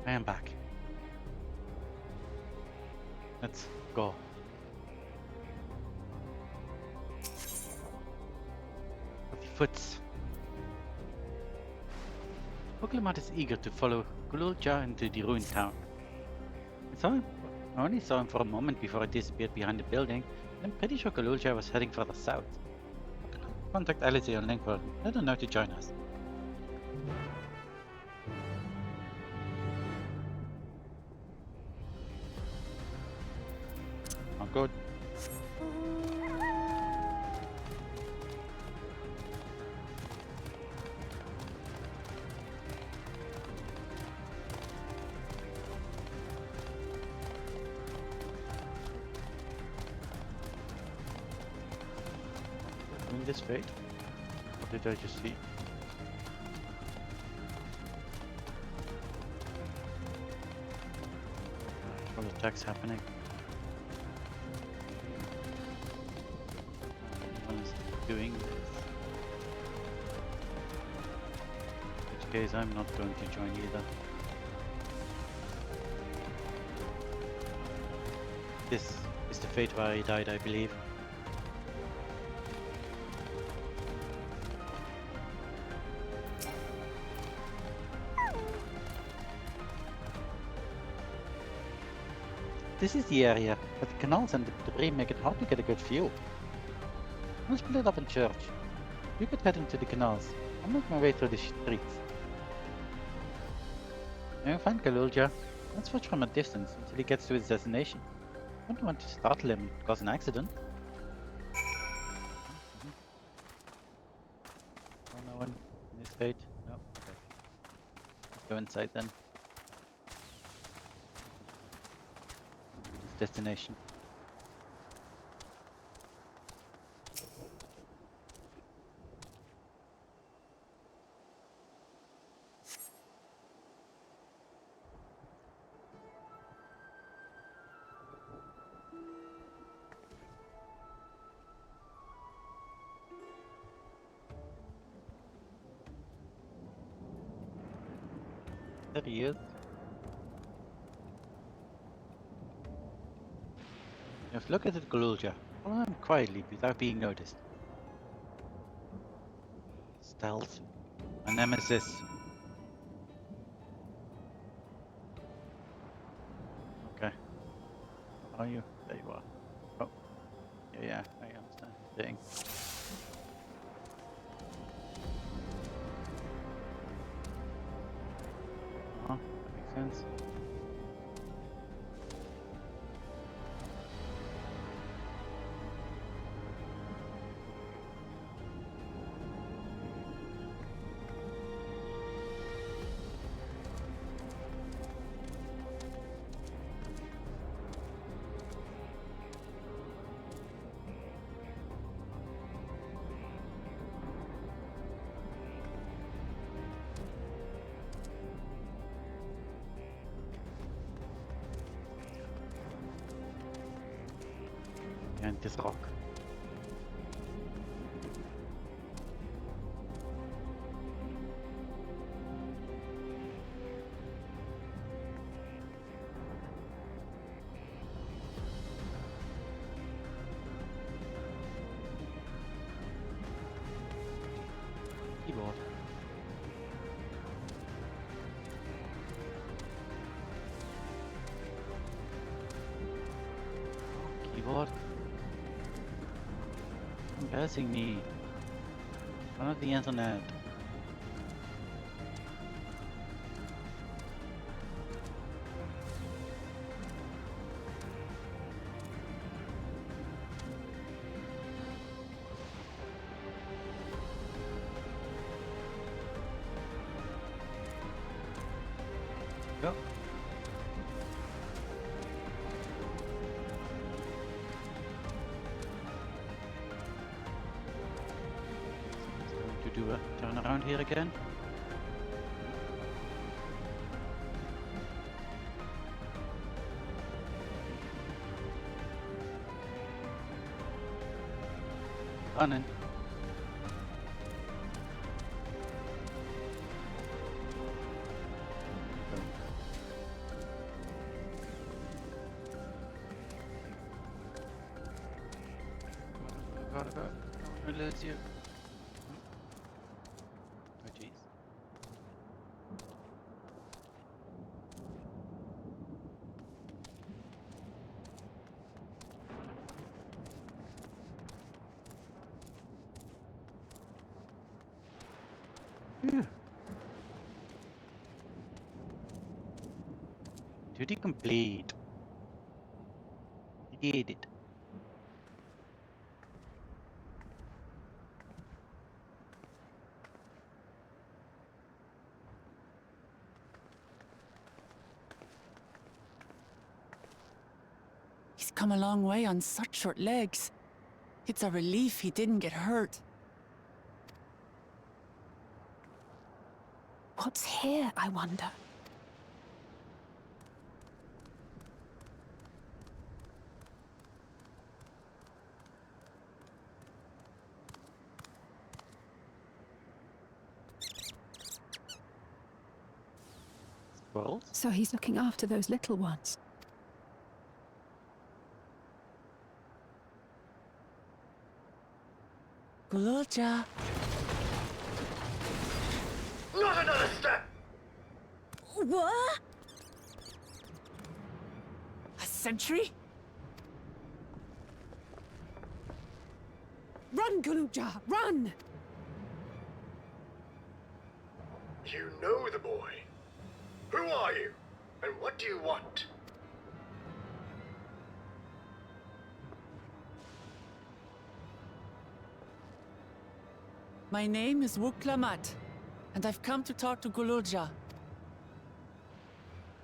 I am back. Let's go. Foots. Oklamat is eager to follow Gululja into the ruined town. I only saw him for a moment before he disappeared behind the building, and I'm pretty sure Gululja was heading further south. Contact Alice on Linkford. Let her know to join us. Oh, good. Doing this fate? What did I just see? Actual attacks happening. Someone's doing this. In which case I'm not going to join either. This is the fate where I died, I believe. This is the area, but the canals and the debris make it hard to get a good view. I'll split up in church. You could head into the canals. I'll make my way through the streets. When you find Gululja, let's watch from a distance until he gets to his destination. I don't want to startle him and cause an accident. Oh, no one in this fate? No? Okay. Let's go inside then. Destination. There he is. If look at it, Gululja. Follow him quietly without being noticed. Stealth. A nemesis. Okay. Are you? There you are. Oh. Yeah, I understand the thing. That makes sense. And this rock. Keyboard. Keyboard. Embarrassing me. One of the internet. Go. Do a turn around here again. Running. go. Don't lose you. Oh, jeez. Phew. Duty complete. You did it. He's come a long way on such short legs. It's a relief he didn't get hurt. What's here, I wonder? Squirrels? So he's looking after those little ones. Gululja. Not another step! What? A sentry? Run, Gululja, run! You know the boy. Who are you? And what do you want? My name is Wuklamat, and I've come to talk to Gululja.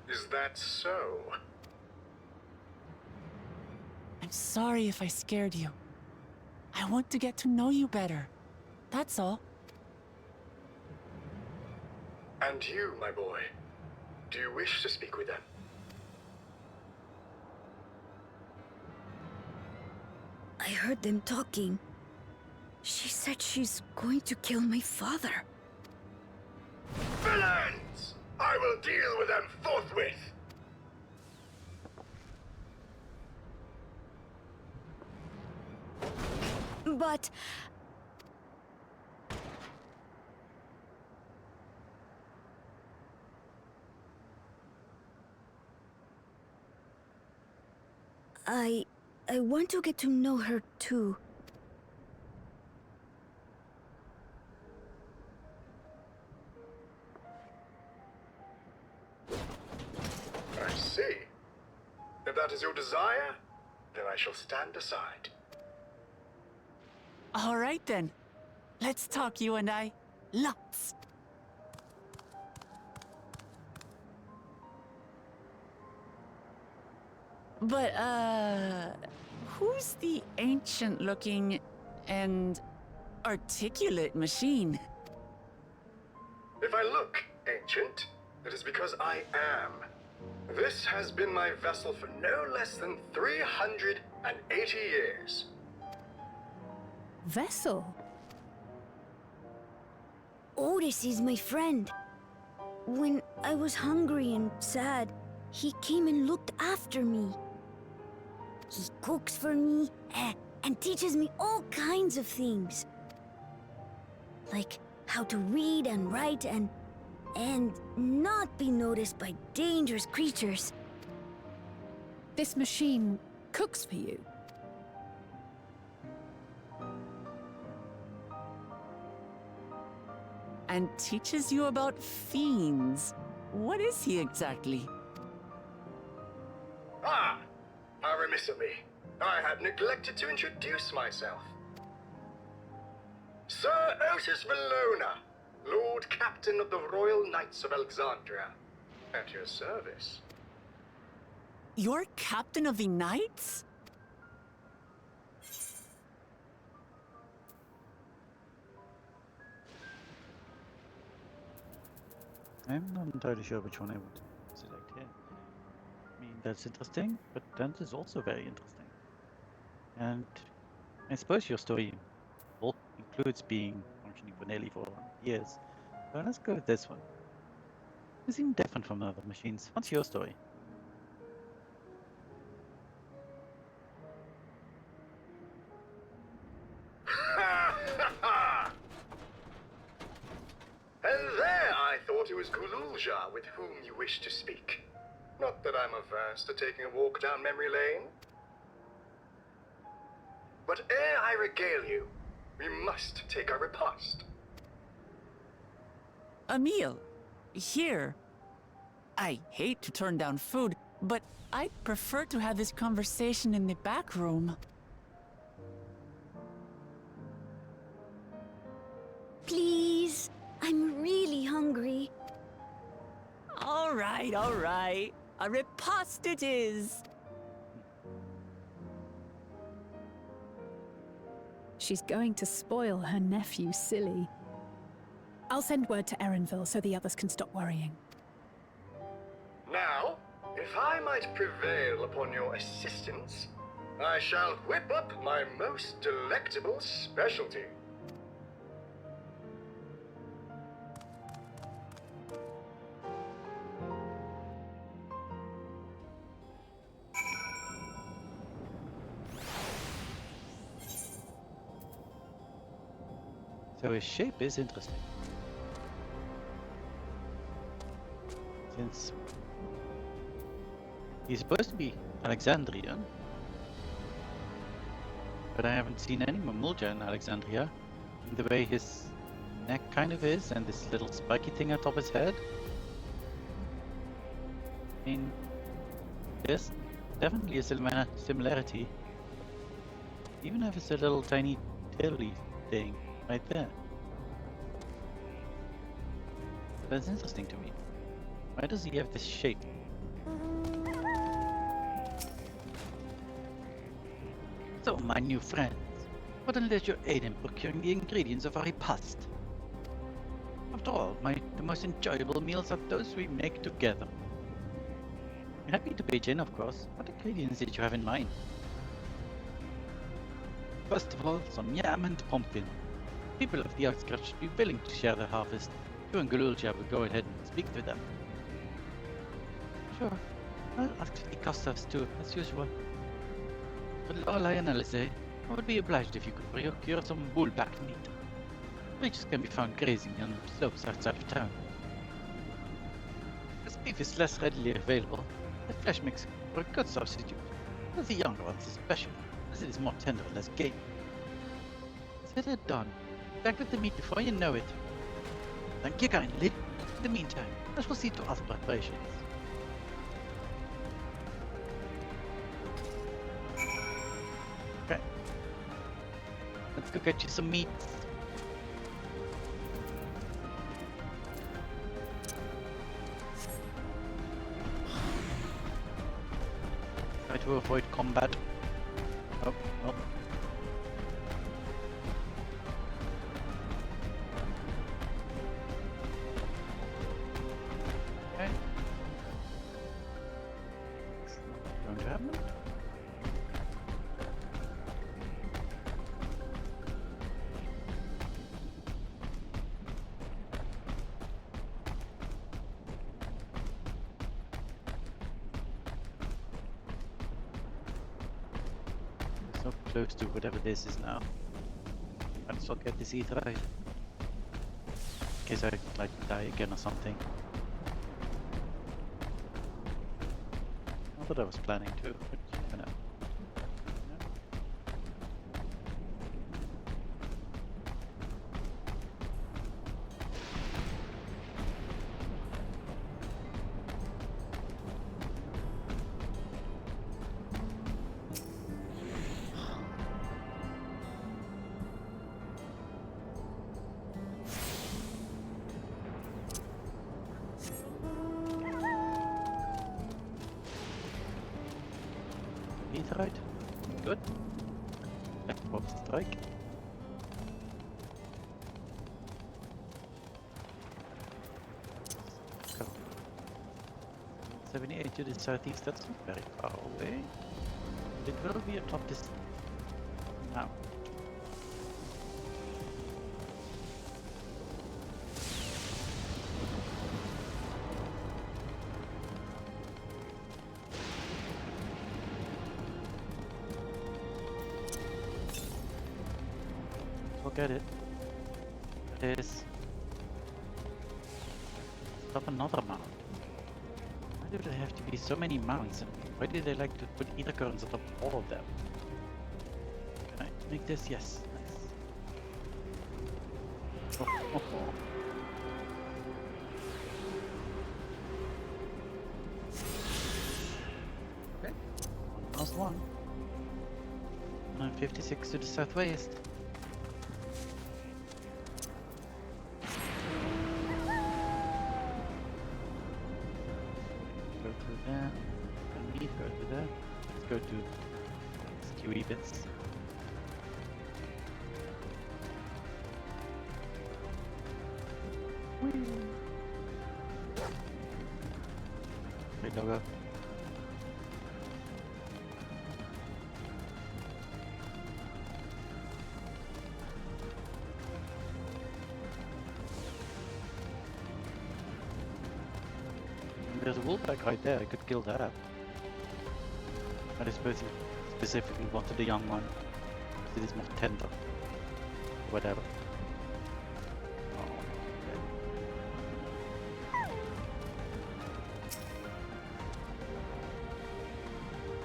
Is that so? I'm sorry if I scared you. I want to get to know you better. That's all. And you, my boy, do you wish to speak with them? I heard them talking. She said she's going to kill my father. Villains! I will deal with them forthwith! But... I want to get to know her too. I see. If that is your desire, then I shall stand aside. All right then. Let's talk, you and I. Lots. But, who's the ancient-looking and articulate machine? If I look ancient, it is because I am. This has been my vessel for no less than 380 years. Vessel? Otis is my friend. When I was hungry and sad, he came and looked after me. He cooks for me and teaches me all kinds of things. Like how to read and write and not be noticed by dangerous creatures. This machine cooks for you? And teaches you about fiends. What is he exactly? Ah! How remiss of me. I had neglected to introduce myself. Sir Otis Valona, Lord Captain of the Royal Knights of Alexandria. At your service. You're captain of the knights? I'm not entirely sure which one I would select here. I mean, that's interesting, but that is also very interesting. And I suppose your story all includes being functioning for nearly 400 years. So let's go with this one. It seems different from other machines. What's your story? is 12jul with whom you wish to speak. Not that I'm averse to taking a walk down memory lane. But ere I regale you, we must take our repast. A meal. Here. I hate to turn down food, but I'd prefer to have this conversation in the back room. Please, I'm really hungry. All right, all right. A repast it is. She's going to spoil her nephew silly. I'll send word to Erenville so the others can stop worrying. Now, if I might prevail upon your assistance, I shall whip up my most delectable specialty. So his shape is interesting. Since he's supposed to be Alexandrian, but I haven't seen any Mamulja in Alexandria. The way his neck kind of is, and this little spiky thing atop his head. I mean, there's definitely a similarity. Even if it's a little tiny tail leaf thing right there. That's interesting to me. Why does he have this shape? So, my new friends, what will let your aid in procuring the ingredients of our repast? After all, the most enjoyable meals are those we make together. I'm happy to pitch in, of course. What ingredients did you have in mind? First of all, some yam and pumpkin. People of the outskirts should be willing to share their harvest. You and 12jul will go ahead and speak to them. Sure, I'll ask the customers too, as usual. For Lionelise, I would be obliged if you could procure some bullback meat. Creatures can be found grazing on the slopes outside of town. As beef is less readily available, the flesh makes for a good substitute, for the younger ones especially, as it is more tender and less gamey. Said and done. Back with the meat before you know it. Thank you kindly. In the meantime, let's proceed to other preparations. Okay. Let's go get you some meat. Try to avoid combat. Oh, oh. Okay. It's not going to happen. So close to whatever this is now. Let's not get this ether right. In case I like die again or something. Not that I was planning to, but you never know. Right. Good. Back to strike. Go. 78 to the southeast, that's not very far away. It will be atop this now. Get it. It is. up another mound. Why do there have to be so many mounds, and why do they like to put ether currents on top of all of them? Can I make this? Yes. Nice. Oh. Okay. Last one. 956 to the southwest. Go to there. And me go to there. Let's go to skewy bits. Hey, doggo. There's a wolfpack right there, I could kill that. But I suppose he specifically wanted a young one. It is more tender. Whatever. Oh, okay.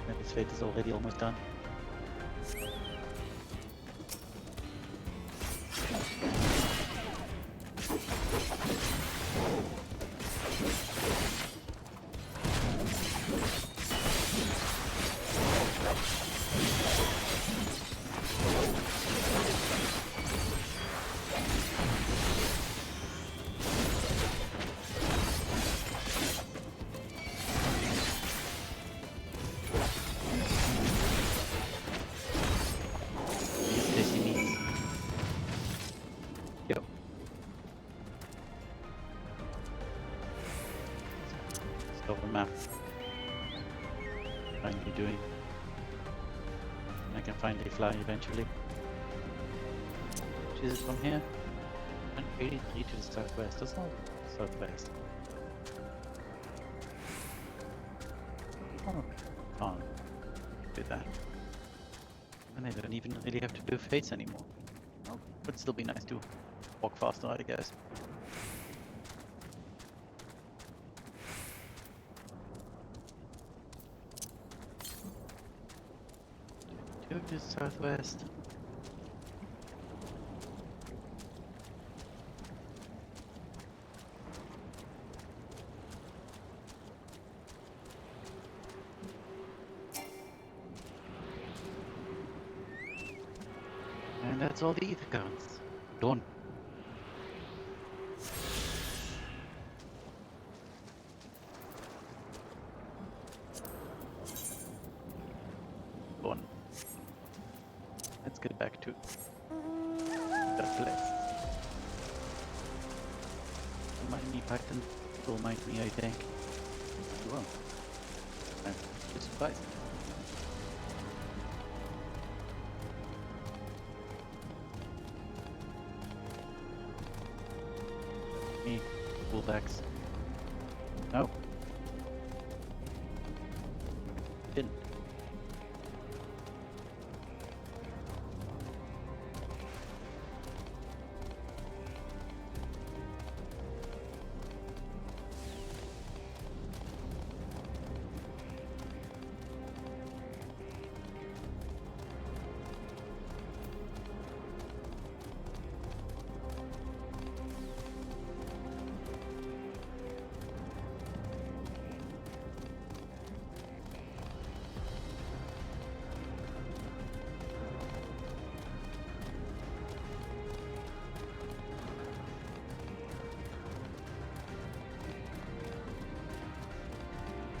And his fate is already almost done. The map. Finally doing. I can finally fly eventually. Which is it from here? 183 to the southwest. That's not southwest. Oh, can't do that. And I don't even really have to do fates anymore. Well, would still be nice to walk faster, I guess. To the southwest. And that's all the ether currents. Done. Done. Let's get back to the place. Don't mind me, Python. Don't mind me, I think. You won't. I'm just surprised. Me, fullbacks. No. Didn't.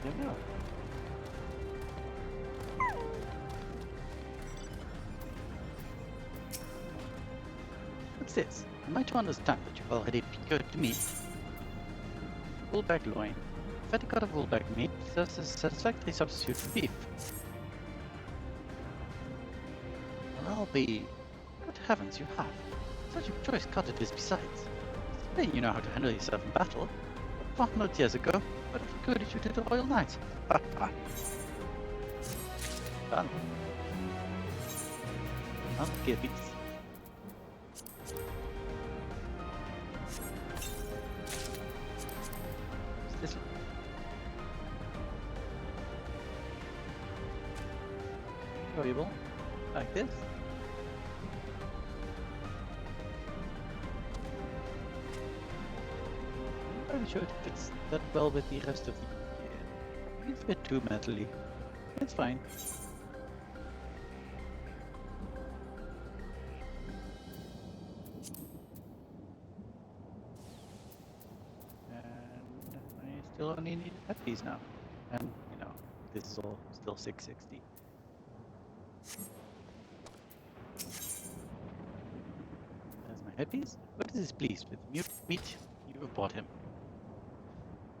There we are. What's this? Am I to understand that you've already procured the meat? Woolback loin. Fatty cut of woolback meat serves as a satisfactory substitute for beef. Well, I'll be... Good heavens, you have. Such a choice cut it is besides. Say you know how to handle yourself in battle. 400 years ago, but have recruited you to the Royal Knights. Ha ha. Done. Not gibbies. This enjoyable, like this. I'm not sure it fits that well with the rest of the gear. It's a bit too metally. It's fine. And I still only need these now. And, you know, this is all still 660. There's my headpiece. What is this pleased with? Meat, you have bought him.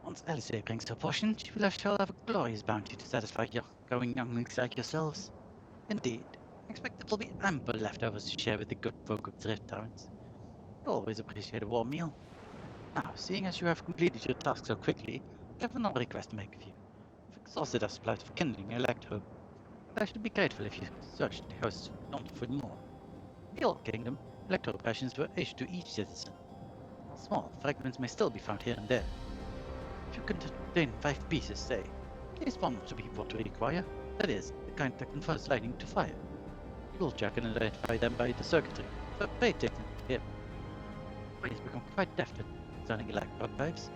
Once Alice brings her portion, she will have a glorious bounty to satisfy your going younglings like yourselves. Indeed, I expect there will be ample leftovers to share with the good folk of Drift Towns. You always appreciate a warm meal. Now, seeing as you have completed your task so quickly, I have another request to make of you. I've exhausted our supplies for kindling Electro, but I should be grateful if you searched the house not for more. In the Old Kingdom, Electro rations were issued to each citizen. Small fragments may still be found here and there. If you contain 5 pieces, say, place one to be what we require. That is, the kind that confers lightning to fire. You'll can identify them by the circuitry, so pay attention to him. He's become quite deft at selling electrode pipes,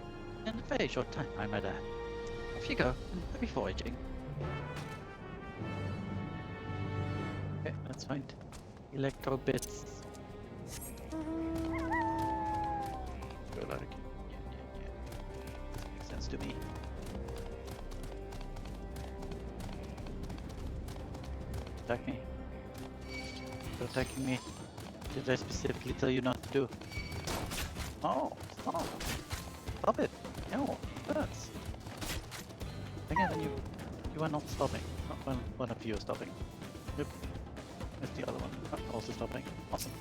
in a very short time, I might add. Off you go, and happy foraging. Okay, let's find electro bits. Go like, yeah. Makes sense to me. Attack me. You're attacking me. Did I specifically tell you not to do? Oh, stop. Stop it. No, that's. Again, then you are not stopping. Not one of you are stopping. Yep. That's the other one. Also stopping. Awesome.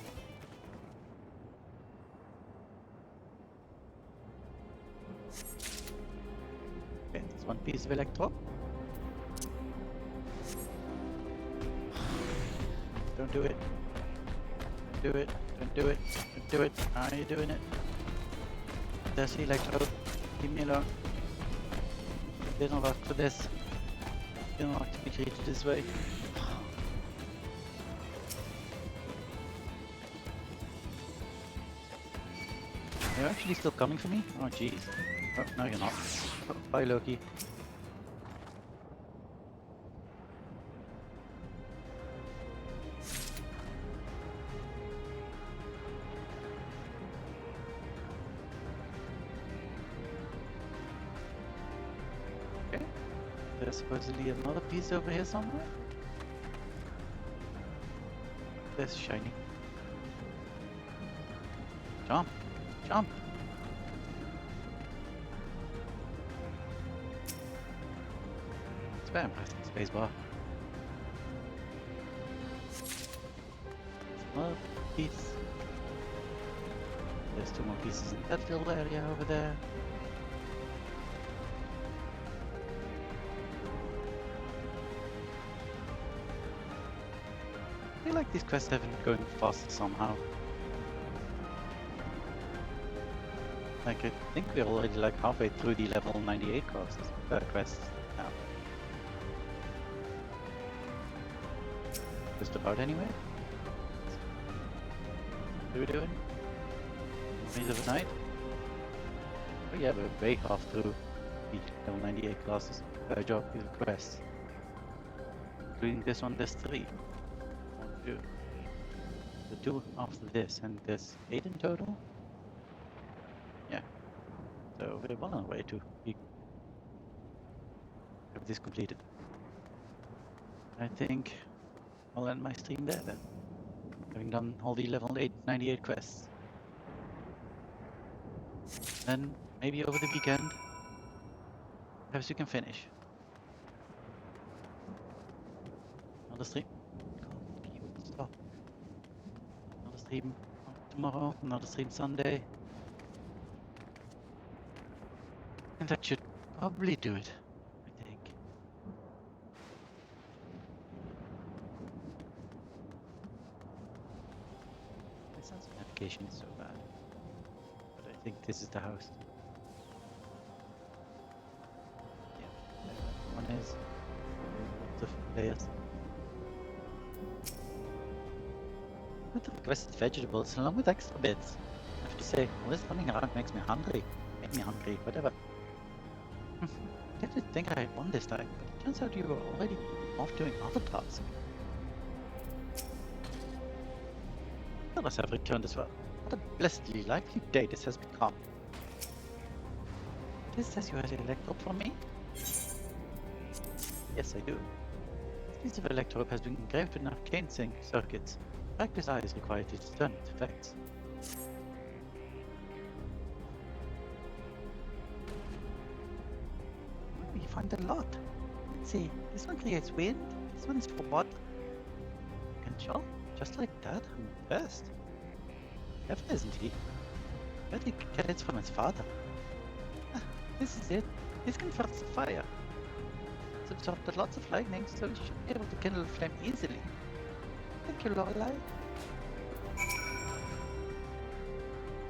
Okay, there's one piece of electro. Don't do it. Do it. Don't do it. Don't do it. Are you doing it? There's the electro. Leave me alone. Didn't ask for this. Didn't like to be treated this way. You're actually still coming for me? Oh jeez. Oh, no you're not. Oh, bye Loki. Okay. There's supposedly another piece over here somewhere. There's shiny. Jump! Jump! It's very impressive, spacebar. Another piece. There's 2 more pieces in that field area over there. I feel like these quests have been going faster somehow. Like, I think we're already like halfway through the level 98 quests now. Just about anyway. What are we doing? Maze of the Night? Oh yeah, we're way half through the level 98 job quests. Including this one, there's 3. 1, 2. The 2 after this, and there's 8 in total? Yeah. So we're well on our way to have this completed. I think I'll end my stream there then. Having done all the level 98 quests. Then maybe over the weekend, perhaps we can finish. Another stream. Stop. Another stream tomorrow, another stream Sunday. And that should probably do it, I think. My sense of navigation is so bad. But I think this is the house. of players. With the requested vegetables along with extra bits. I have to say, all this running around makes me hungry. Make me hungry, whatever. I didn't think I had won this time, but it turns out you were already off doing other tasks. Others have returned as well. What a blessedly lively day this has become. This says you had an electrode from me? Yes, I do. This piece of electrode has been engraved with arcane circuits. Practice eye is required to discern its effects. Oh, you find a lot. Let's see. This one creates wind. This one is for water. Control? Just like that? I'm impressed. Clever, isn't he? Where did he get it from his father? Ah, this is it. This converts the fire. It's absorbed lots of lightning, so it should be able to kindle a flame easily. Thank you, Lorelei.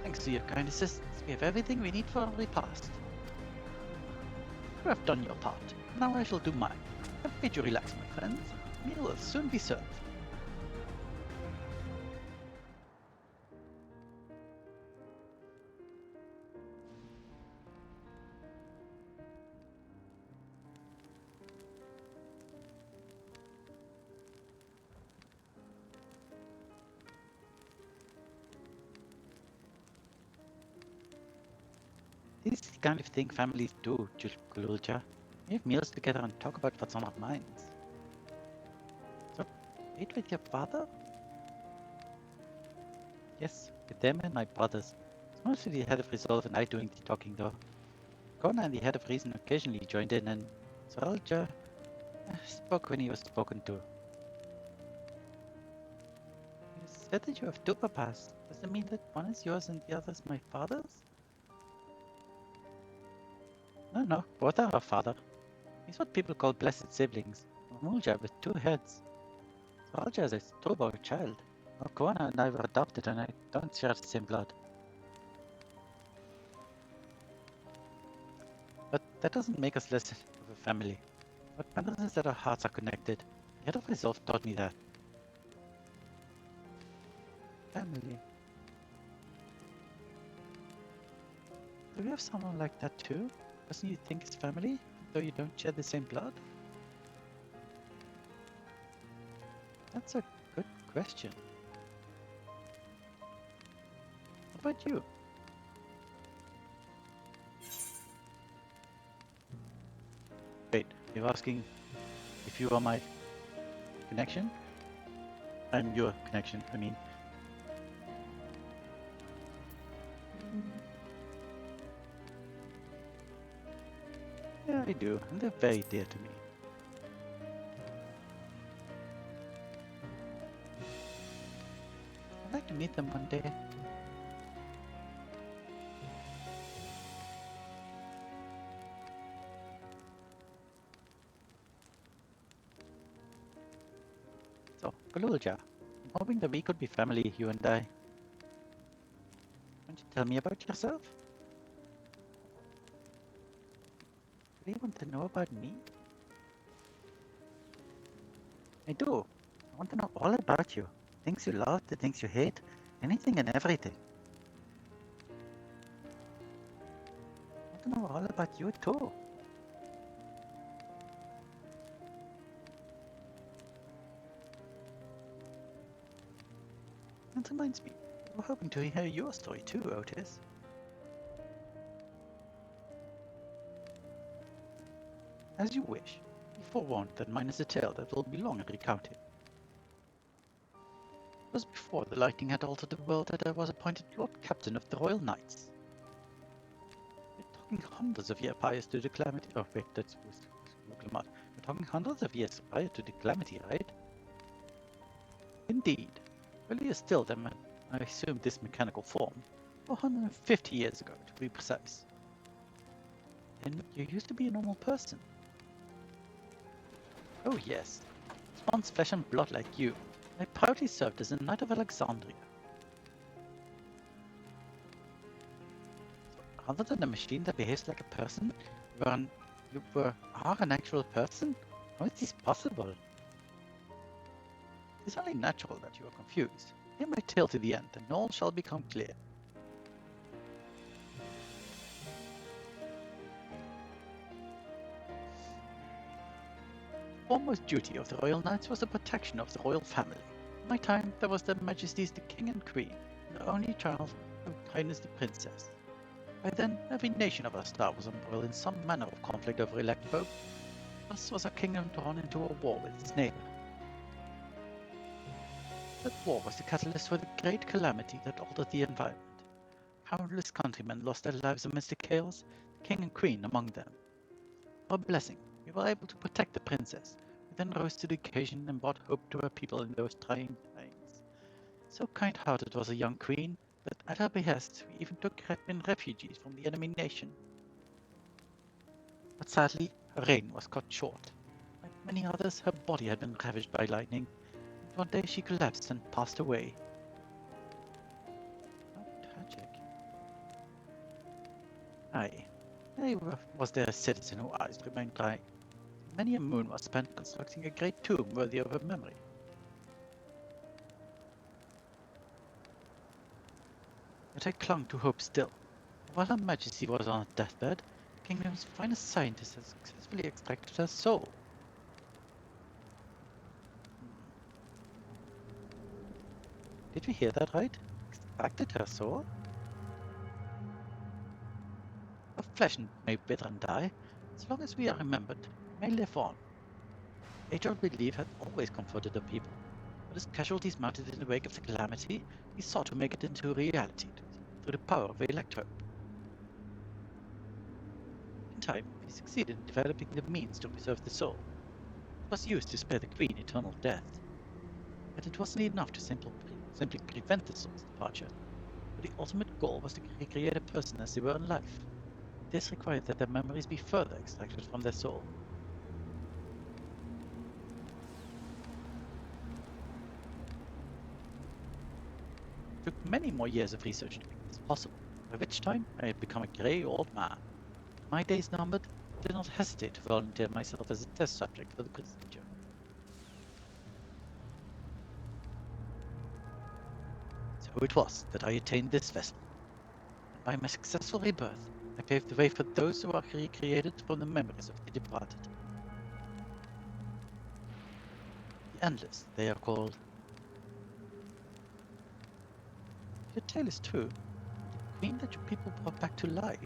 Thanks to your kind assistance, we have everything we need for our repast. You have done your part. Now I shall do mine. I've made you relax, my friends. Meal will soon be served. This is the kind of thing families do, Julja. We have meals together and talk about what's on our minds. So, eat with your father? Yes, with them and my brothers. It's mostly the head of Resolve and I doing the talking though. Kona and the head of Reason occasionally joined in, and Soralja spoke when he was spoken to. You said that you have two papas. Does that mean that one is yours and the other is my father's? No, both are our father. He's what people call blessed siblings. Mulja with two heads. Soralja is a stillborn child. Kona and I were adopted and I don't share the same blood. But that doesn't make us less of a family. What matters is that our hearts are connected. The head of Resolve taught me that. Family. Do you have someone like that too? Person you think is family, though you don't share the same blood? That's a good question. What about you? Wait, you're asking if you are my connection? I'm your connection, I mean. Yeah, I do, and they're very dear to me. I'd like to meet them one day. So, Galulja, I'm hoping that we could be family, you and I. Won't you tell me about yourself? Do you want to know about me? I do. I want to know all about you. Things you love, the things you hate, anything and everything. I want to know all about you too. That reminds me, we're hoping to hear your story too, Otis. As you wish. Be forewarned that mine is a tale that will be long recounted. It was before the lightning had altered the world that I was appointed Lord Captain of the Royal Knights. We're talking hundreds of years prior to the calamity. Oh wait, that's We're talking hundreds of years prior to the calamity, right? Indeed. Earlier still than I assumed this mechanical form. 450 years ago, to be precise. Then you used to be a normal person. Oh yes, once flesh and blood like you, I proudly served as a Knight of Alexandria. So, other than a machine that behaves like a person, you are an actual person? How is this possible? It is only natural that you are confused. Hear my tale to the end, and all shall become clear. The foremost duty of the royal knights was the protection of the royal family. In my time, there was their majesties the king and queen, and their only child, Her Highness the princess. By then, every nation of our star was embroiled in some manner of conflict over elect pope. Thus was our kingdom drawn into a war with its neighbor. That war was the catalyst for the great calamity that altered the environment. Countless countrymen lost their lives amidst the chaos, the king and queen among them. For a blessing, we were able to protect the princess, who then rose to the occasion and brought hope to her people in those trying times. So kind-hearted was a young queen, that at her behest we even took in refugees from the enemy nation. But sadly, her reign was cut short. Like many others, her body had been ravaged by lightning, and one day she collapsed and passed away. How tragic. Aye, was there a citizen whose eyes remained dry. Many a moon was spent constructing a great tomb worthy of her memory. Yet I clung to hope still. While Her Majesty was on her deathbed, the kingdom's finest scientist had successfully extracted her soul. Did we hear that right? Extracted her soul? Our flesh may wither and die. As long as we are remembered, we may live on. Age-old belief had always comforted the people, but as casualties mounted in the wake of the calamity, we sought to make it into a reality through the power of electro. In time, we succeeded in developing the means to preserve the soul. It was used to spare the Queen eternal death. But it wasn't enough to simply prevent the soul's departure, for the ultimate goal was to recreate a person as they were in life. This required that their memories be further extracted from their soul. It took many more years of research to make this possible, by which time I had become a grey old man. My days numbered, I did not hesitate to volunteer myself as a test subject for the procedure. So it was that I attained this vessel. And by my successful rebirth, I paved the way for those who are recreated from the memories of the departed. The Endless, they are called. If your tale is true, the queen that your people brought back to life.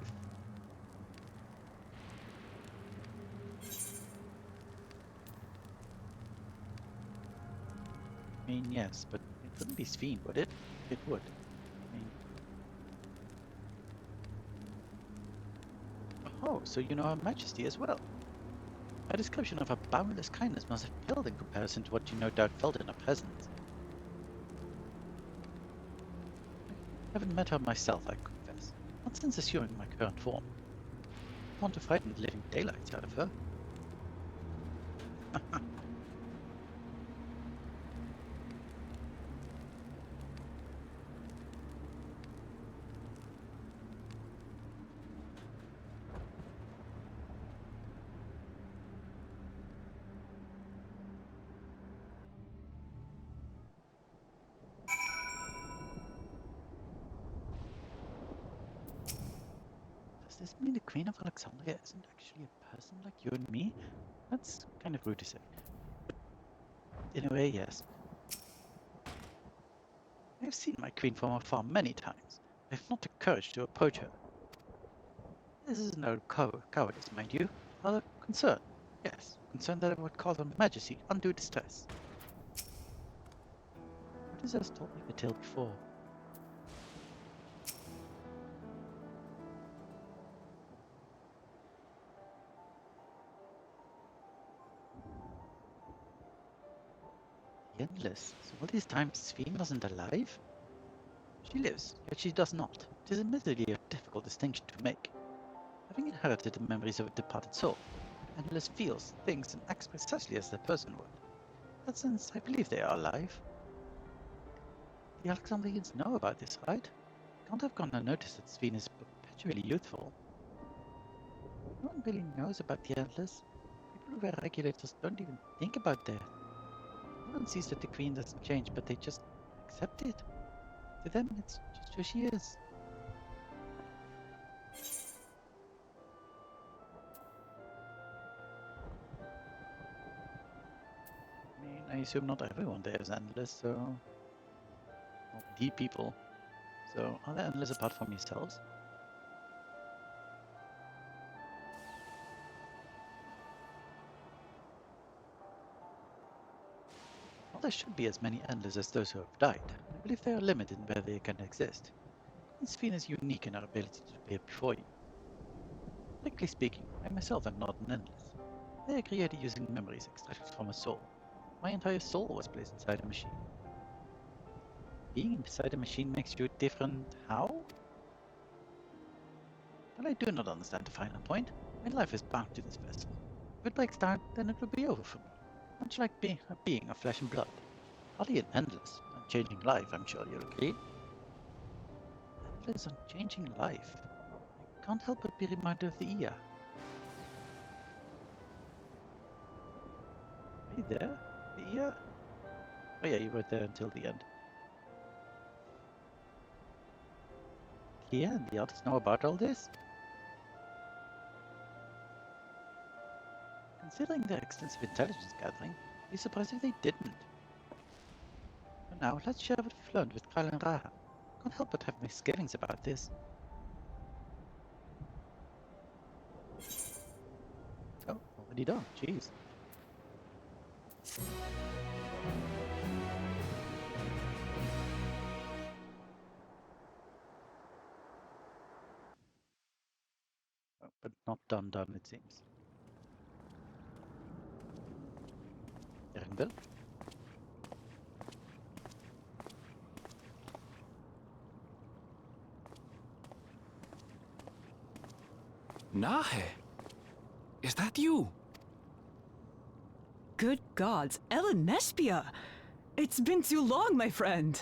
I mean, yes, but it wouldn't be Sphene, would it? It would. I mean... Oh, so you know Her Majesty as well. My description of her boundless kindness must have paled in comparison to what you no doubt felt in her presence. I haven't met her myself, I confess. Not since assuming my current form. I want to frighten the living daylights out of her. Does this mean the Queen of Alexandria isn't actually a person like you and me? That's kind of rude to say. But in a way, yes. I've seen my queen from afar many times. I have not the courage to approach her. This is no cowardice, mind you. Rather concern. Yes, concern that I would cause Her Majesty undue distress. What has told me the tale before? Endless. So all these times Sphene wasn't alive? She lives, yet she does not. It is admittedly a difficult distinction to make. Having inherited the memories of a departed soul, Endless feels, thinks, and acts precisely as the person would. In that sense, I believe they are alive. The Alexandrians know about this, right? Can't have gone unnoticed that Sphene is perpetually youthful. No one really knows about the Endless. Everywhere regulators don't even think about that. No one sees that the Queen doesn't change, but they just accept it. To them, it's just who she is. I mean, I assume not everyone there is endless, so... Not the people. So, are there endless apart from yourselves? Well, there should be as many endless as those who have died. I believe they are limited in where they can exist. Sphere is unique in our ability to appear before you. Strictly speaking, I myself am not an endless. They are created using memories extracted from a soul. My entire soul was placed inside a machine. Being inside a machine makes you different how? Well, I do not understand the final point. My life is bound to this vessel. If it breaks down, then it will be over for me. Much like being a being of flesh and blood. Hardly an endless, unchanging life, I'm sure you'll agree. Endless, unchanging life. I can't help but be reminded of the Ia. Are you there? The Ia? Oh yeah, you were there until the end. Kia and the others know about all this? Considering their extensive intelligence gathering, I'd be surprised if they didn't. For now, let's share what we've learned with Kyle and Raha. Can't help but have misgivings about this. Oh, already done. Jeez. Oh, but not done, it seems. Erendel? Nahe, is that you? Good gods, Ellen Nespia! It's been too long, my friend!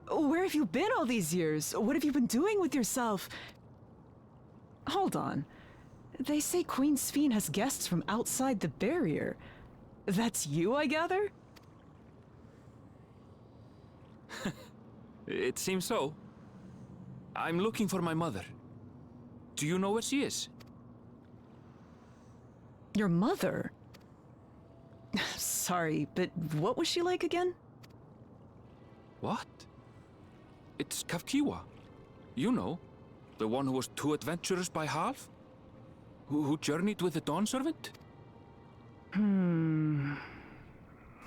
Where have you been all these years? What have you been doing with yourself? Hold on. They say Queen Sphene has guests from outside the barrier. That's you, I gather? It seems so. I'm looking for my mother. Do you know where she is? Your mother? Sorry, but what was she like again? What? It's Kafkiwa. You know, the one who was too adventurous by half? Who journeyed with the Dawn Servant?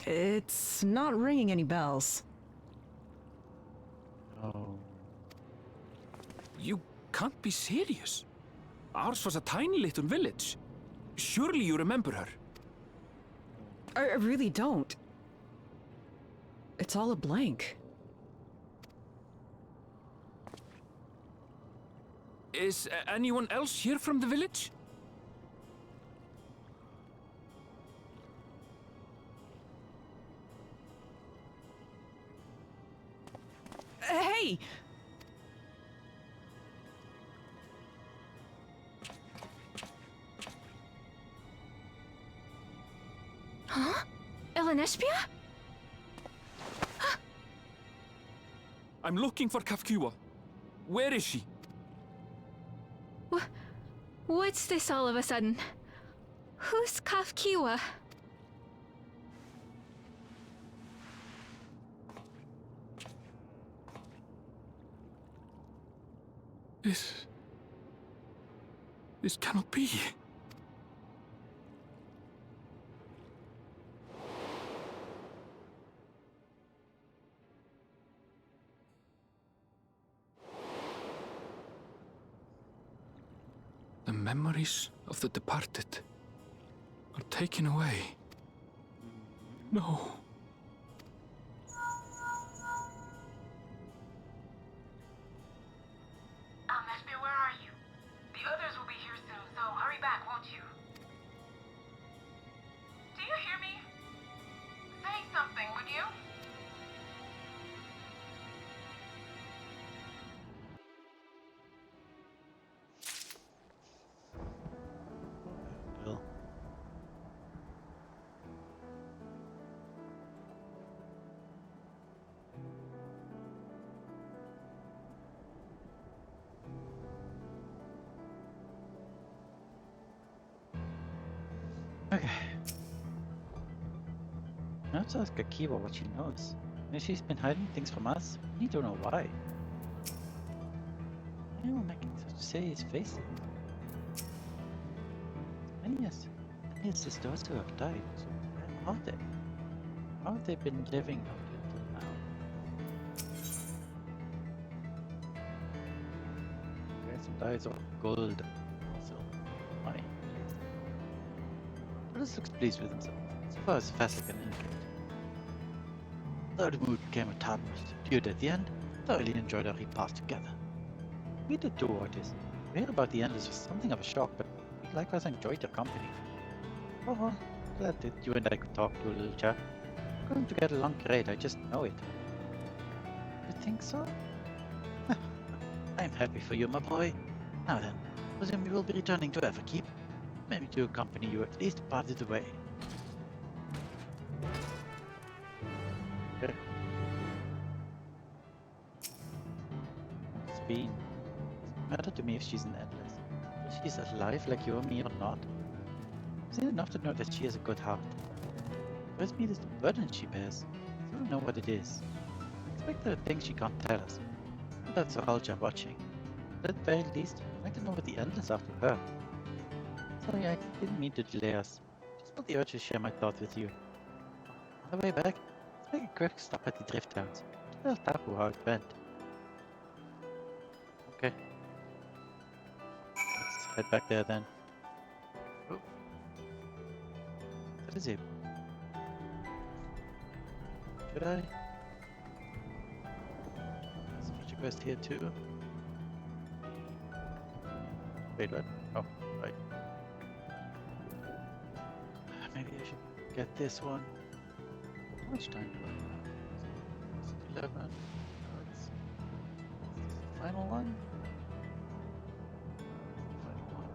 It's not ringing any bells. Oh. You can't be serious. Ours was a tiny little village. Surely you remember her. I really don't. It's all a blank. Is anyone else here from the village? Hey! Huh? Ellen Nespia? I'm looking for Kafkiwa. Where is she? What's this all of a sudden? Who's Kafkiwa? This cannot be. The memories of the departed are taken away. No. Nespia, where are you? The others will be here soon, so hurry back, won't you? Do you hear me? Say something, would you? Well, Okay. Now let's ask Akiva what she knows. If she's been hiding things from us, we need to know why. Anyone making such serious faces? Many sisters who have died, so where are they? How have they been living up until now? There's some dies of gold, also money. Otis looks pleased with himself, so far as fast as I can indicate. Though the mood became a tad subdued at the end, I thoroughly enjoyed our repast together. We did too, Otis. To hear about the Endless was something of a shock, but we likewise enjoyed your company. Oh well, glad that you and I could talk to a little chat. We're going to get along great, I just know it. You think so? I'm happy for you, my boy. Now then, presume you will be returning to Everkeep. Maybe to accompany you at least part of the way. Okay. Speen. Doesn't matter to me if she's an Endless. If she's alive like you or me or not. I've seen enough to know that she has a good heart. What me is the burden she bears. I don't know what it is. I expect there are things she can't tell us. And that's our job watching. But at the very least, I'd like to know what the Endless are to her. Sorry, I didn't mean to delay us. Just felt the urge to share my thoughts with you. On the way back, let's make a quick stop at the Drift Towns. Tell Taku how it went. Okay. Let's head back there then. Oh. That is it. Should I? There's a future quest here too. Wait, what? Oh, right. Maybe I should get this one. How much time do I have? Is it 11? No, it's the final one? Final one.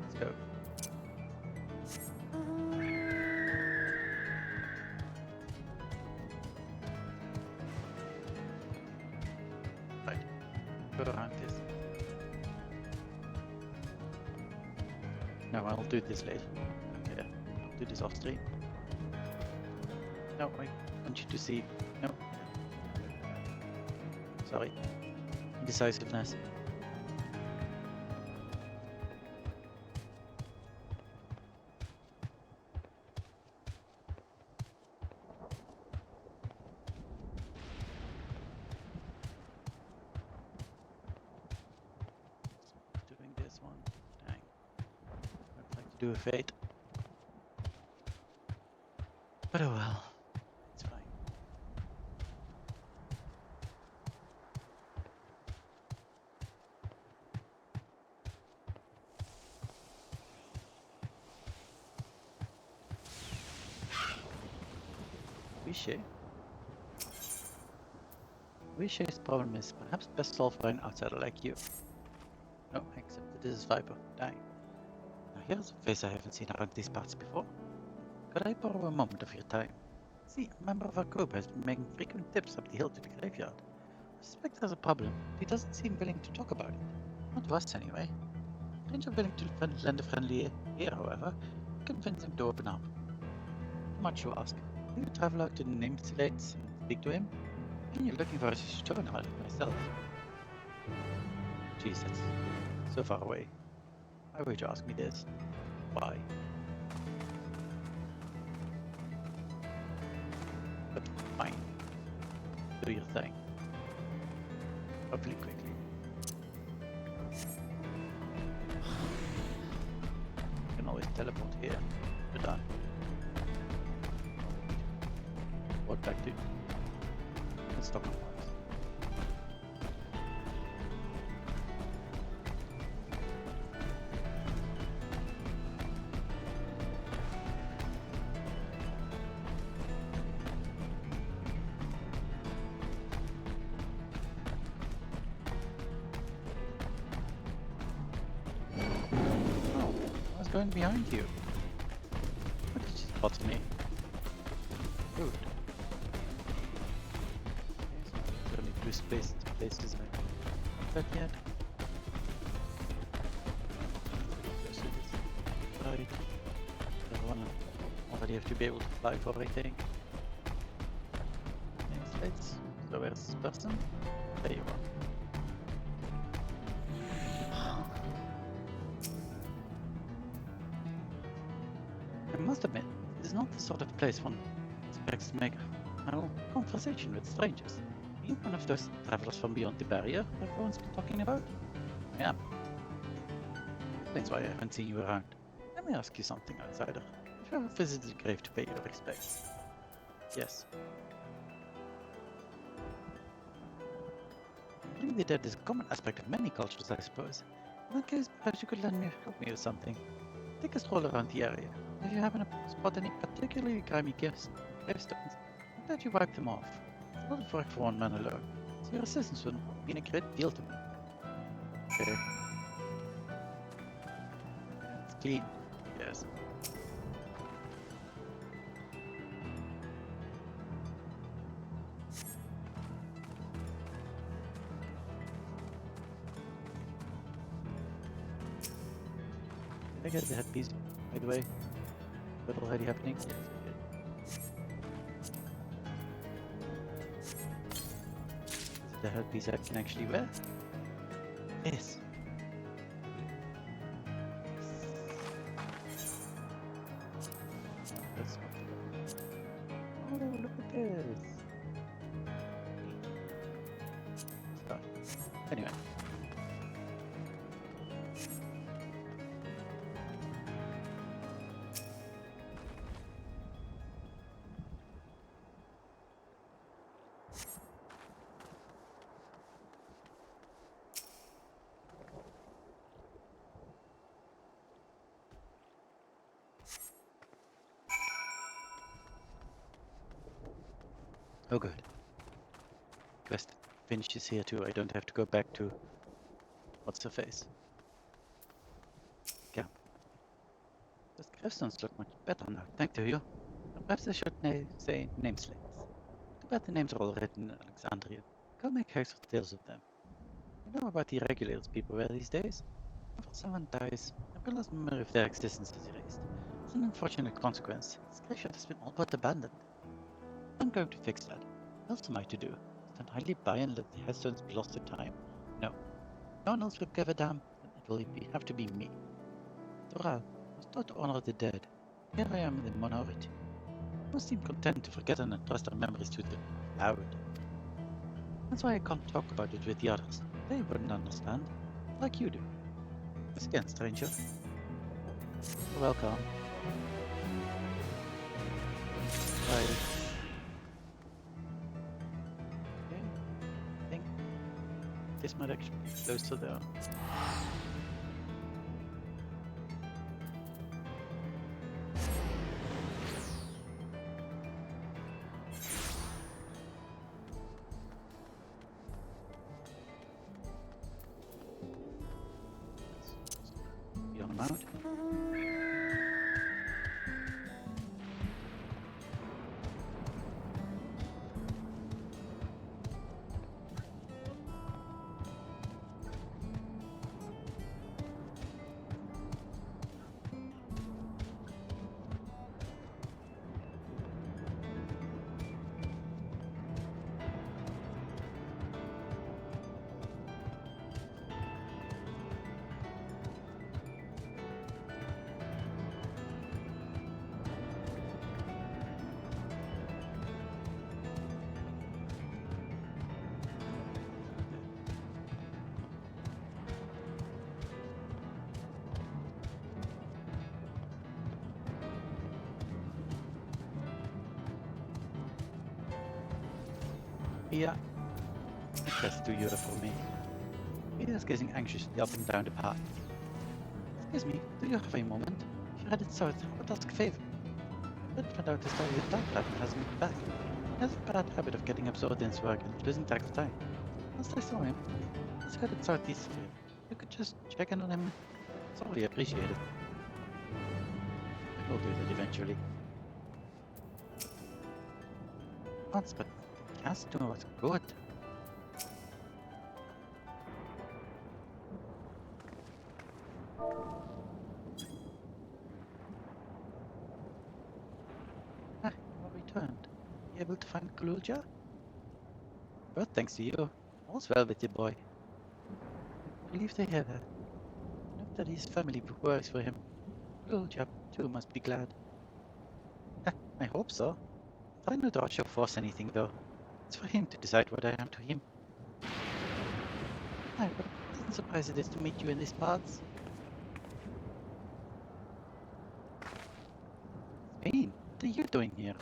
Let's go. Right. Go around this. No, I'll do this later. Yeah, I'll do this off stream. No, I want you to see. No. Sorry. Indecisiveness. Doing this one. Dang. I'd like to do a fate. But oh well. It's fine. Wishe's problem is perhaps best solved by an outsider like you. No, except that this is Viper. Dang. Now here's a face I haven't seen around these parts before. Could I borrow a moment of your time? See, a member of our group has been making frequent trips up the hill to the graveyard. I suspect there's a problem, but he doesn't seem willing to talk about it. Not to us, anyway. Ranger willing to lend a friendly ear, however, convince him to open up. Much you ask. Will you travel out to the named slates and speak to him? And you're looking for a stone like myself. Jeez, that's so far away. Why would you ask me this? Why? But fine. Do your thing. Hopefully quickly. You can always teleport here. You're done. What back to? Let's talk about this. Oh, I was going behind you. What did you spot me? Good. Places I not that yet. Right. Everyone already have to be able to fly for everything. Nameplates. So where's this person? There you are. I must admit, it is not the sort of place one expects to make conversation with strangers. Are you one of those travelers from beyond the barrier everyone's been talking about? I am. That's why I haven't seen you around. Let me ask you something, outsider. Have you ever visited the grave to pay your respects? Yes. Believing the dead is a common aspect of many cultures, I suppose. In that case, perhaps you could help me with something. Take a stroll around the area. If you happen to spot any particularly grimy gravestones, I'm glad you wipe them off. It's a lot of work for one man alone, so your assistance would mean a great deal to me. Okay. It's clean. Yes. Did I get the headpiece, by the way? Is that already happening? Yes, is it the headpiece I can actually wear? Yes. That's not good. Oh, look at this. Stuff. Anyway. Oh good. Quest finishes here too. I don't have to go back to what's her face. Camp. Those gravestones look much better now, thanks to you. Perhaps I should say name slates. Too bad the names are all written in Alexandrian. Go make heads or tails of them. You know about the regulators people wear these days? Whenever someone dies, a realize memory of their existence is erased. It's an unfortunate consequence. This graveyard has been all but abandoned. I'm going to fix that. What else am I to do? Stand idly by and let the headstones be lost to time? No. No one else will give a damn, then it will have to be me. Doral, I was taught to honor the dead. Here I am in the minority. Most seem content to forget and entrust their memories to the cloud. That's why I can't talk about it with the others. They wouldn't understand, like you do. Once again, stranger. You're welcome. Bye. Okay, I think this might actually be close to there. Beyond the mount. Yeah, that's too euro for me. He is gazing anxiously up and down the path. Excuse me, do you have a moment? If you're headed south, I would ask a favor. I did find out this story with Dawntrail hasn't been back. He has a bad habit of getting absorbed in his work and losing track of time. Last I saw him, he was headed southeast here. You could just check in on him. It's already appreciated. I will do that eventually. Once, but cast to was good. able to find Glulja? But thanks to you, all's well with the boy. I believe they have a note that his family works for him. Glulja too must be glad. I hope so. Try not to urge or force anything though. It's for him to decide what I am to him. What a pleasant surprise it is to meet you in these parts. Spain, what are you doing here?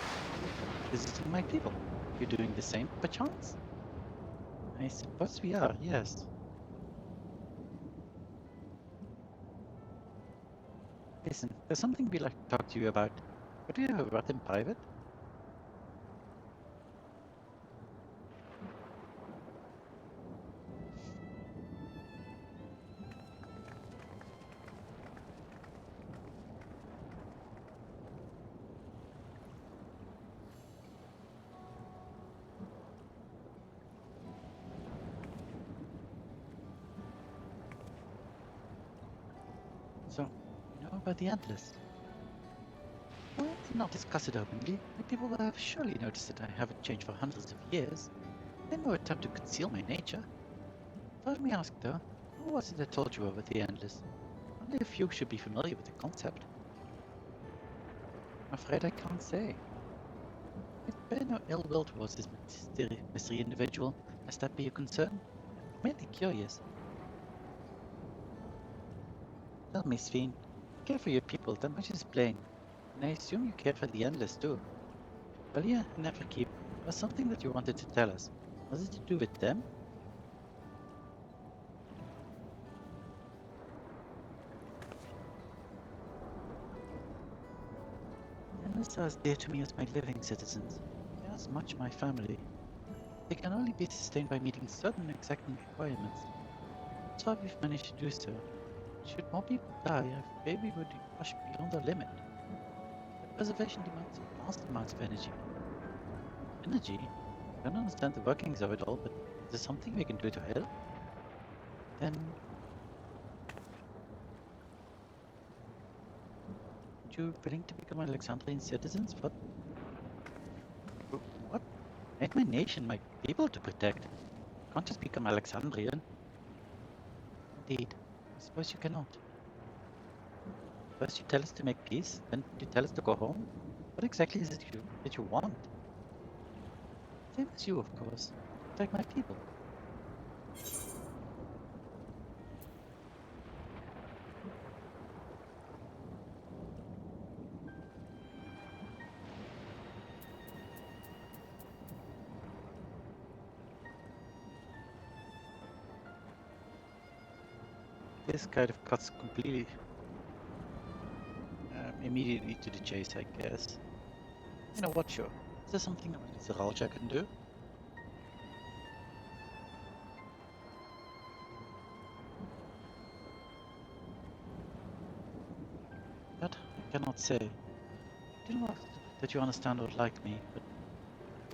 Visiting my people. You doing the same, perchance? I suppose we are, yes. Listen, there's something we'd like to talk to you about. Could we have a word in private? So, you know about the Atlas? Well, I did not discuss it openly. My people will have surely noticed that I haven't changed for hundreds of years. I made no attempt to conceal my nature. Let me ask though, who was it that told you over the Endless? Only a few should be familiar with the concept. I'm afraid I can't say. I bear no ill will towards this mystery individual, lest that be a concern. I'm merely curious. Tell me, Sphene, you care for your people, that much is plain. And I assume you care for the Endless too. Earlier in Everkeep, there was something that you wanted to tell us. Was it to do with them? The Endless are as dear to me as my living citizens. They are as much my family. They can only be sustained by meeting certain exacting requirements. That's why we've managed to do so. Should more people die, I fear we would be pushed beyond our limit. The preservation demands vast amounts of energy. Energy? I don't understand the workings of it all, but is there something we can do to help? Then... Would you willing to become Alexandrian citizens? What? What? I have my nation, my people to protect. I can't just become Alexandrian. Indeed. I suppose you cannot. First you tell us to make peace, then you tell us to go home? What exactly is it that you want? Same as you, of course. Protect my people. This kind of cuts completely immediately to the chase, I guess. You know what, sure. Is there something that Zeralja can do? That I cannot say. I do not that you understand or like me, but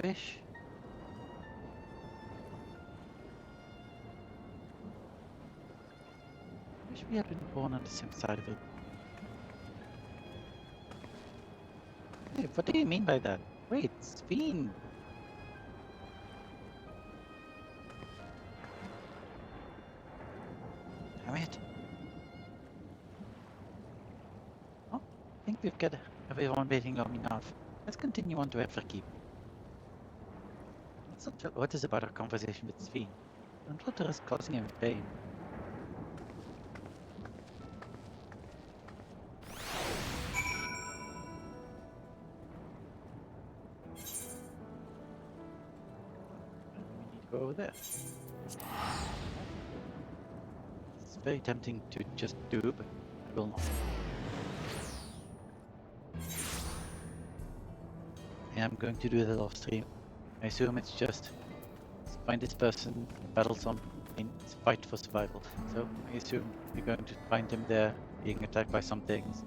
I wish... we had been born on the same side of it. Hey, what do you mean by that? Wait, Sphene! Damn it. Oh, I think we've got everyone waiting long enough. Let's continue on to Everkeep. Let's not tell Otis about our conversation with Sphene. Don't let the risk causing him pain. Over there. It's very tempting to just do, but I will not. I am going to do that off stream. I assume it's just find this person, battle some, and fight for survival. So I assume we're going to find him there, being attacked by some things,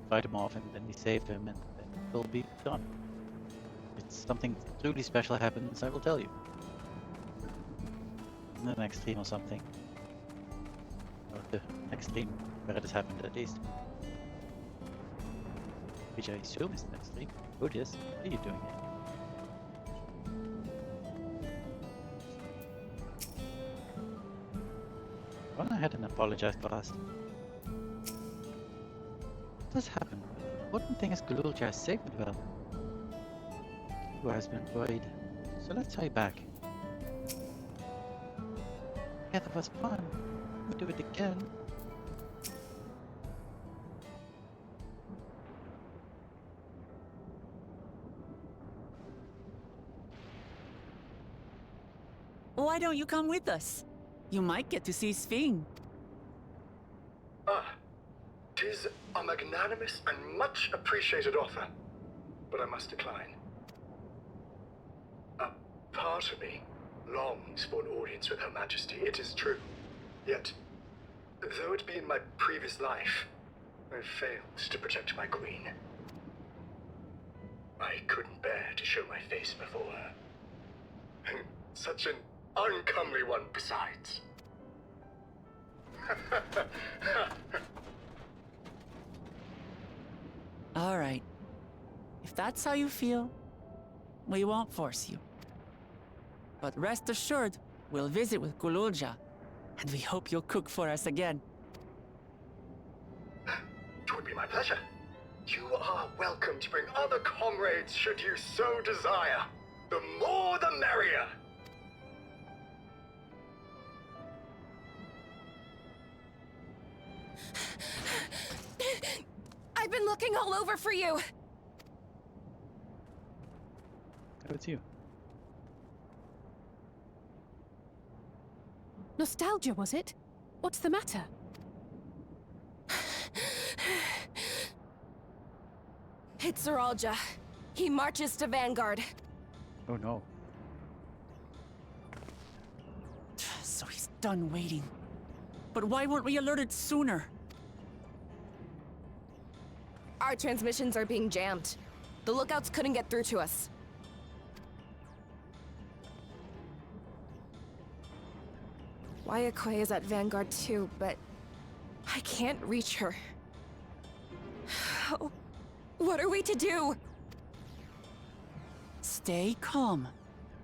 fight him off, and then we save him, and then we'll be done. If something truly special happens, I will tell you. In the next stream or something. Or the next stream where it has happened at least. Which I assume is the next stream. Who it is? What are you doing here? Go on ahead and apologize first. What does happen? Important thing is Gululja is safe and well. Who has been worried. So let's hurry back. Yeah, that was fun. We'll do it again. Why don't you come with us? You might get to see Sphene. Ah, 'tis a magnanimous and much appreciated offer, but I must decline. A part of me longs for an audience with Her Majesty, it is true. Yet, though it be in my previous life, I failed to protect my queen. I couldn't bear to show my face before her. And such an uncomely one besides. All right. If that's how you feel, we won't force you. But rest assured, we'll visit with Gululja, and we hope you'll cook for us again. It would be my pleasure. You are welcome to bring other comrades should you so desire. The more the merrier. I've been looking all over for you. Oh, it's you. Nostalgia, was it? What's the matter? It's Zoralja. He marches to Vanguard. Oh no. So he's done waiting. But why weren't we alerted sooner? Our transmissions are being jammed. The lookouts couldn't get through to us. Wayakoi is at Vanguard too, but I can't reach her. What are we to do? Stay calm.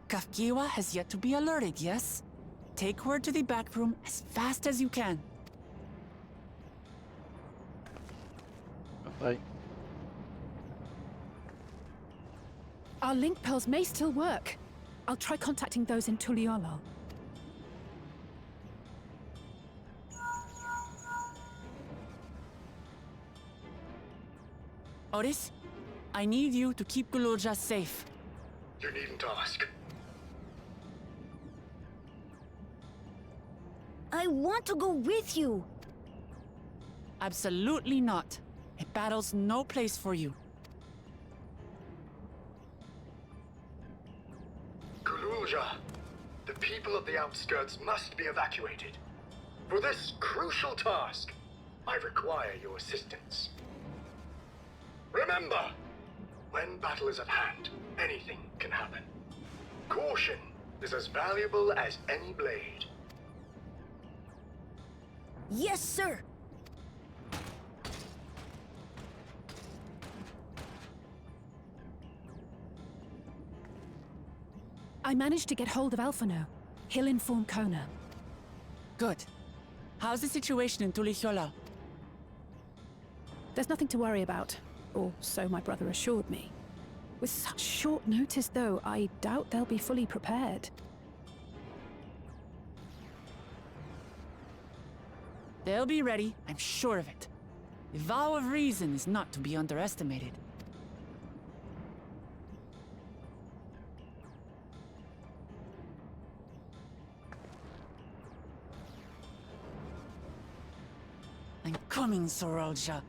Kafkiwa has yet to be alerted, yes? Take her to the back room as fast as you can. Bye. Our link pearls may still work. I'll try contacting those in 12jul. Otis, I need you to keep Gululja safe. You needn't ask. I want to go with you. Absolutely not. A battle's no place for you. Gululja, the people of the outskirts must be evacuated. For this crucial task, I require your assistance. Remember, when battle is at hand, anything can happen. Caution is as valuable as any blade. Yes, sir. I managed to get hold of Alphano. He'll inform Kona. Good. How's the situation in 12jul? There's nothing to worry about, or so my brother assured me. With such short notice, though, I doubt they'll be fully prepared. They'll be ready, I'm sure of it. The vow of reason is not to be underestimated. I'm coming, Zoralja.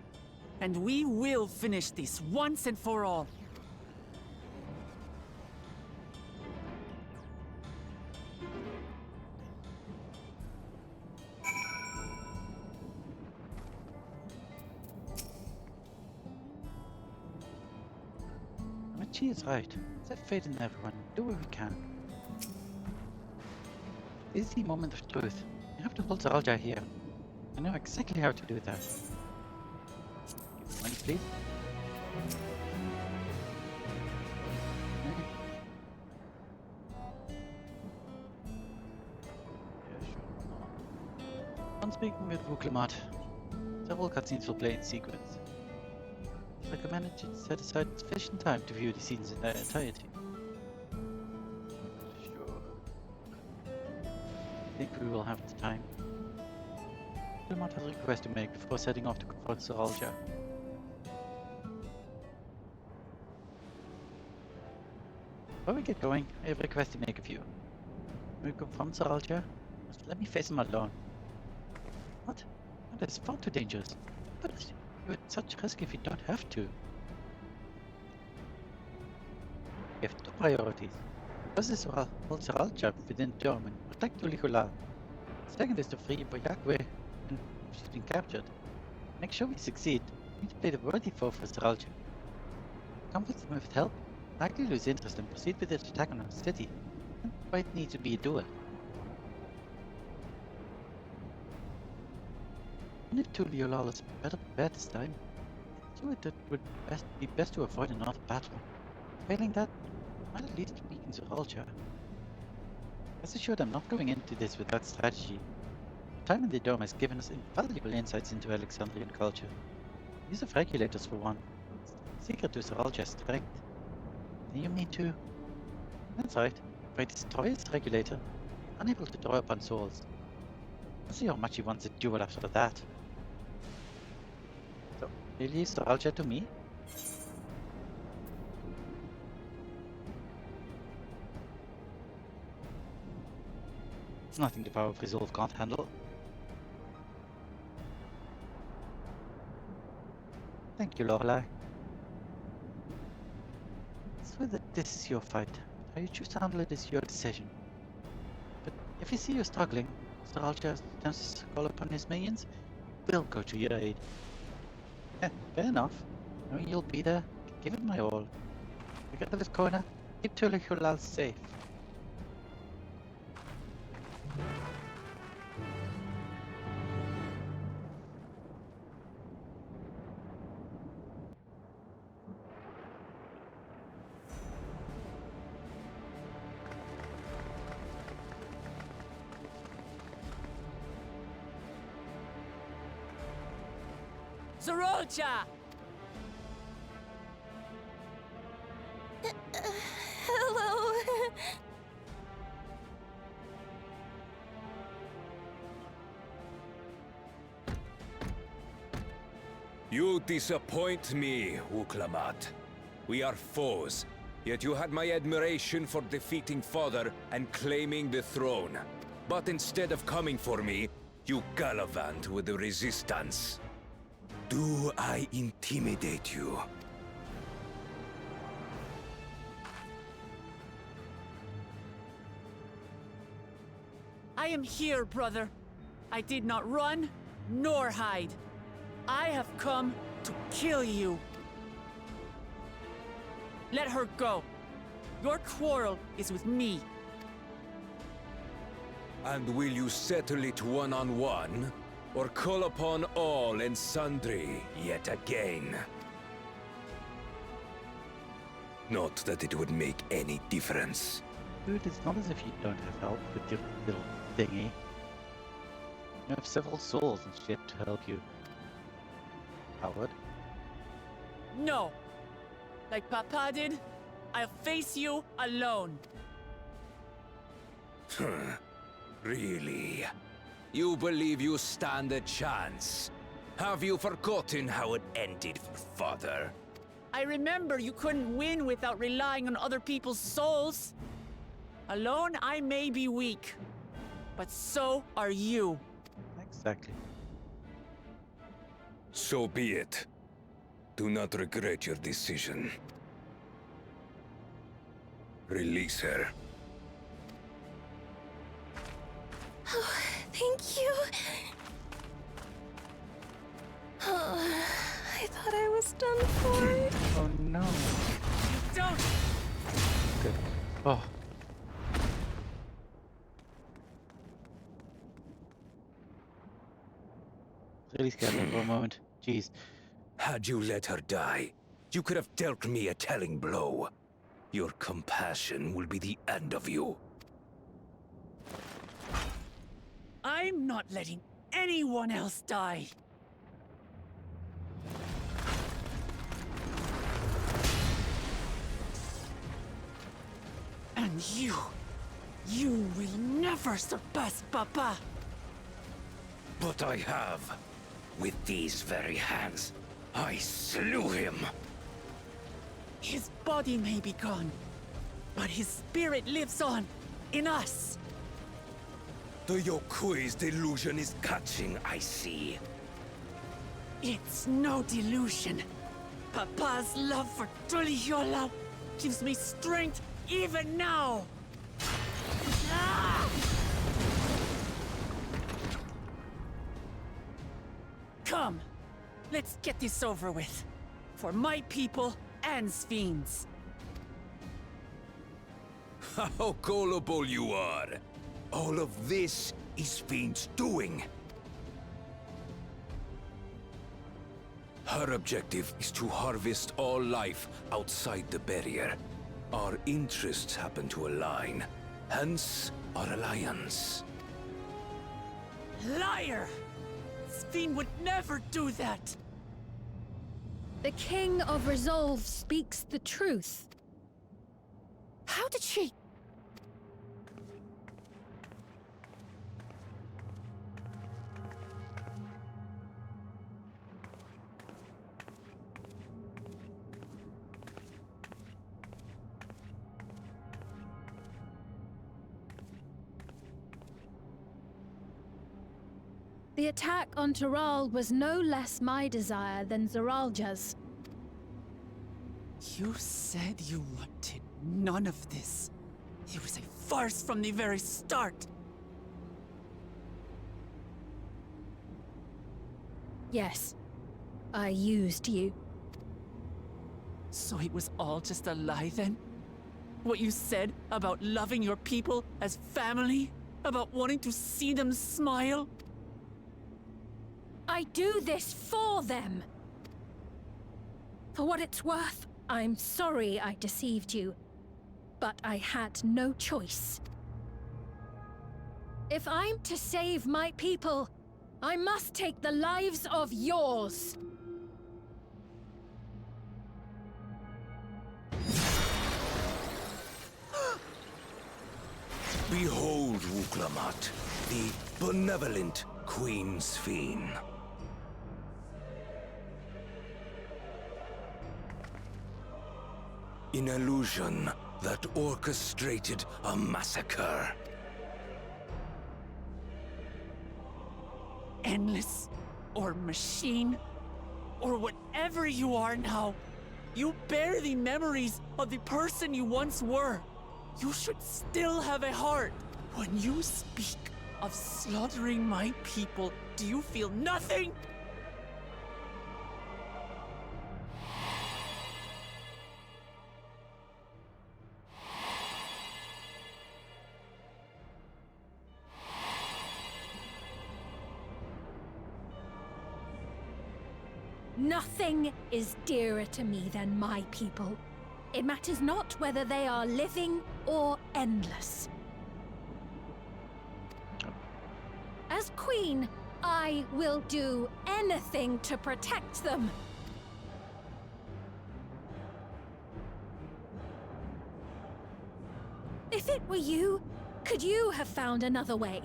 And we will finish this once and for all. She is right. Set faith in everyone. Do what we can. This is the moment of truth. You have to hold Zoralja here. I know exactly how to do that. Give me money, please. Okay. Yeah, sure. On speaking with Vuklamat, several cutscenes will play in sequence. It's recommended you set aside sufficient time to view the scenes in their entirety. Sure. I think we will have the time. Vuklamat has a request to make before setting off to confront Saralja. Before we get going, I have a request to make of you. When we confront Saralja, let me face him alone. What? That is far too dangerous. But you're at such risk if you don't have to. We have two priorities. First is to hold Saralja within Dome and protect Ulikulal. Second is to free Boyakwe, and if she's been captured. Make sure we succeed. We need to play the worthy foe for Saralja. Come with him with help. Likely lose interest and proceed with the attack on our city. And why it needs to be a duel. And if Ulikulal is better prepared this time, it would be best to avoid another battle. Failing that, might at least weaken Saralja. Rest assured I'm not going into this with that strategy. Time in the Dome has given us invaluable insights into Alexandrian culture. Use of regulators for one. It's the secret to Saralja's strength. And you mean to? That's right. If I destroy his regulator, unable to draw upon souls. I'll see how much he wants a duel after that. So, you leave Saralja to me? It's nothing the power of resolve can't handle. Thank you, Lorelei. It's true that this is your fight. How you choose to handle it is your decision. But if you see you're struggling, Saralja attempts to call upon his minions, we'll go to your aid. Fair enough. Knowing you'll be there, give it my all. Together with Kona, keep Ulikulal safe. Saralja! Hello. You disappoint me, Vuklamat. We are foes, yet you had my admiration for defeating Father and claiming the throne. But instead of coming for me, you gallivant with the resistance. Do I intimidate you? I am here, brother. I did not run, nor hide. I have come to kill you. Let her go. Your quarrel is with me. And will you settle it one-on-one? Or call upon all and sundry yet again? Not that it would make any difference. Dude, it's not as if you don't have help with your little thingy. You have several souls and shit to help you. Howard? No. Like Papa did, I'll face you alone. Really? You believe you stand a chance? Have you forgotten how it ended for Father? I remember you couldn't win without relying on other people's souls. Alone, I may be weak, but so are you. Exactly. So be it. Do not regret your decision. Release her. Oh, thank you. Oh, I thought I was done for. Oh no. You don't! Good. Oh. Really scared me for a moment. Jeez. Had you let her die, you could have dealt me a telling blow. Your compassion will be the end of you. I'm not letting anyone else die. And you will never surpass Papa. But I have. With these very hands, I slew him. His body may be gone, but his spirit lives on in us. The Yokui's delusion is catching, I see. It's no delusion. Papa's love for 12jul gives me strength even now. Ah! Come, let's get this over with. For my people and Sphinx. How gullible you are! All of this is Fiend's doing. Her objective is to harvest all life outside the barrier. Our interests happen to align, hence our alliance. Liar! Sphinx would never do that! The King of Resolve speaks the truth. How did she... The attack on Taral was no less my desire than Zeralja's. You said you wanted none of this. It was a farce from the very start. Yes, I used you. So it was all just a lie then? What you said about loving your people as family? About wanting to see them smile? I do this for them. For what it's worth, I'm sorry I deceived you, but I had no choice. If I'm to save my people, I must take the lives of yours. Behold, Wuklamat, the benevolent Queen Sphinx. An illusion that orchestrated a massacre. Endless, or machine, or whatever you are now, you bear the memories of the person you once were. You should still have a heart. When you speak of slaughtering my people, do you feel nothing? Nothing is dearer to me than my people. It matters not whether they are living or endless. As queen, I will do anything to protect them. If it were you, could you have found another way?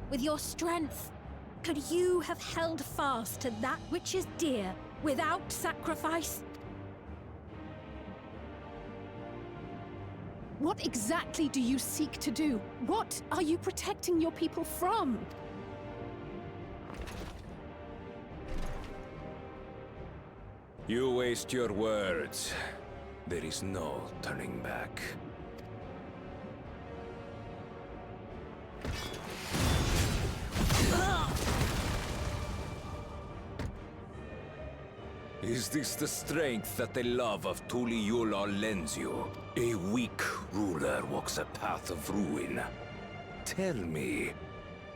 With your strength, could you have held fast to that which is dear without sacrifice? What exactly do you seek to do? What are you protecting your people from? You waste your words. There is no turning back. Is this the strength that the love of 12jul lends you? A weak ruler walks a path of ruin. Tell me,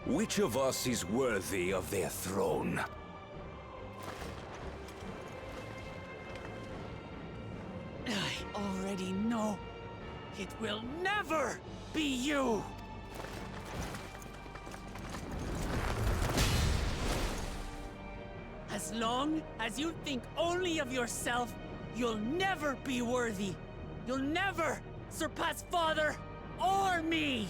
which of us is worthy of their throne? I already know. It will never be you! As long as you think only of yourself, you'll never be worthy. You'll never surpass Father or me!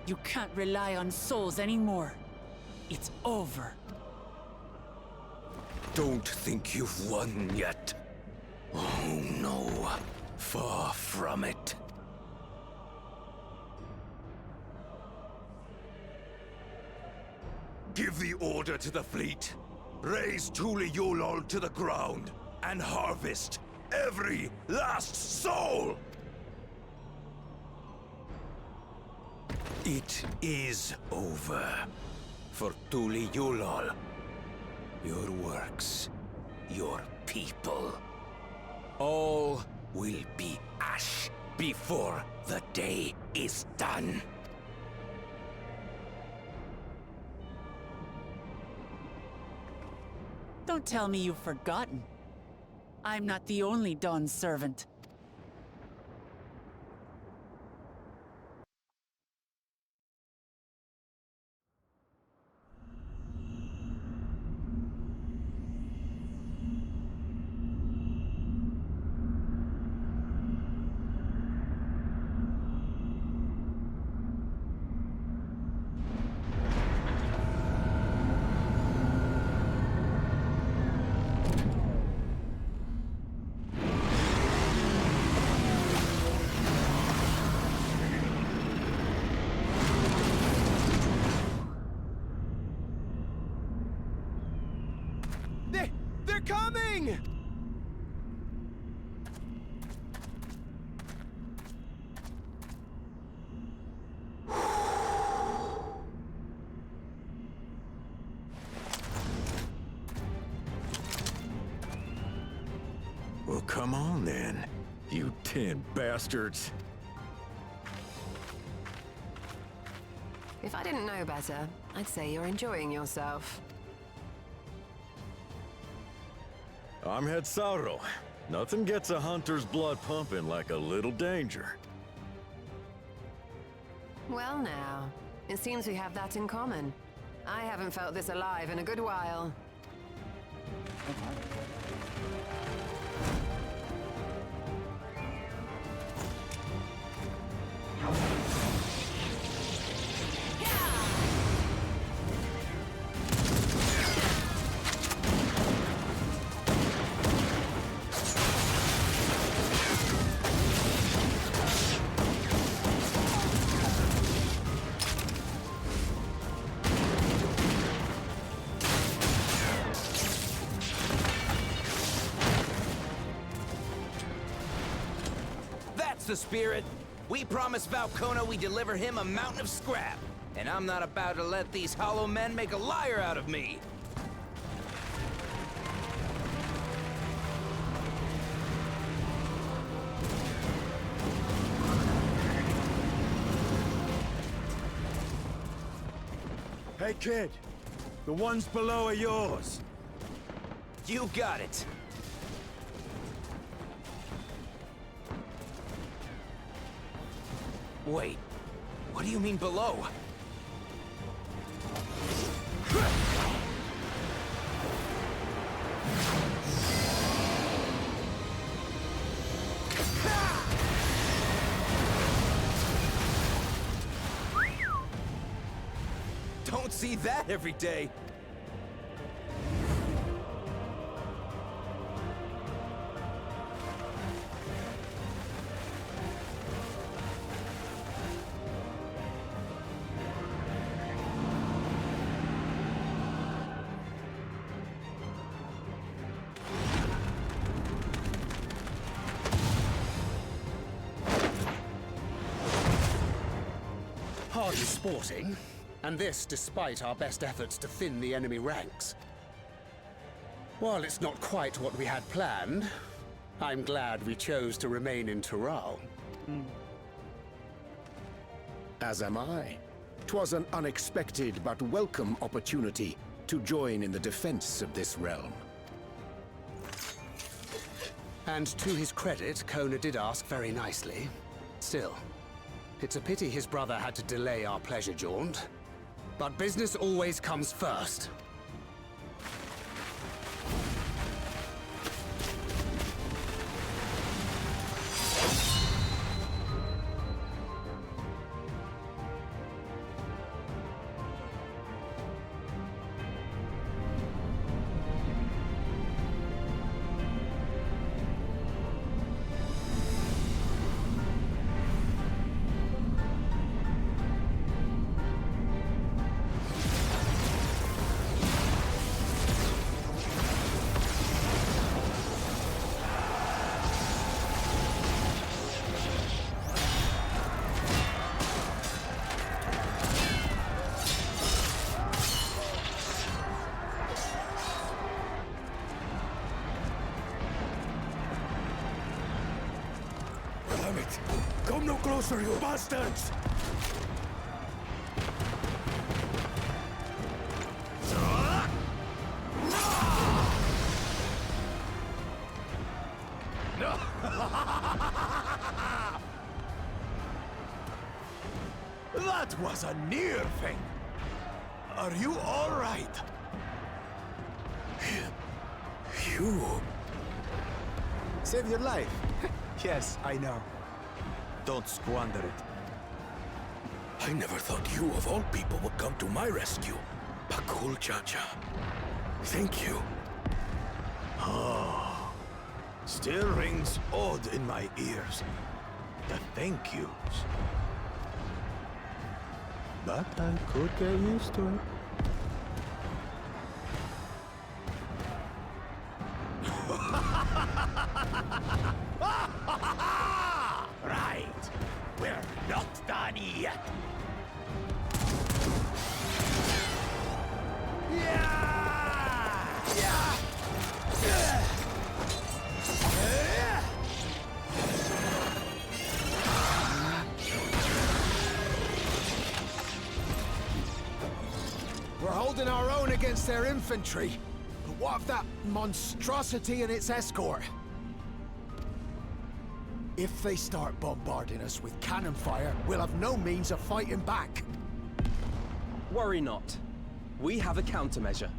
You can't rely on souls anymore. It's over. Don't think you've won yet. Oh no, far from it. Give the order to the fleet. Raise 12jul2024 to the ground and harvest every last soul! It is over for 12jul2024. Your works, your people, all will be ash before the day is done. Don't tell me you've forgotten. I'm not the only Dawn's servant. They're coming! Well, come on then, you 10 bastards. If I didn't know better, I'd say you're enjoying yourself. I'm Head Sauro. Nothing gets a hunter's blood pumping like a little danger. Well now, it seems we have that in common. I haven't felt this alive in a good while. The spirit. We promised Valkona we deliver him a mountain of scrap, and I'm not about to let these hollow men make a liar out of me. Hey kid, the ones below are yours. You got it. Wait, what do you mean below? Don't see that every day. Hardly sporting, and this despite our best efforts to thin the enemy ranks. While it's not quite what we had planned, I'm glad we chose to remain in Tural. As am I. 'Twas an unexpected but welcome opportunity to join in the defense of this realm. And to his credit, Kona did ask very nicely. Still, it's a pity his brother had to delay our pleasure jaunt. But business always comes first. Damn it! Come no closer, you bastards! That was a near thing. Are you all right? You... Save your life. Yes, I know. Don't squander it. I never thought you, of all people, would come to my rescue. Pakul Chacha. Thank you. Oh, still rings odd in my ears. The thank yous. But I could get used to it. Right. We're not done yet. We're holding our own against their infantry. But what of that monstrosity and its escort? If they start bombarding us with cannon fire, we'll have no means of fighting back. Worry not. We have a countermeasure.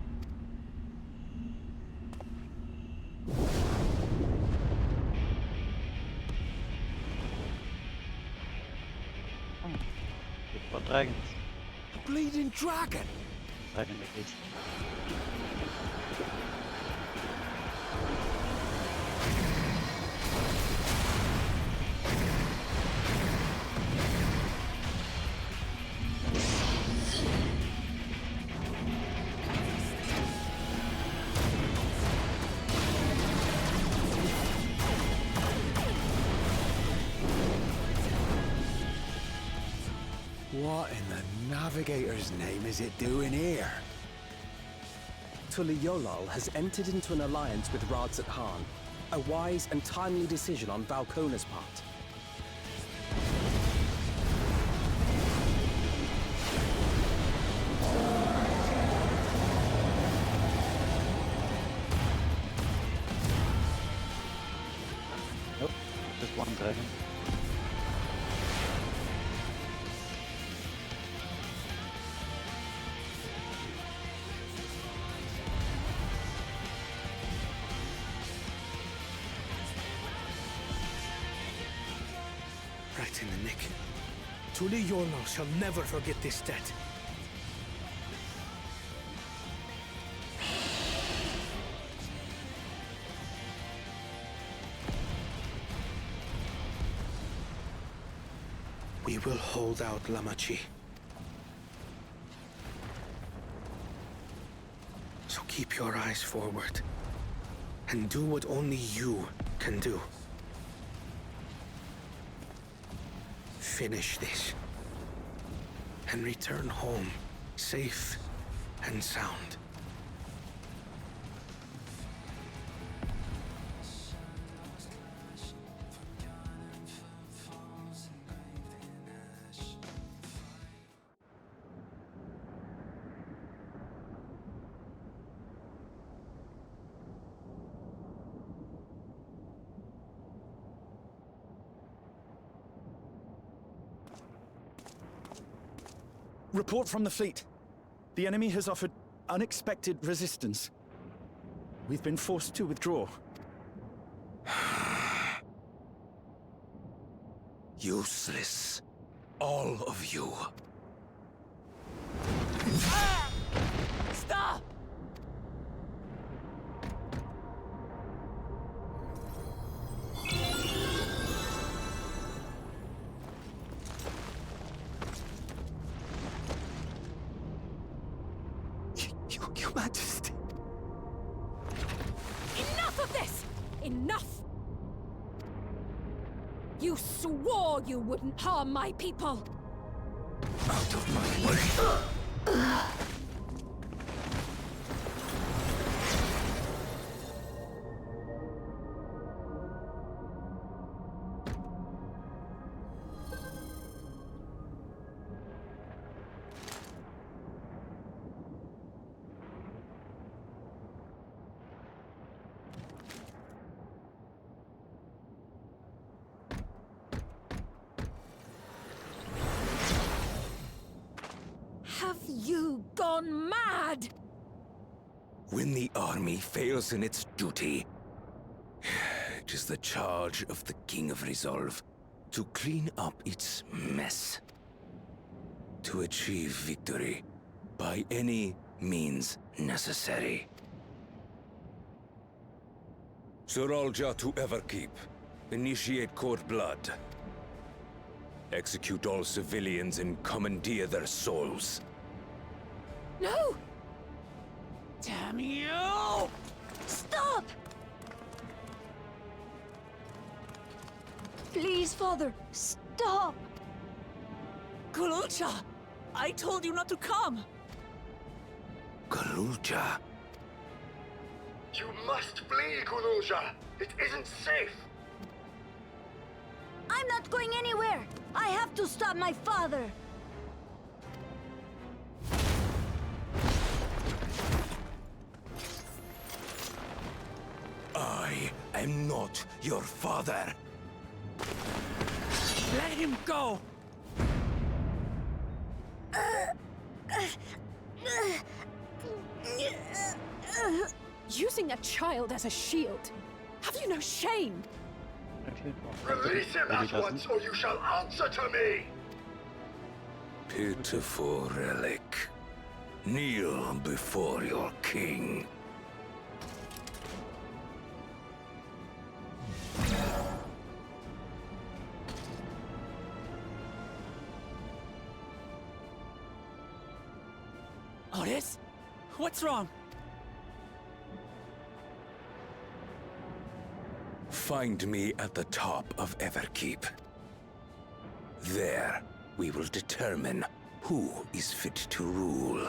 What dragons? A bleeding dragon! Dragon at least. What in the Navigator's name is it doing here? Tuliyollal has entered into an alliance with Radzat Khan. A wise and timely decision on Valkona's part. Nope, just one dragon. Right in the nick. Tuliyollal shall never forget this debt. We will hold out, Lamachi. So keep your eyes forward, and do what only you can do. Finish this, and return home, safe and sound. Report from the fleet. The enemy has offered unexpected resistance. We've been forced to withdraw. Useless. All of you. Stop! Your Majesty. Enough of this! Enough! You swore you wouldn't harm my people! Out of my way. Have you gone mad? When the army fails in its duty, it is the charge of the King of Resolve to clean up its mess. To achieve victory by any means necessary. 12jul to Everkeep. Initiate court blood. Execute all civilians and commandeer their souls. No! Damn you! Stop! Please, Father, stop! Kululcha! I told you not to come! Kululcha? You must flee, Kululcha! It isn't safe! I'm not going anywhere! I have to stop my father! I am not your father! Let him go! Using a child as a shield. Have you no shame? Release him at once, or you shall answer to me! Pitiful relic. Kneel before your king. Otis? What's wrong? Find me at the top of Everkeep. There, we will determine who is fit to rule.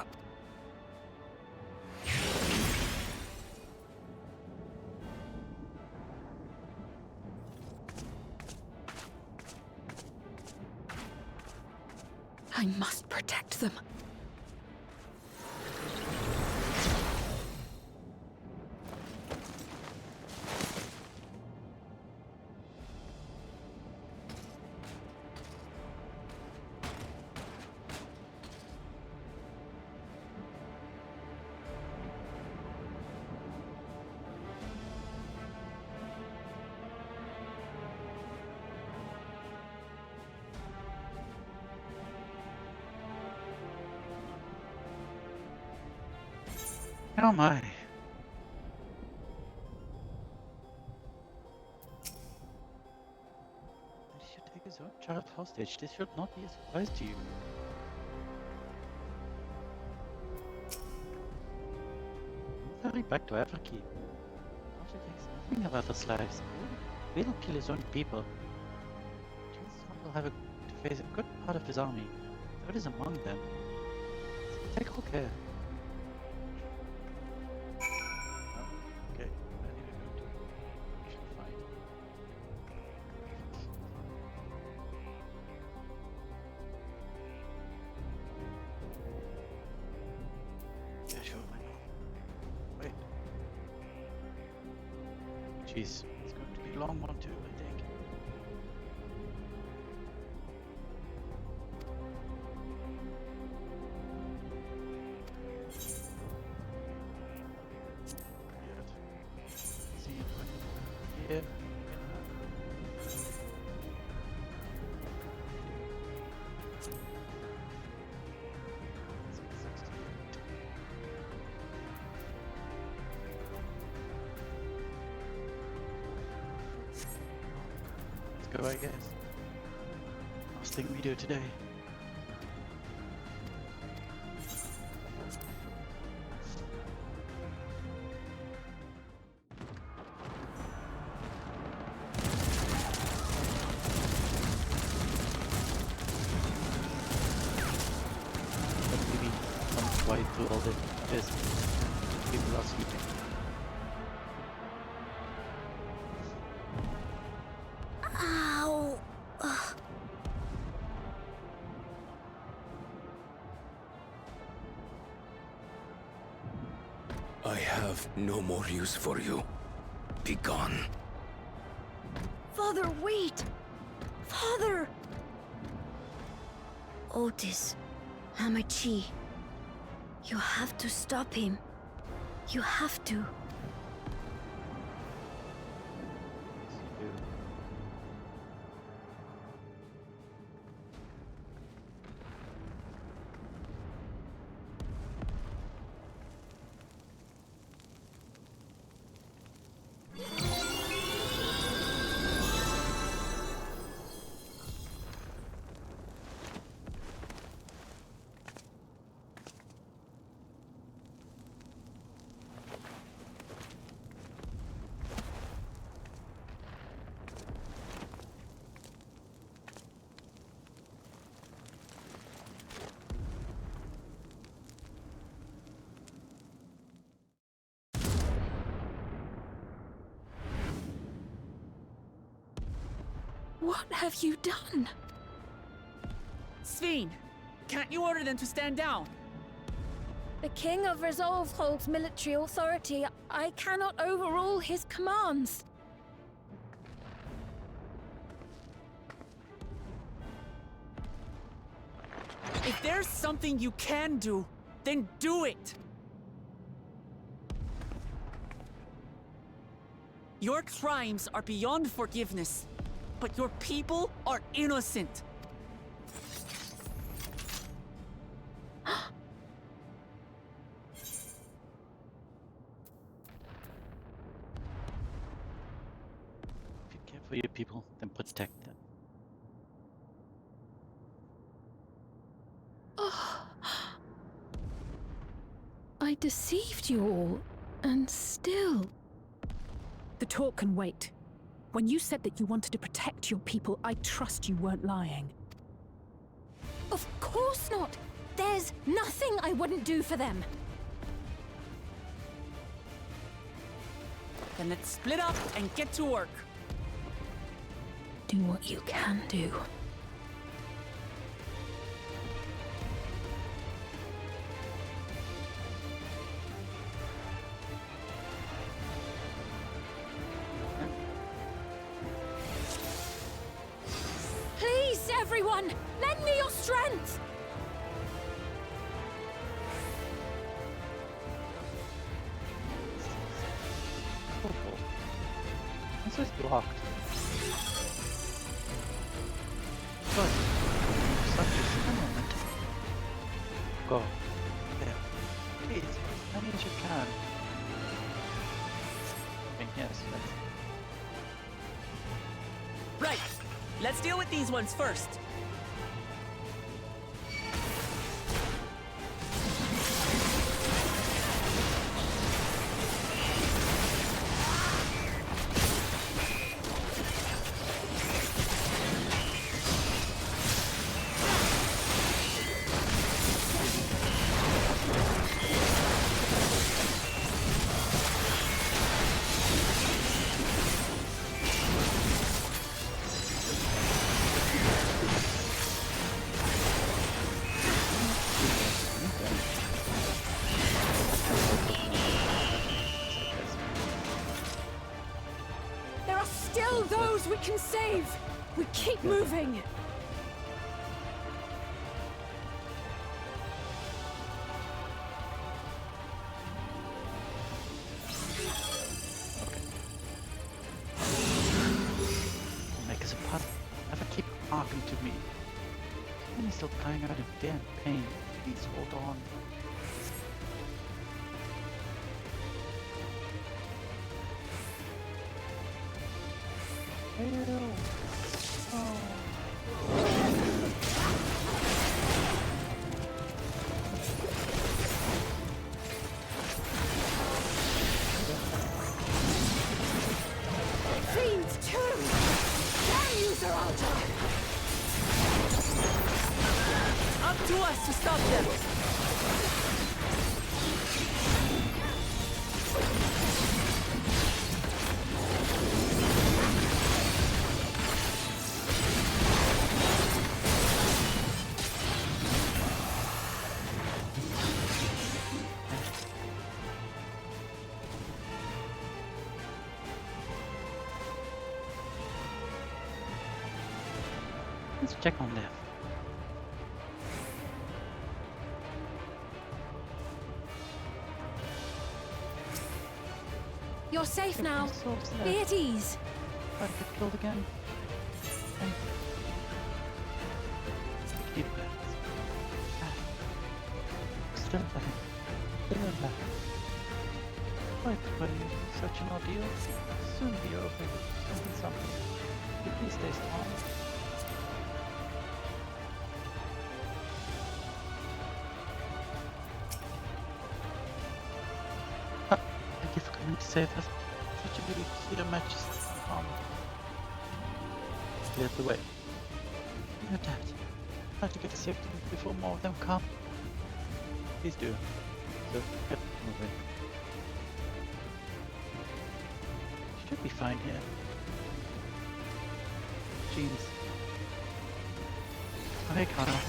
I must protect them. Oh my. He should take his own child hostage. This should not be a surprise to you. Hurry back to Everkeep. Archer thinks nothing of others' lives. We'll kill his own people. Jason will have to face a good part of his army. That is among them. So take all care. Jeez, it's going to be a long one too, I think. go, I guess. Last thing we do today. Maybe some quiet through all this. People are sleeping. Ow! Ugh. I have no more use for you. Be gone. Father, wait! Father! Otis, Hamachi, you have to stop him. You have to. What have you done? Sveen, can't you order them to stand down? The King of Resolve holds military authority. I cannot overrule his commands. If there's something you can do, then do it! Your crimes are beyond forgiveness, but your people are innocent. If you care for your people, then protect them. I deceived you all, and still... The talk can wait. When you said that you wanted to protect your people, I trust you weren't lying. Of course not! There's nothing I wouldn't do for them! Then let's split up and get to work. Do what you can do. Please, everyone! Lend me your strength! This is blocked. But such a moment. Go. There. Please, as many as you can. Okay, yes, Right, let's deal with these ones first. There are still those we can save! We keep moving! make us a puzzle. Never keep talking to me. I'm still crying out in fear and pain. Please hold on. Help. fast to stop them! Let's check on them. You're safe now. Be at ease. Try to get killed again. And keep it. Still alive. Still alive. Why buddy, such an ordeal? Soon be over. Something. Please stay strong. Thank you for coming to save us. Such a relief to see your majesty unharmed. Clear the way. Your dad. Try to get to safety before more of them come. Please do. So get moving. Should be fine here. Jeez. Oh, hey, Connor.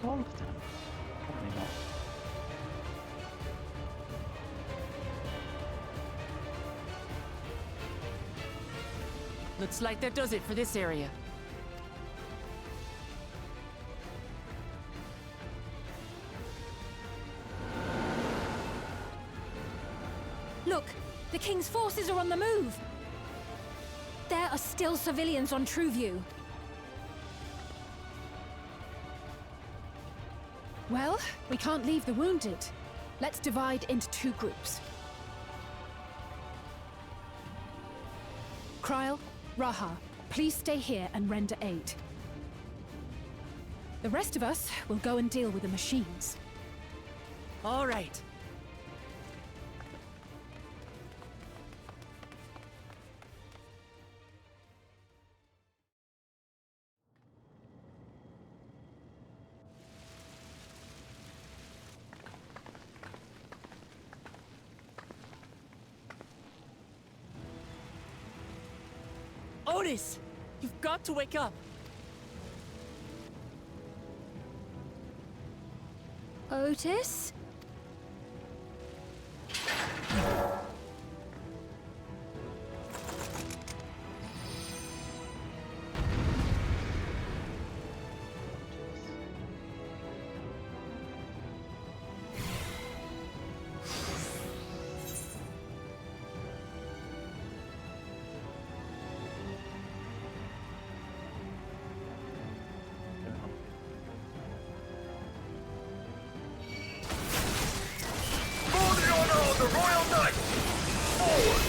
All of them? Probably not. Looks like that does it for this area. Look, the King's forces are on the move. There are still civilians on Trueview. Well, we can't leave the wounded. Let's divide into 2 groups. Kryl, Raha, please stay here and render aid. The rest of us will go and deal with the machines. All right. Otis! You've got to wake up! Otis? The Royal Knight! Forward!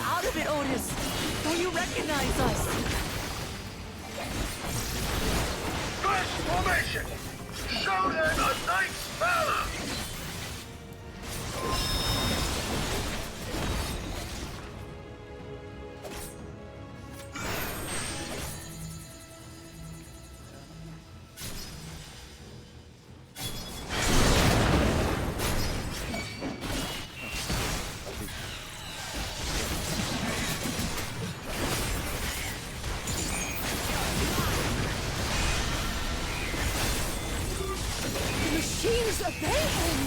Out of it, Otis! Don't you recognize us? First formation! Show them a knight's valor! Just obey him!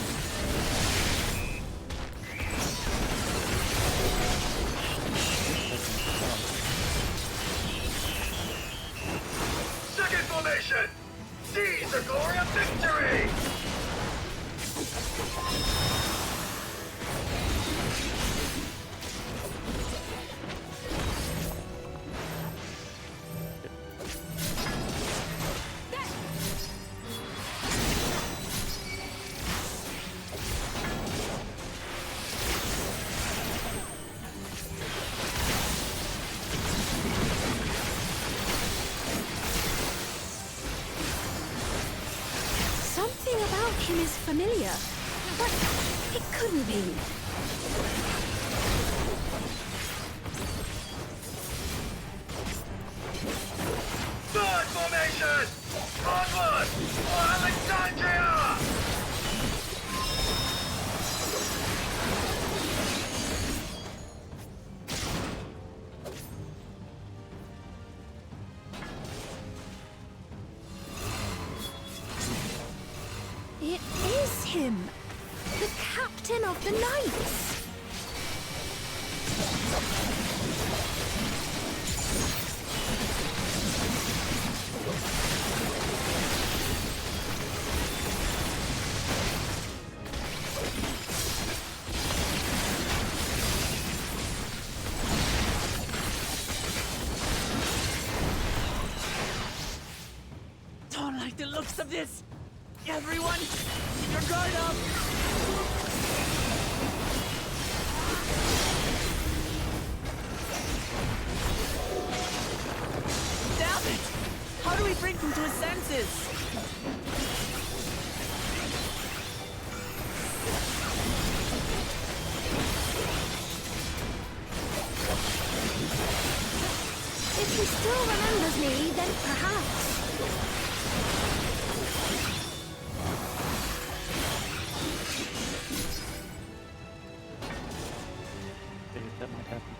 Second formation! Seize the glory of victory! Something about him is familiar, but it couldn't be. Third formation! Onward! For Alexandria! It is him! The captain of the knights! Don't like the looks of this! Everyone, keep your guard up! Damn it! How do we bring him to his senses? If he still remembers me, then perhaps. That might happen.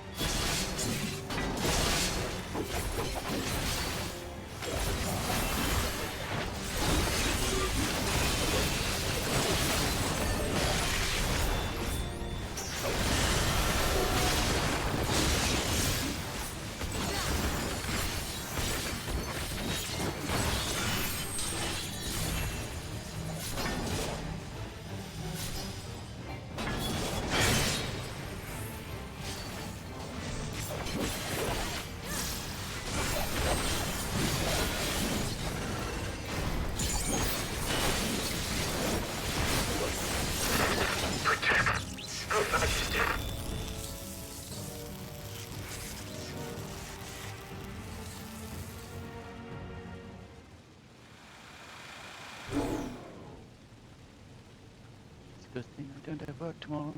Good thing I don't have work tomorrow.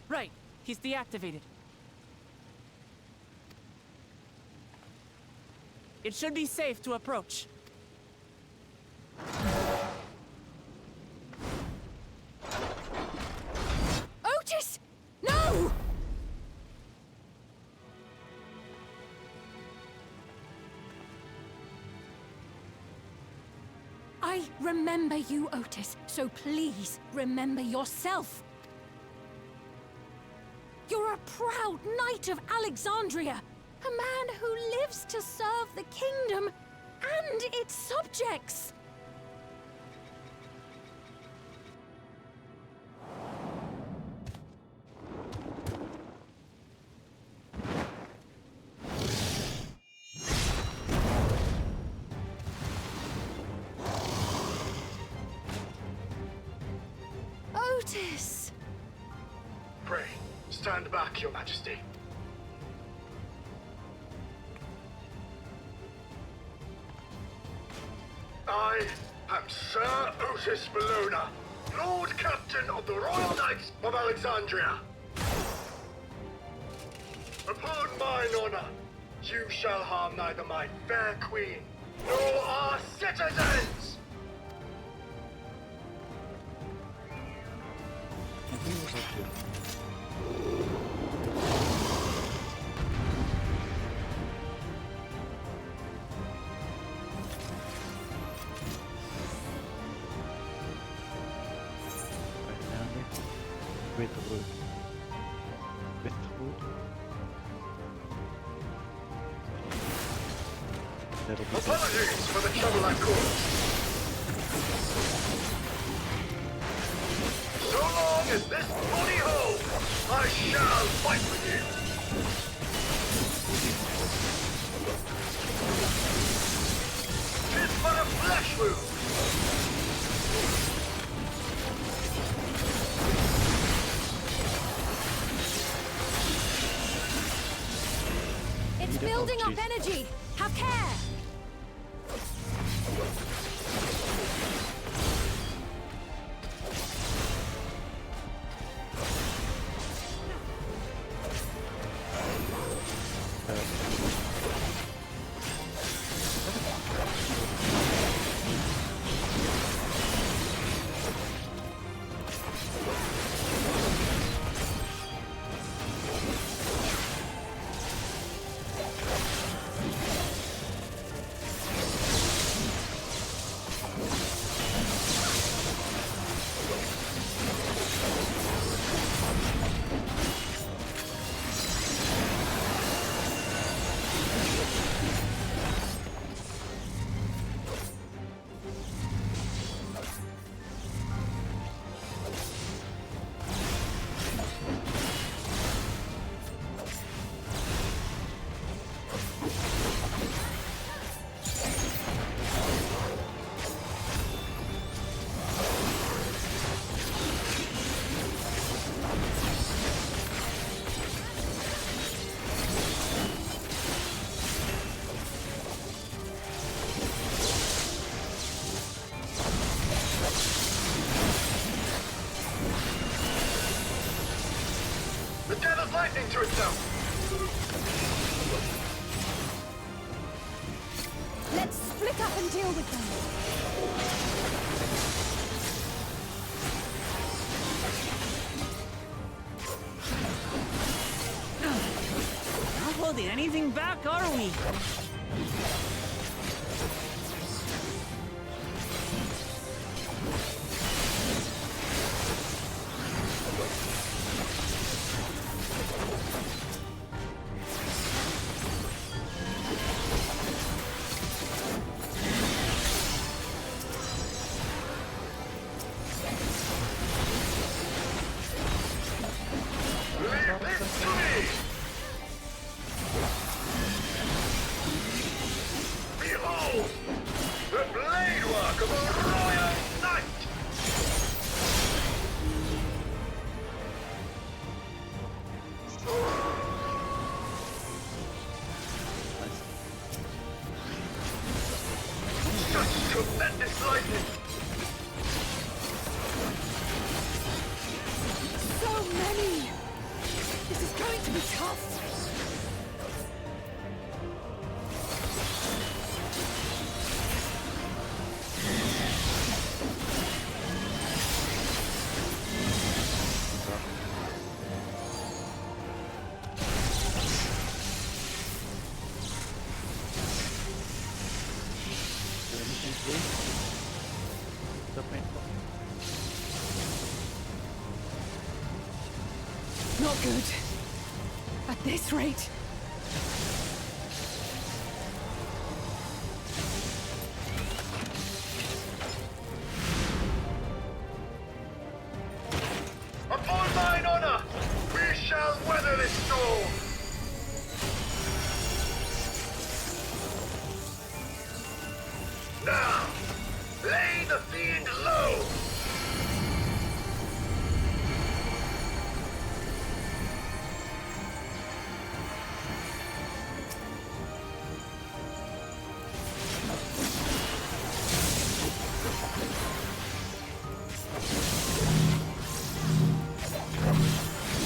Right, he's deactivated. It should be safe to approach. Otis! No! I remember you, Otis, so please remember yourself. You're a proud knight of Alexandria, a man who lives to serve the kingdom and its subjects. Otis! Pray, stand back, Your Majesty. I am Sir Otis Bologna, Lord Captain of the Royal Knights of Alexandria. Upon mine honor, you shall harm neither my fair queen nor our citizens! with wood. With wood. That'll be Apologies for the trouble I caused. So long as this body holds, I shall fight with you. Tis but a flesh wound. It's building up energy. Have care. The devil's lightning to itself. Let's split up and deal with them. Not holding anything back, are we? Behold, the blade work of a royal knight! Such tremendous lightning! So many. This is going to be tough. Not good. At this rate. Upon thine honor, we shall weather this storm! Now, lay the fiend low!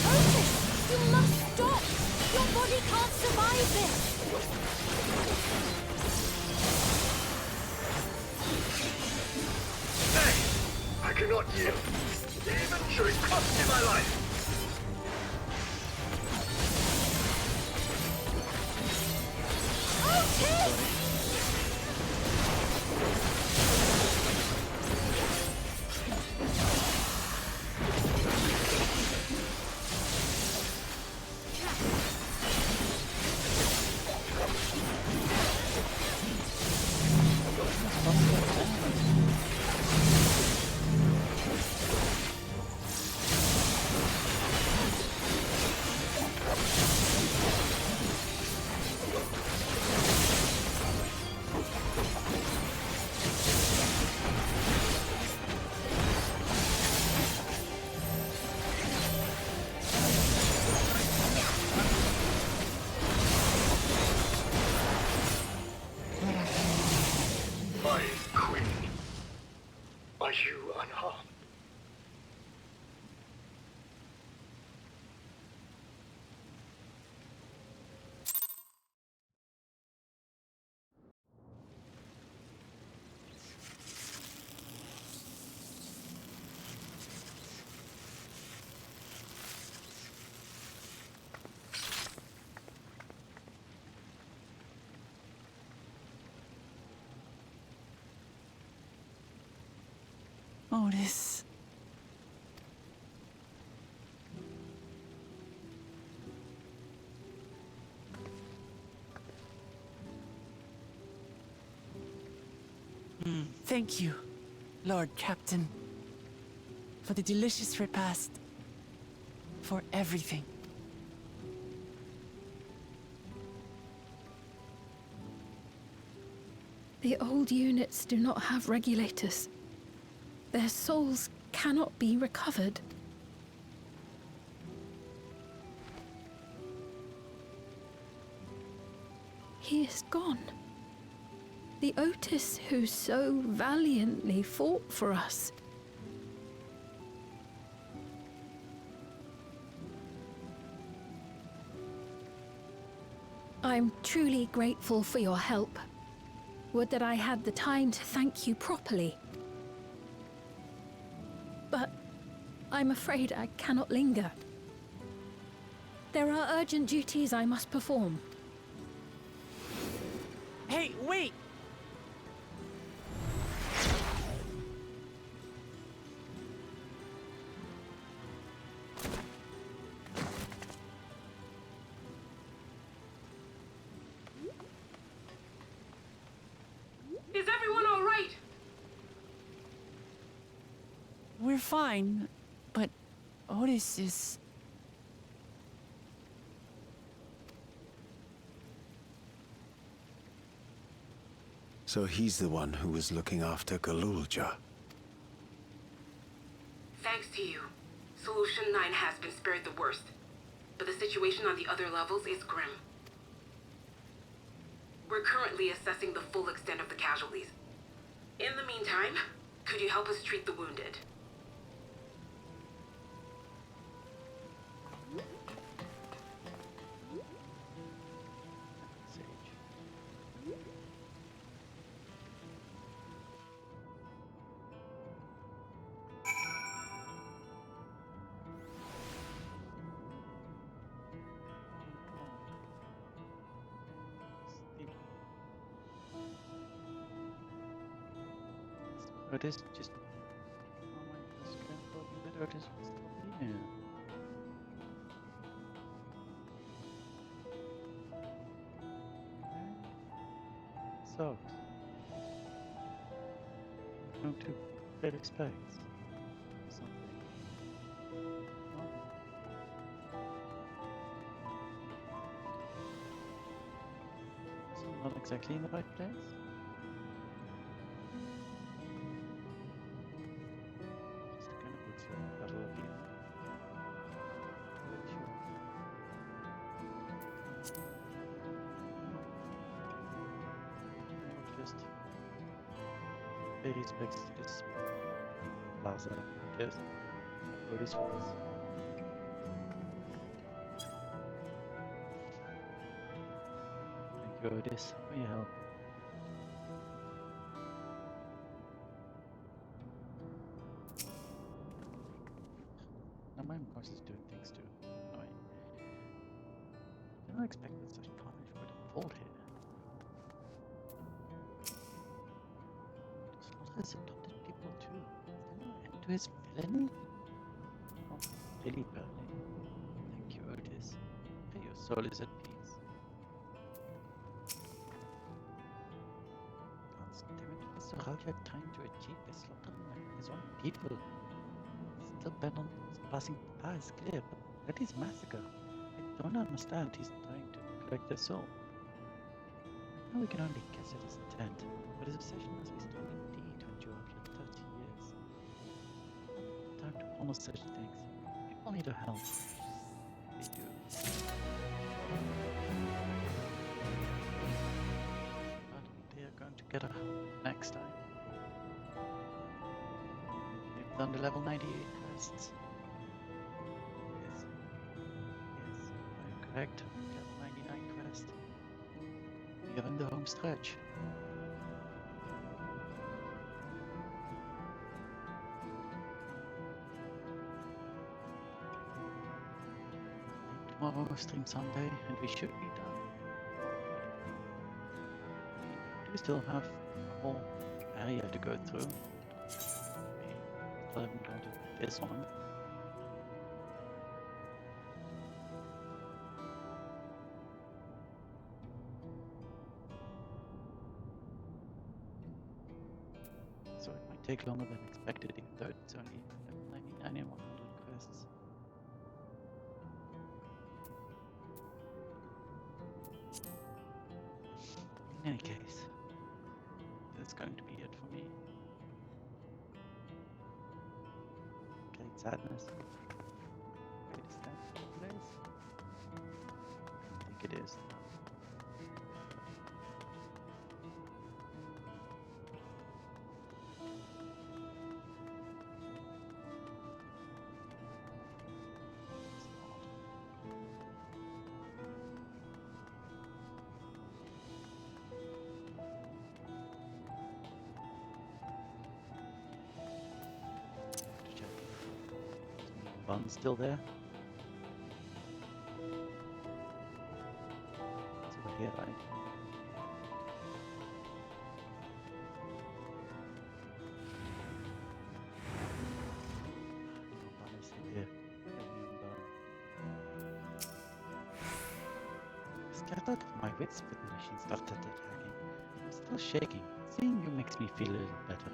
Otis, you must stop. Your body can't survive this. Nay, I cannot yield, even should it cost me my life. Otis. Thank you, Lord Captain, for the delicious repast, for everything. The old units do not have regulators. Their souls cannot be recovered. He is gone. The Otis who so valiantly fought for us. I'm truly grateful for your help. Would that I had the time to thank you properly. But I'm afraid I cannot linger. There are urgent duties I must perform. Hey, wait! Is everyone all right? We're fine, but Otis is... So he's the one who was looking after Galulja. Thanks to you, Solution 9 has been spared the worst. But the situation on the other levels is grim. We're currently assessing the full extent of the casualties. In the meantime, could you help us treat the wounded? Otis just... Oh my goodness, grandpa, that Otis was still here. So, going to pay respects. Something. Oh. So not exactly in the right place. Pay respects to this plaza, I guess. Or this place. Thank you, Otis, for your help. Now my mouse is doing things too. Annoying. I did not expect that such carnage would unfold here. Has adopted people too. Is there no end to his villainy? Oh, Lily Burley. Thank you, Otis. May your soul is at peace. Mr. Ralja trying to achieve the slaughtering of his own people. Still bent on passing by is clear, but that is massacre. I don't understand. He's trying to collect their soul. Now we can only guess at his intent, but his obsession must be strong indeed to endure after 30 years. Time to honor such things. People need our help. They do. But they are going to get our help next time. We've done the level 98 quests. Yes. Yes, I'm correct. Level 99 quest. We are in the home stretch. Tomorrow stream Sunday and we should be done. We do still have a whole area to go through. I haven't gone to this one. So it might take longer than expected, even though it's only 99 and 100 quests. In any case, that's going to be it for me. Great sadness. Greatest place? I think it is. Bun's still there. It's over here, right? No, Bun is still here. Scattered of my wits when the machine started attacking. I'm still shaking. Seeing you makes me feel a little better.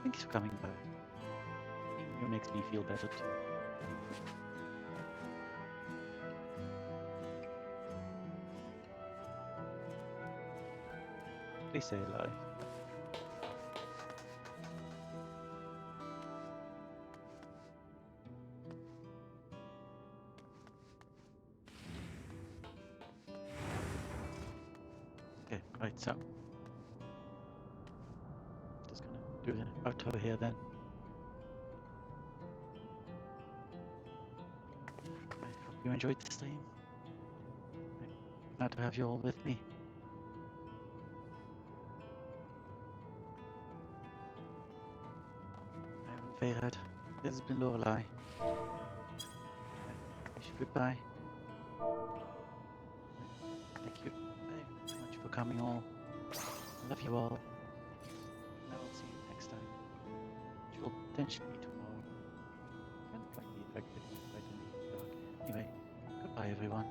Thanks for coming by. Seeing you makes me feel better too. Please say a lie. Okay, right, so just gonna do the outro here then. I hope you enjoyed the stream. I'm glad to have you all with me. I'm Fae'ret. This has been Lorelei. I wish you goodbye. Thank you very much for coming all. I love you all. And I will see you next time, which will potentially be tomorrow. Can't quite be affected by the dark. Anyway, goodbye everyone.